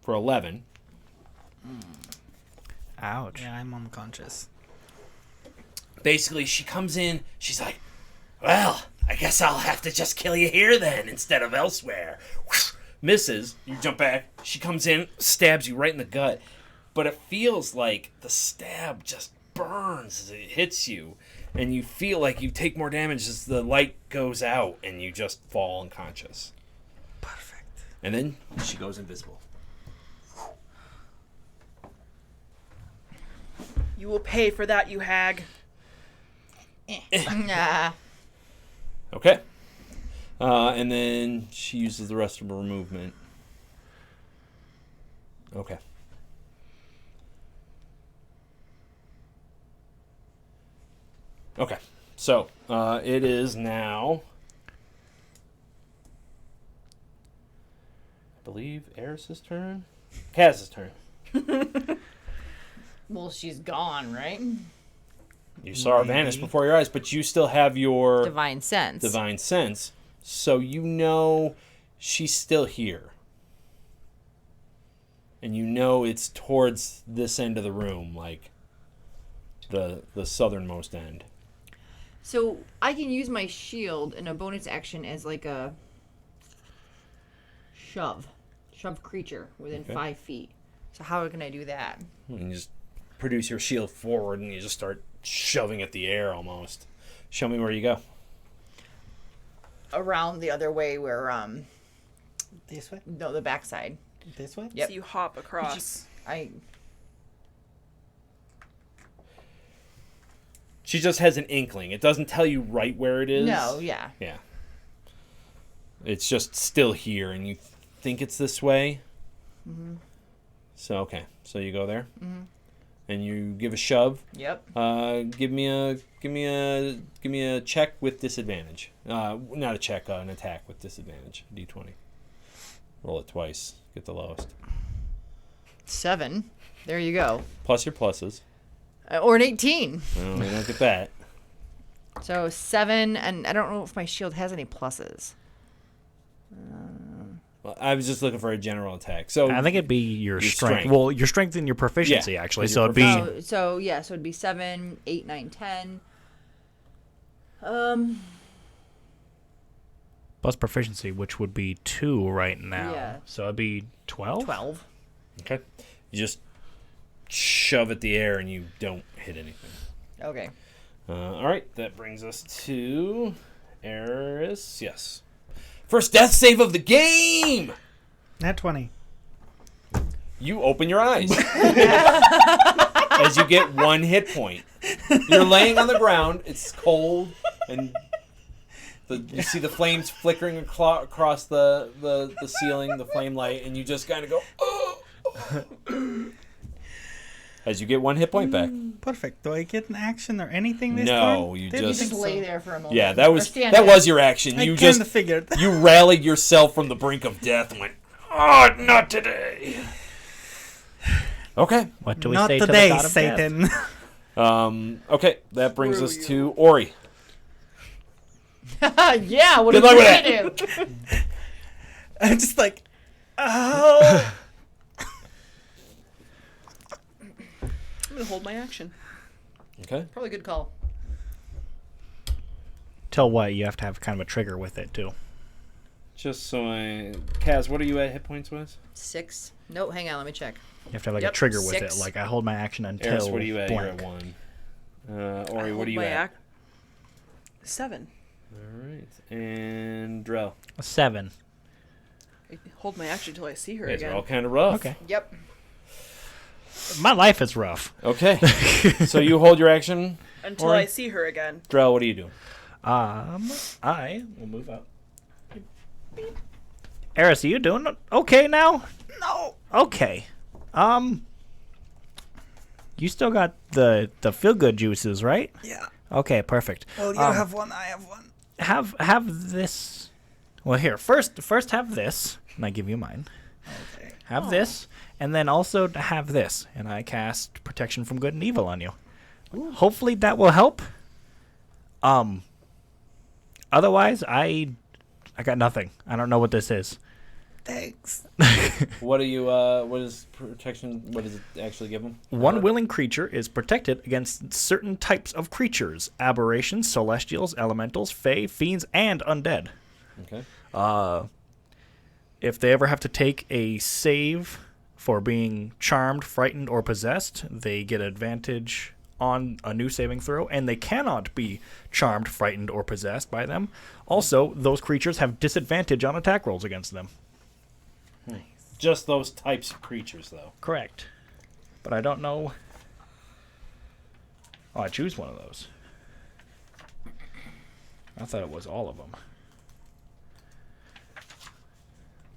for 11. Ouch. Yeah, I'm unconscious. Basically, she comes in, she's like, well, I guess I'll have to just kill you here then instead of elsewhere. Misses. You jump back. She comes in, stabs you right in the gut. But it feels like the stab just burns as it hits you. And you feel like you take more damage as the light goes out and you just fall unconscious. Perfect. And then she goes invisible. You will pay for that, you hag. Nah. Okay. And then she uses the rest of her movement. Okay. Okay. So, it is now, I believe, Eris's turn? Kaz's turn. Well, she's gone, right? You saw her vanish before your eyes, but you still have your Divine sense. divine sense, so you know she's still here. And you know it's towards this end of the room, like the southernmost end. So I can use my shield in a bonus action as like a shove creature within 5 feet. So how can I do that? And you just produce your shield forward, and you just start shoving at the air almost. Show me where you go. Around the other way where This way? no, the backside. This way? Yep. So you hop across. She just has an inkling. It doesn't tell you right where it is. No, yeah. Yeah. It's just still here, and you think it's this way. Mm-hmm. So okay, so you go there, and you give a shove. Yep. Give me a check with disadvantage. Not a check, an attack with disadvantage. D20. Roll it twice. Get the lowest. 7. There you go. Plus your pluses. Or an 18. No, you don't get that. So 7, and I don't know if my shield has any pluses. Well, I was just looking for a general attack. So I think it'd be your strength. strength. Well, your strength and your proficiency, Yeah, actually. with So your it'd be So it'd be 7, 8, 9, 10. plus proficiency, which would be 2 right now. Yeah. So it'd be 12? 12. okay, you just shove at the air and you don't hit anything. Okay. All right, that brings us to Eris. Yes, first death save of the game. Nat 20. You open your eyes as you get 1 hit point. You're laying on the ground. It's cold, and you see the flames flickering across the ceiling, the flame light, and you just kind of go, oh. As you get 1 hit point back. Perfect. Do I get an action or anything this No, turn? you Didn't just- think Just so. lay there for a moment. Yeah, that Or was stand there. your action. I You kind just of figured. you rallied yourself from the brink of death and went, oh, not today. Okay. What do we Not say today, to the god of Satan. Okay, that brings Screw us you. to Ori. Yeah, what Good did luck you with do? I'm just like, oh. I'm gonna hold my action. Okay. Probably a good call. Till what? You have to have kind of a trigger with it, too. Just so Kaz, what are you at hit points with? 6. Nope, hang on, let me check. You have to have like Yep, a trigger with 6. it. Like I hold my action until Eris, what are you at? blank. You're at 1. I Ori, what hold are you my at? 7. All right. And Drell. A 7. I hold my action until I see her You guys are again. all kind of rough. Okay. Yep. My life is rough. Okay. So you hold your action. Until Ori? I see her again. Drell, what are you doing? I will move up. Eris, are you doing okay now? No. Okay. You still got the feel good juices, right? Yeah. Okay, perfect. Well, you have one. I have one. Have this. Well, here first have this, and I give you mine. Okay. Have this, and then also have this, and I cast protection from good and evil on you. Hopefully that will help. Otherwise, I got nothing. I don't know what this is. Thanks. What is protection? What does it actually give them? One willing creature is protected against certain types of creatures: aberrations, celestials, elementals, fae, fiends, and undead. Okay. If they ever have to take a save for being charmed, frightened, or possessed, they get advantage on a new saving throw, and they cannot be charmed, frightened, or possessed by them. Also, those creatures have disadvantage on attack rolls against them. Just those types of creatures, though. Correct. But I don't know. Oh, I choose one of those. I thought it was all of them.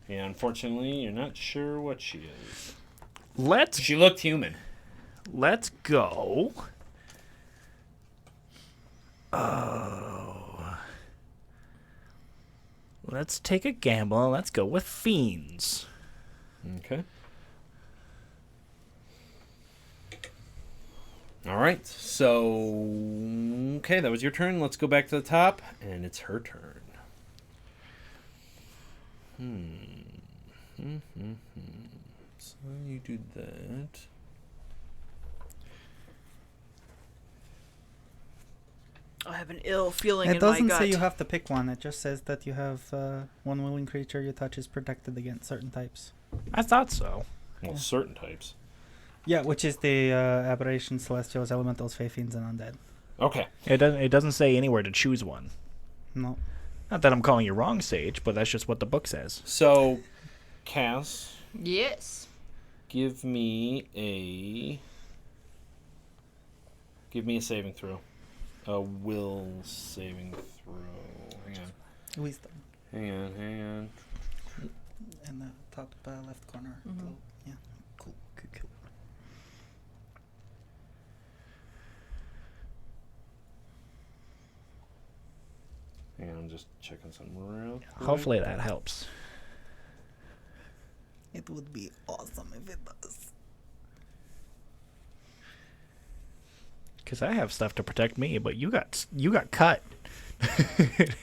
Yeah, unfortunately, you're not sure what she is. Let's She looked human. go. Oh. Let's take a gamble. Let's go with fiends. Okay. All right. So, okay, that was your turn. Let's go back to the top, and it's her turn. So you do that. I have an ill feeling It in my doesn't gut. say you have to pick one. It just says that you have one willing creature you touch is protected against certain types. I thought so. Well, certain types. Yeah, which is the aberrations, celestials, elementals, fae, fiends, and undead. Okay. It doesn't say anywhere to choose one. No. Not that I'm calling you wrong, Sage, but that's just what the book says. So, Cass, Yes. give me a saving throw. A will saving throw. Hang on. Wisdom. Hang on. In the top left corner. Cool. Yeah. Cool. Hang on, I'm just checking something real quick. Hopefully that helps. It would be awesome if it does. Because I have stuff to protect me, but you got cut.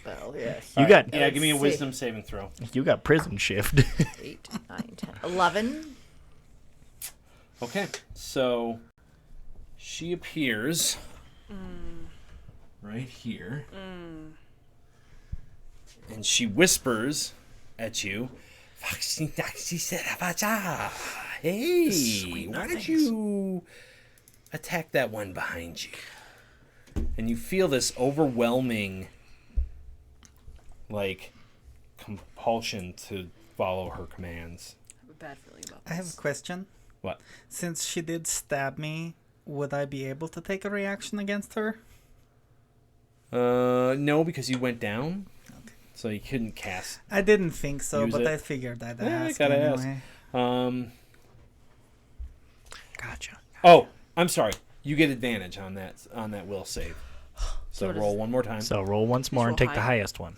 Well, yes. All right, yeah, let's give me a see. wisdom saving throw. You got prison shift. 8, 9, 10, 11. Okay, so she appears right here, and she whispers at you, "Hey, why don't you attack that one behind you?" And you feel this overwhelming, compulsion to follow her commands. I have a bad feeling about this. I have a question. What? Since she did stab me, would I be able to take a reaction against her? No, because you went down, Okay. so you couldn't cast. I didn't think so, Use but it. I figured I'd Yeah, ask gotta anyway. ask. Gotcha. Oh, I'm sorry. You get advantage on that will save. So what is roll it? one more time. So roll once more roll and take the high. highest one.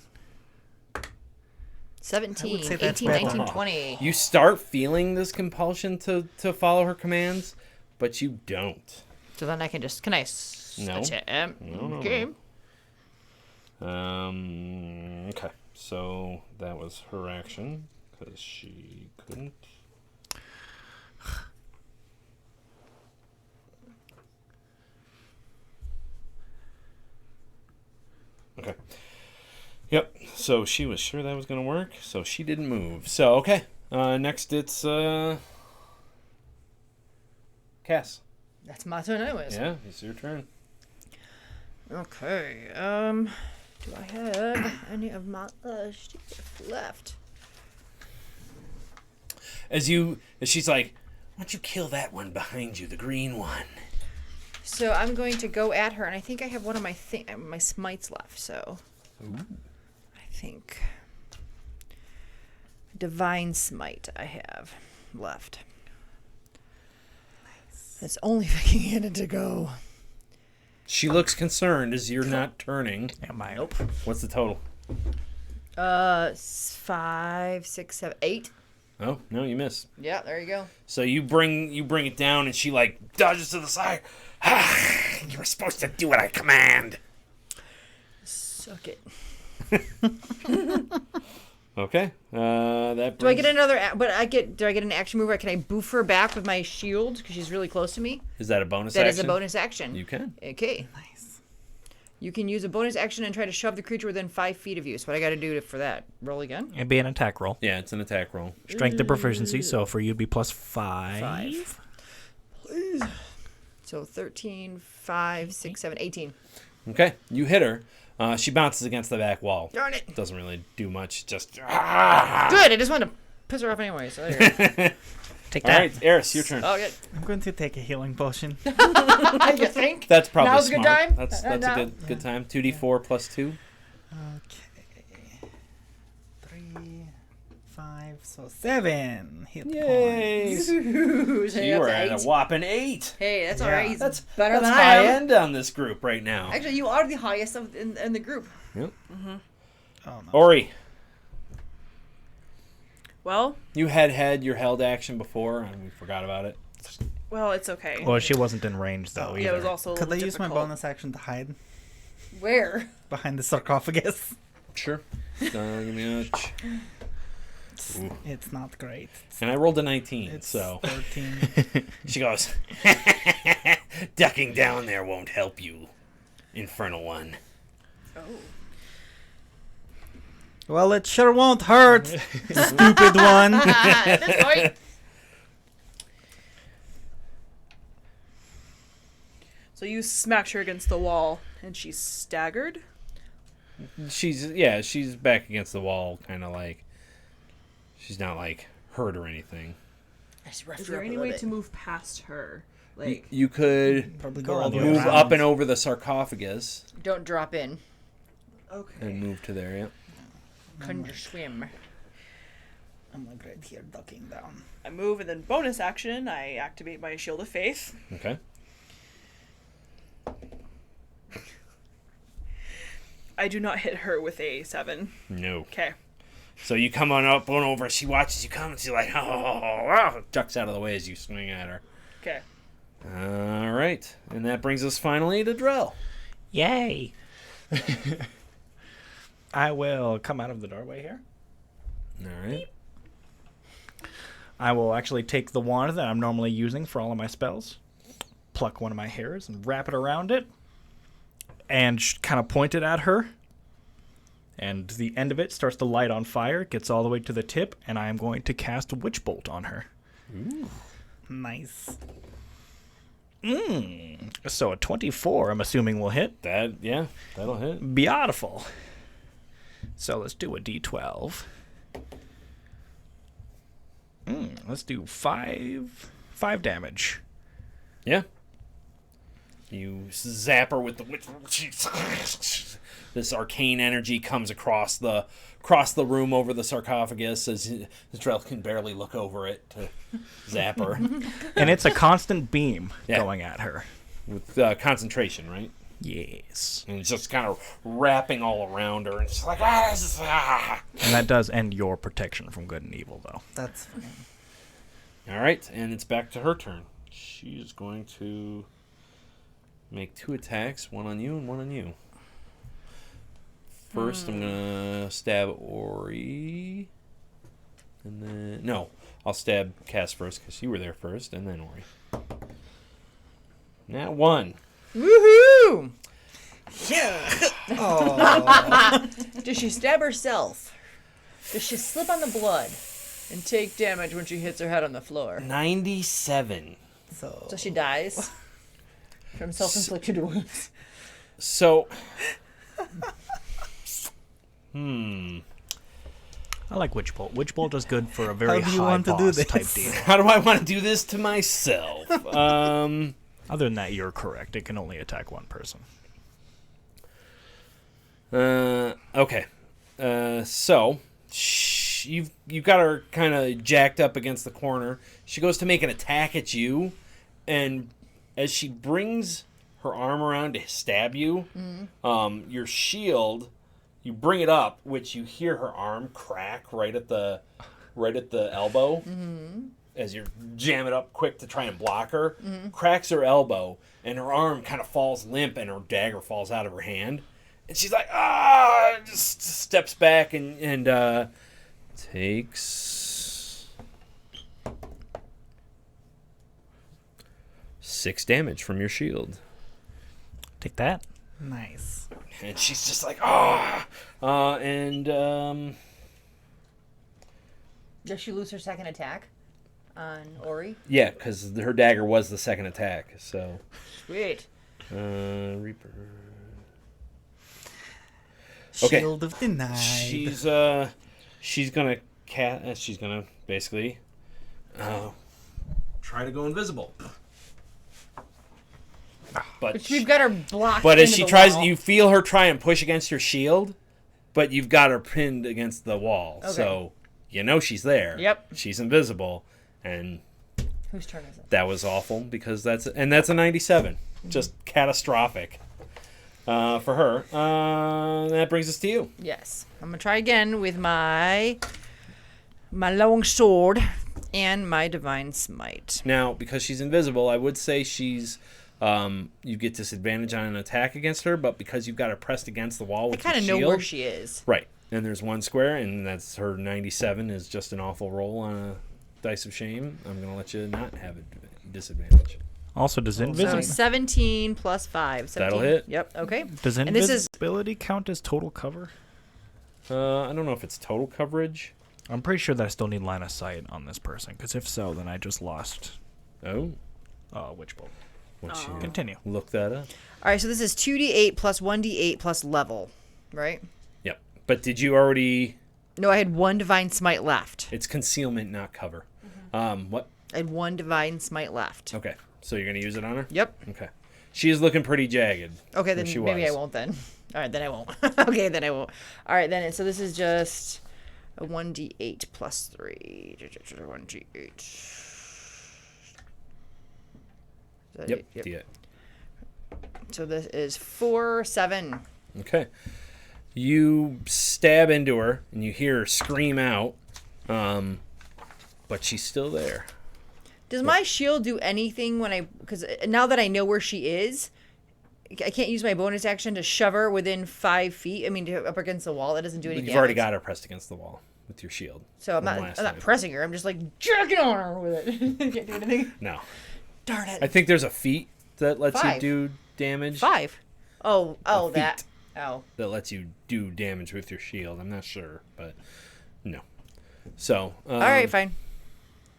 17, say that's 18, better. 19, 20. You start feeling this compulsion to follow her commands, but you don't. So then I can just, can I No. attack? No. Okay. Okay. So that was her action because she couldn't. Okay. Yep. So she was sure that was going to work, so she didn't move. So, okay. Next it's Cass. That's my turn anyways. Yeah, it's your turn. Okay. Do I have any of my stuff left? As she's like, why don't you kill that one behind you, the green one? So I'm going to go at her, and I think I have one of my my smites left. So I think divine smite I have left. It's only if I can get it to go. She looks concerned as you're not turning. Am I? Nope. What's the total? 5, 6, 7, 8. Oh, no, you miss. Yeah, there you go. So you bring it down, and she dodges to the side. You were supposed to do what I command. Suck it. Okay. That Do I brings- get another? Do I get an action move? Or can I boof her back with my shield because she's really close to me? Is that a bonus That action? is a bonus action. You can. Okay. Nice. You can use a bonus action and try to shove the creature within 5 feet of you. So what I got to do for that? Roll again. It'd be an attack roll. Yeah, it's an attack roll. Strength and proficiency, so for you it'd be plus 5. 5. So 13, 5, 6, 7, 18. Okay, you hit her. She bounces against the back wall. Darn it. Doesn't really do much. Just. Good. I just wanted to piss her off anyway. So there you go. Take All that. right, Eris, your turn. Oh, good. I'm going to take a healing potion. You think? That's probably Now's a smart. good time? That's Now? a good time. 2d4 plus 2. Okay. 3, 5, so 7 hit Yay! points. Ooh, so You up are to at a 8. whopping 8. Hey, that's Yeah. all right. He's That's better than I high am. end on this group right now. Actually, you are the highest in the group. Yep. Oh no. Ori, Well, you had your held action before, and we forgot about it. it's okay. Well, she wasn't in range, though, Yeah, either. it was also a Could I little use my difficult. bonus action to hide Where? behind the sarcophagus? Sure. Give me a. Ooh. It's not great. And I rolled a 19, It's so 13. she goes, ducking down there won't help you, Infernal One. Oh. Well, it sure won't hurt, stupid one. At this point. So you smacked her against the wall, and she's staggered. She's back against the wall, kind of like, she's not like hurt or anything. Is Is there any way to move past her? Like, You could Probably go all the way move around. up and over the sarcophagus Don't drop in. and okay. move to there, yeah. Conjure swim. I'm like right here, ducking down. I move, and then bonus action, I activate my Shield of Faith. Okay. I do not hit her with a 7. No. Okay. So you come on up and over, she watches you come, and she's like, oh, ducks out of the way as you swing at her. Okay. All right. And that brings us finally to Drell. Yay! I will come out of the doorway here. All right. I will actually take the wand that I'm normally using for all of my spells, pluck one of my hairs and wrap it around it, and kind of point it at her. And the end of it starts to light on fire, gets all the way to the tip, and I am going to cast Witch Bolt on her. Nice. So a 24, I'm assuming, will hit. That'll hit. Beautiful. So let's do a d12. Let's do 5 damage. Yeah. You zap her with the witch. This arcane energy comes across the room over the sarcophagus as Drell can barely look over it to zap her And it's a constant beam Yeah. going at her. with concentration, right? Yes. And it's just kind of wrapping all around her, and she's like, ah. And that does end your protection from good and evil, though. That's fine. All right, and it's back to her turn. She's going to make 2 attacks, one on you and one on you. First, I'm gonna stab Ori, and then I'll stab Cass first because you were there first, and then Ori. Nat 1. Woohoo! Oh, Does she stab herself? Does she slip on the blood and take damage when she hits her head on the floor? 97. so So she dies from self-inflicted wounds. So, I like Witch Bolt. Witch Bolt is good for a very do you high want to do boss this? type deal. how do I want to do this to myself? Other than that, you're correct. It can only attack one person. Okay. So you've got her kind of jacked up against the corner. She goes to make an attack at you, and as she brings her arm around to stab you, your shield, you bring it up, which you hear her arm crack right at the elbow. As you jam it up quick to try and block her, cracks her elbow, and her arm kind of falls limp, and her dagger falls out of her hand. And she's like, just steps back and takes 6 damage from your shield. Take that. Nice. And she's just like, ah! Does she lose her second attack on Ori? Yeah, because her dagger was the second attack, so... Sweet. Reaper... Okay. Shield of denied. She's gonna basically try to go invisible. But We've got her blocked. But as into she the tries, wall. you feel her try and push against your shield, but you've got her pinned against the wall. Okay. So you know she's there. Yep. She's invisible, and Whose turn is it? that was awful because that's a 97. Just catastrophic for her. That brings us to you. Yes. I'm gonna try again with my long sword and my divine smite. Now, because she's invisible, I would say she's you get disadvantage on an attack against her, but because you've got her pressed against the wall I with kind your of shield, know where she is. right? And there's one square, and that's her 97 is just an awful roll on a dice of shame. I'm gonna let you not have a disadvantage. Also, does So invisibility 17 plus 5. 17. That'll hit. Yep. Okay. does and this is- invisibility count as total cover? I don't know if it's total coverage. I'm pretty sure that I still need line of sight on this person, because if so, then I just lost Oh, Witch Bolt. once you Continue. look that up. All right. So this is 2d8 plus 1d8 plus level, right? Yep. But did you already? No, I had 1 divine smite left. It's concealment, not cover. What? I had 1 divine smite left. Okay. So you're gonna use it on her? Yep. Okay. She is looking pretty jagged. Okay, where then she maybe I was. won't then. All right, then I won't. Okay, then I won't. All right, then. So this is just a 1d8 plus 3. 1d8. Yep. Yeah. So this is 4, 7. Okay. You stab into her, and you hear her scream out, but she's still there. Does my shield do anything when because now that I know where she is, I can't use my bonus action to shove her within 5 feet. I mean, up against the wall. That doesn't do any You've damage. already got her pressed against the wall with your shield. So I'm from not. last I'm not time. pressing her. I'm just like jerking on her with it. Can't do anything. No. Darn it. I think there's a feat that lets 5. you do damage. 5. Oh, A that. feat Oh. that lets you do damage with your shield. I'm not sure, but no. So. All right, fine.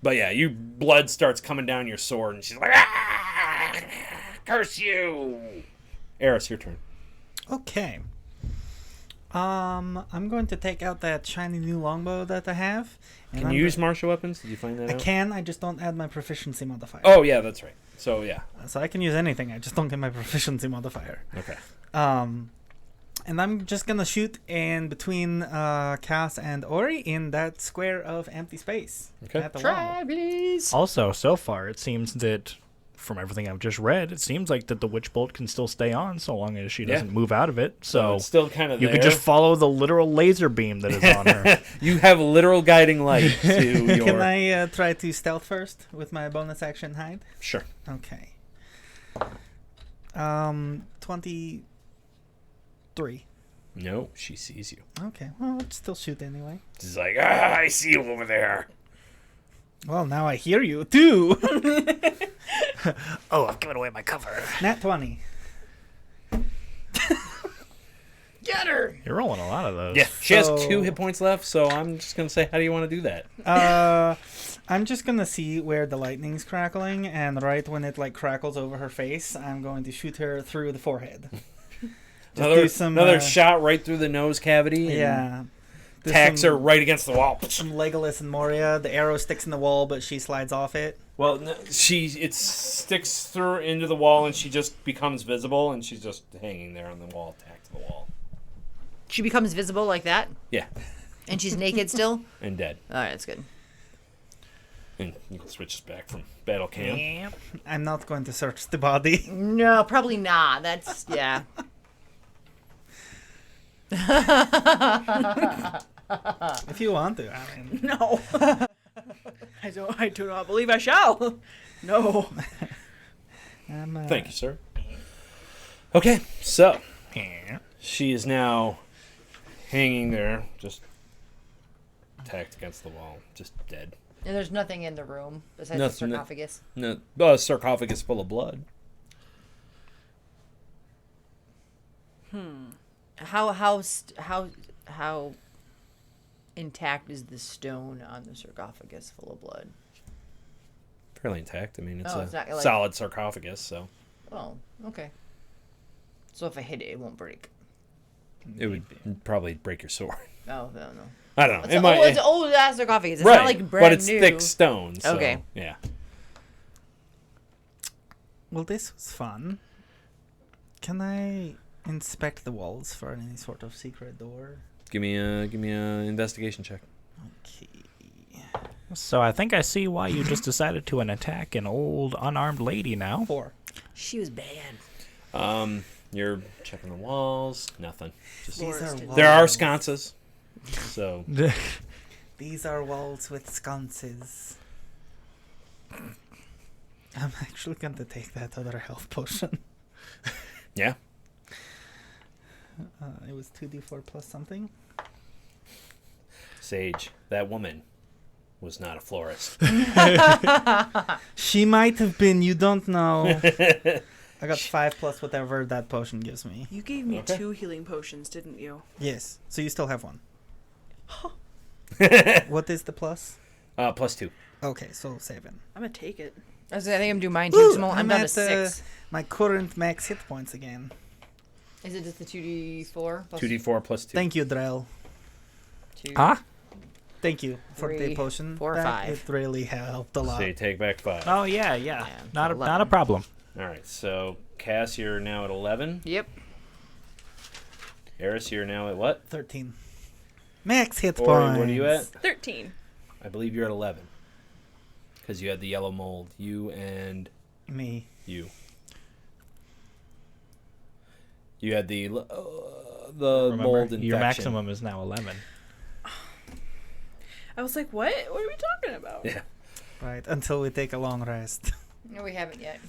But yeah, blood starts coming down your sword, and she's like, "Ah, curse you!" Eris, your turn. Okay. I'm going to take out that shiny new longbow that I have. and Can I'm you use go- martial weapons? Did you find that I out? can. I just don't add my proficiency modifier. Oh yeah, that's right. So yeah. So I can use anything. I just don't get my proficiency modifier. Okay. And I'm just gonna shoot in between Cass and Ori in that square of empty space Okay. at the Try, wall. please. Also, so far, it seems that from everything I've just read, it seems like that the Witch Bolt can still stay on so long as she Yeah. doesn't move out of it. So it's still kind of you there. could just follow the literal laser beam that is on her. You have literal guiding light to your. Can I try to stealth first with my bonus action hide? Sure. Okay. 23. No, she sees you. Okay. Well, I'll still shoot anyway. She's like, I see you over there. Well, now I hear you too. Oh, I've given away my cover. Nat 20. Get her. You're rolling a lot of those. Yeah, she has So- 2 hit points left, so I'm just gonna say, how do you want to do that? I'm just gonna see where the lightning's crackling, and right when it like crackles over her face, I'm going to shoot her through the forehead. Just do Another shot right through the nose cavity. And Yeah. Do tacks her some- right against the wall. Some Legolas and Moria. The arrow sticks in the wall, but she slides off it. Well, it sticks through into the wall, and she just becomes visible, and she's just hanging there on the wall, tacked to the wall. She becomes visible like that, Yeah, and she's naked still. and dead. All right, that's good. And you can switch us back from battle camp. I'm not going to search the body. No, probably not. That's yeah. If you want to, I mean. No. I do not believe I shall. No. Thank you, sir. Okay, so Yeah. she is now hanging there, just tacked against the wall, just dead. And there's nothing in the room besides Nothing, the sarcophagus. No, a sarcophagus full of blood. How intact is the stone on the sarcophagus full of blood? Fairly intact. I mean, it's It's not like... solid sarcophagus, so Oh, okay. So if I hit it, it won't break. it would probably break your sword. Oh, no. I don't know. It's an old ass sarcophagus. It's right, not like brand but it's new. thick stone. So, Okay. Yeah. Well, this was fun. Can I inspect the walls for any sort of secret door? Give me a investigation check. Okay. So I think I see why you just decided to attack an old unarmed lady now. 4. She was bad. You're checking the walls. Nothing. Just, These are there are walls. sconces. So These are walls with sconces. I'm actually going to take that other health potion. yeah. It was 2d4 plus something. Sage, that woman was not a florist. She might have been, you don't know. I got 5 plus whatever that potion gives me. You gave me Okay. 2 healing potions, didn't you? Yes, so you still have 1. What is the plus? +2. Okay, so 7. I'm gonna take it. I think I'm doing mine too. I'm down to at 6. my current max hit points again. Is it just the 2d4? Plus 2d4 +2. Thank you, Drell. 2. Huh? Thank you for the 3, potion. 4, That- 5. It really helped a lot. So you take back 5. Oh yeah. Not a 11. problem. All right. So Cass, you're now at 11. Yep. Eris, you're now at what? 13. Max hit Ori, points. what are you at? 13. I believe you're at 11. Because you had the yellow mold. You and Me. you. You had the Remember, mold infection. your maximum is now 11. I was like, what? What are we talking about? Yeah. Right, until we take a long rest. No, we haven't yet.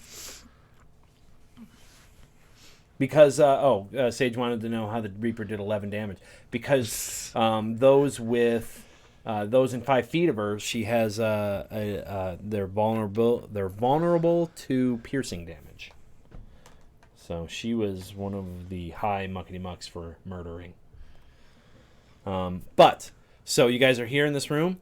Because Sage wanted to know how the Reaper did 11 damage. Because those in 5 feet of her, she has they're vulnerable to piercing damage. So she was one of the high muckety mucks for murdering. But so you guys are here in this room.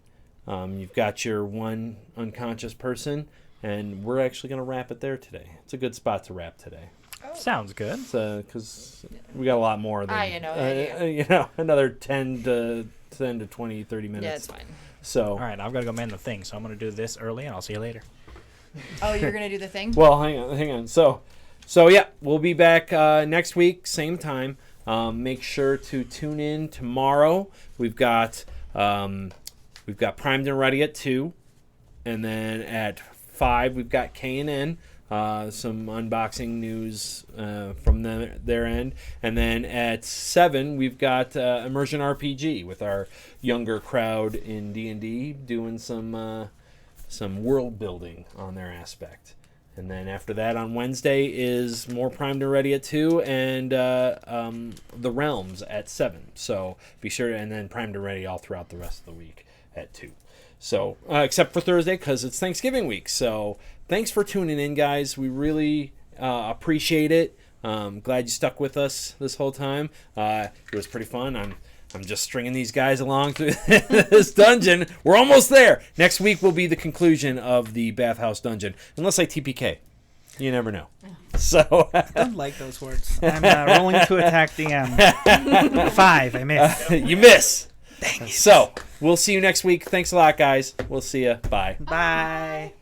You've got your one unconscious person, and we're actually going to wrap it there today. It's a good spot to wrap today. Sounds good. Because we got a lot more than I know. another 10 to 20, 30 minutes. Yeah, it's fine. So All right, I've got to go man the thing, so I'm going to do this early, and I'll see you later. Oh, you're going to do the thing? well, hang on. So yeah, we'll be back next week, same time. Make sure to tune in tomorrow. We've got primed and ready at 2, and then at 5 we've got K&N. Some unboxing news from their end, and then at 7 we've got Immersion RPG with our younger crowd in D&D doing some world building on their aspect, and then after that on Wednesday is more primed and ready at 2 and the Realms at 7. So be sure, and then primed and ready all throughout the rest of the week at 2. So except for Thursday because it's Thanksgiving week. So thanks for tuning in, guys. We really appreciate it. Glad you stuck with us this whole time. It was pretty fun. I'm just stringing these guys along through this dungeon. We're almost there. Next week will be the conclusion of the bathhouse dungeon, unless I TPK. You never know. So I don't like those words. I'm rolling to attack DM. 5, I miss. you miss. So we'll see you next week. Thanks a lot, guys. We'll see you. Bye. Bye.